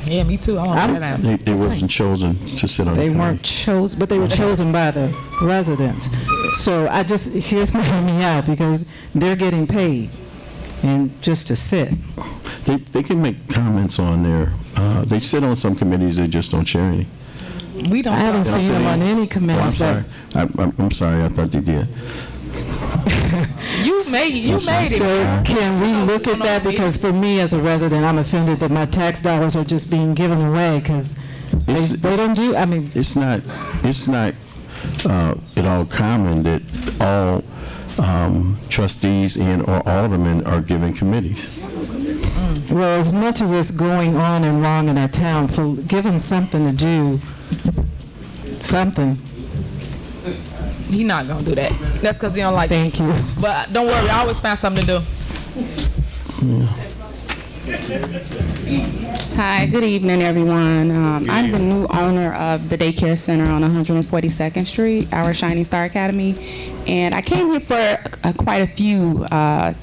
Yeah, me too. I want to that. They wasn't chosen to sit on the They committee. weren't chosen, but they were chosen by the residents. So here's my me out, because they're getting paid, and just to sit. They can make comments on there. They sit on some committees, they just don't chair any. We don't. I haven't seen them on any committees. I'm sorry. I'm sorry. I thought they did. You made it. So can we look at that? Because for me as a resident, I'm offended that my tax dollars are just being given away because they don't do. I mean, it's not at all common that all trustees and or aldermen are given committees. Well, as much as it's going on and wrong in our town, give them something to do. Something. He's not gonna do that. That's because he don't like. Thank you. But don't worry, I always find something to do. Hi, good evening, everyone. I'm the new owner of the daycare center on 142nd Street, our Shining Star Academy, and I came here for quite a few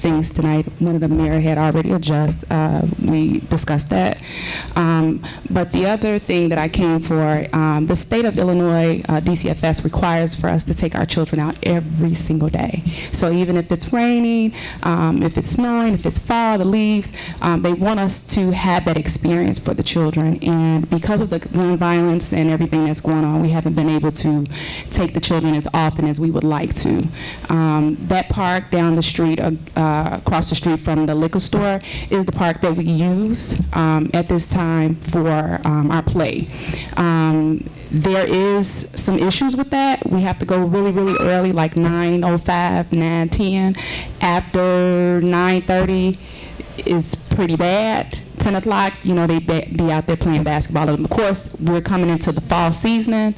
things tonight. One of the mayor had already addressed. We discussed that. But the other thing that I came for, the state of Illinois, DCFS, requires for us to take our children out every single day. So even if it's raining, if it's snowing, if it's fall, the leaves, they want us to have that experience for the children. And because of the gun violence and everything that's going on, we haven't been able to take the children as often as we would like to. That park down the street, across the street from the liquor store, is the park that we use at this time for our play. There is some issues with that. We have to go really, really early, like 9:05, 9:10. After 9:30 is pretty bad. 10 o'clock, they be out there playing basketball. Of course, we're coming into the fall season,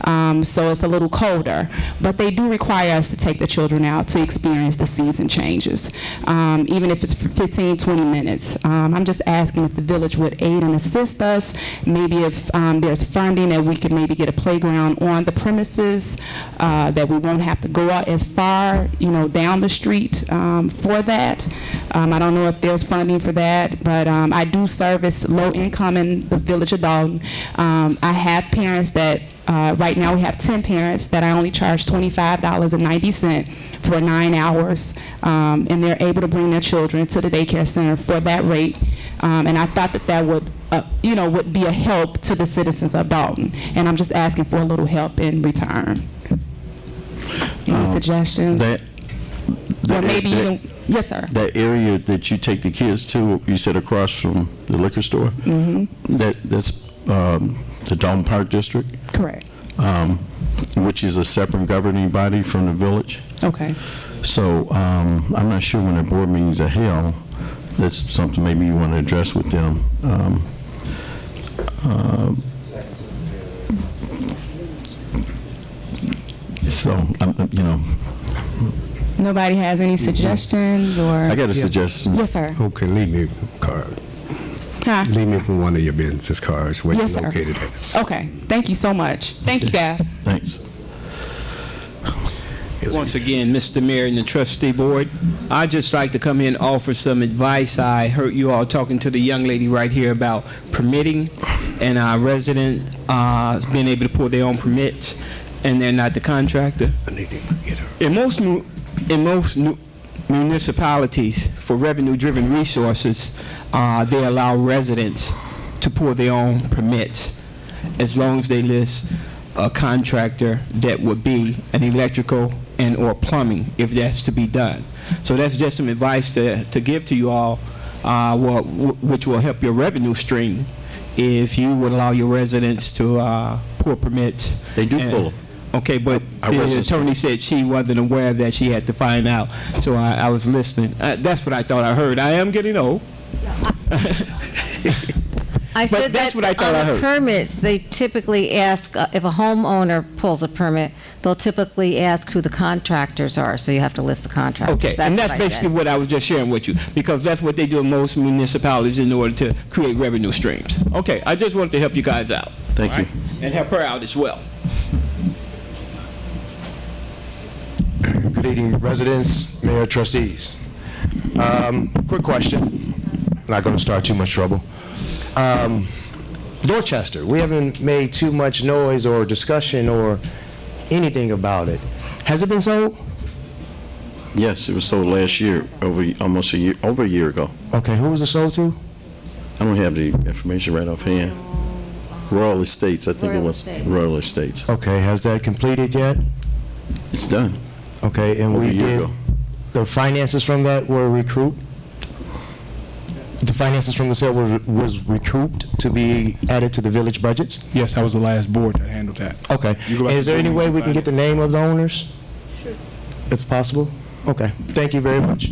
so it's a little colder. But they do require us to take the children out to experience the season changes, even if it's for 15, 20 minutes. I'm just asking if the village would aid and assist us, maybe if there's funding that we could maybe get a playground on the premises, that we won't have to go out as far, down the street for that. I don't know if there's funding for that, but I do service low income in the village of Dolton. I have parents that, right now we have 10 parents that I only charge $25.90 for 9 hours, and they're able to bring their children to the daycare center for that rate. And I thought that would, would be a help to the citizens of Dolton. And I'm just asking for a little help in return. Any suggestions? Or maybe even, yes, sir. That area that you take the kids to, you said across from the liquor store? Mm-hmm. That's the Dolton Park District? Correct. Which is a separate governing body from the village. Okay. So I'm not sure when the board meetings are held. That's something maybe you want to address with them. So, you know, Nobody has any suggestions or? I got a suggestion. Yes, sir. Okay, leave me a card. Huh? Leave me from one of your business cards where Yes, you're sir. located at. Okay, thank you so much. Thank you, guys. Thanks. Once again, Mr. Mayor and the trustee board, I'd just like to come in and offer some advice. I heard you all talking to the young lady right here about permitting and our resident being able to pull their own permits, and they're not the contractor. In most municipalities, for revenue-driven resources, they allow residents to pull their own permits as long as they list a contractor that would be an electrical and or plumbing, if that's to be done. So that's just some advice to give to you all, which will help your revenue stream if you would allow your residents to pull permits. They do pull them. Okay, but the attorney said she wasn't aware that she had to find out, so I was listening. That's what I thought I heard. I am getting old. I But said that's that what I thought I on the heard. permits, they typically ask, if a homeowner pulls a permit, they'll typically ask who the contractors are, so you have to list the contractors. Okay, and that's what I basically said. what I was just sharing with you, because that's what they do in most municipalities in order to create revenue streams. Okay, I just wanted to help you guys out. Thank you. And help her out as well. Good evening, residents, mayor, trustees. Quick question. Not going to start too much trouble. Dorchester, we haven't made too much noise or discussion or anything about it. Has it been sold? Yes, it was sold last year, over a year ago. Okay, who was it sold to? I don't have the information right offhand. Royal Estates, I think it Royal was. Estates. Royal Estates. Okay, has that completed yet? It's done. Okay, and Over a we year did, ago. the finances from that were recouped? The finances from the sale was recouped to be added to the village budgets? Yes, I was the last board that handled that. Okay. Is there any way we can get the name of the owners? Sure. If possible? Okay. Thank you very much.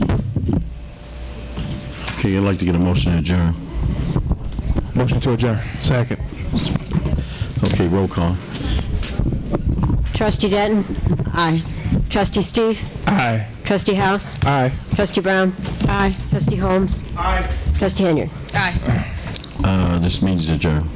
Okay, I'd like to get a motion to adjourn. Motion to adjourn. Second. Okay, roll call. Trustee Denton? Aye. Trustee Steve? Aye. Trustee House? Aye. Trustee Brown? Aye. Trustee Holmes? Aye. Trustee Henyard? Aye. This meeting's adjourned.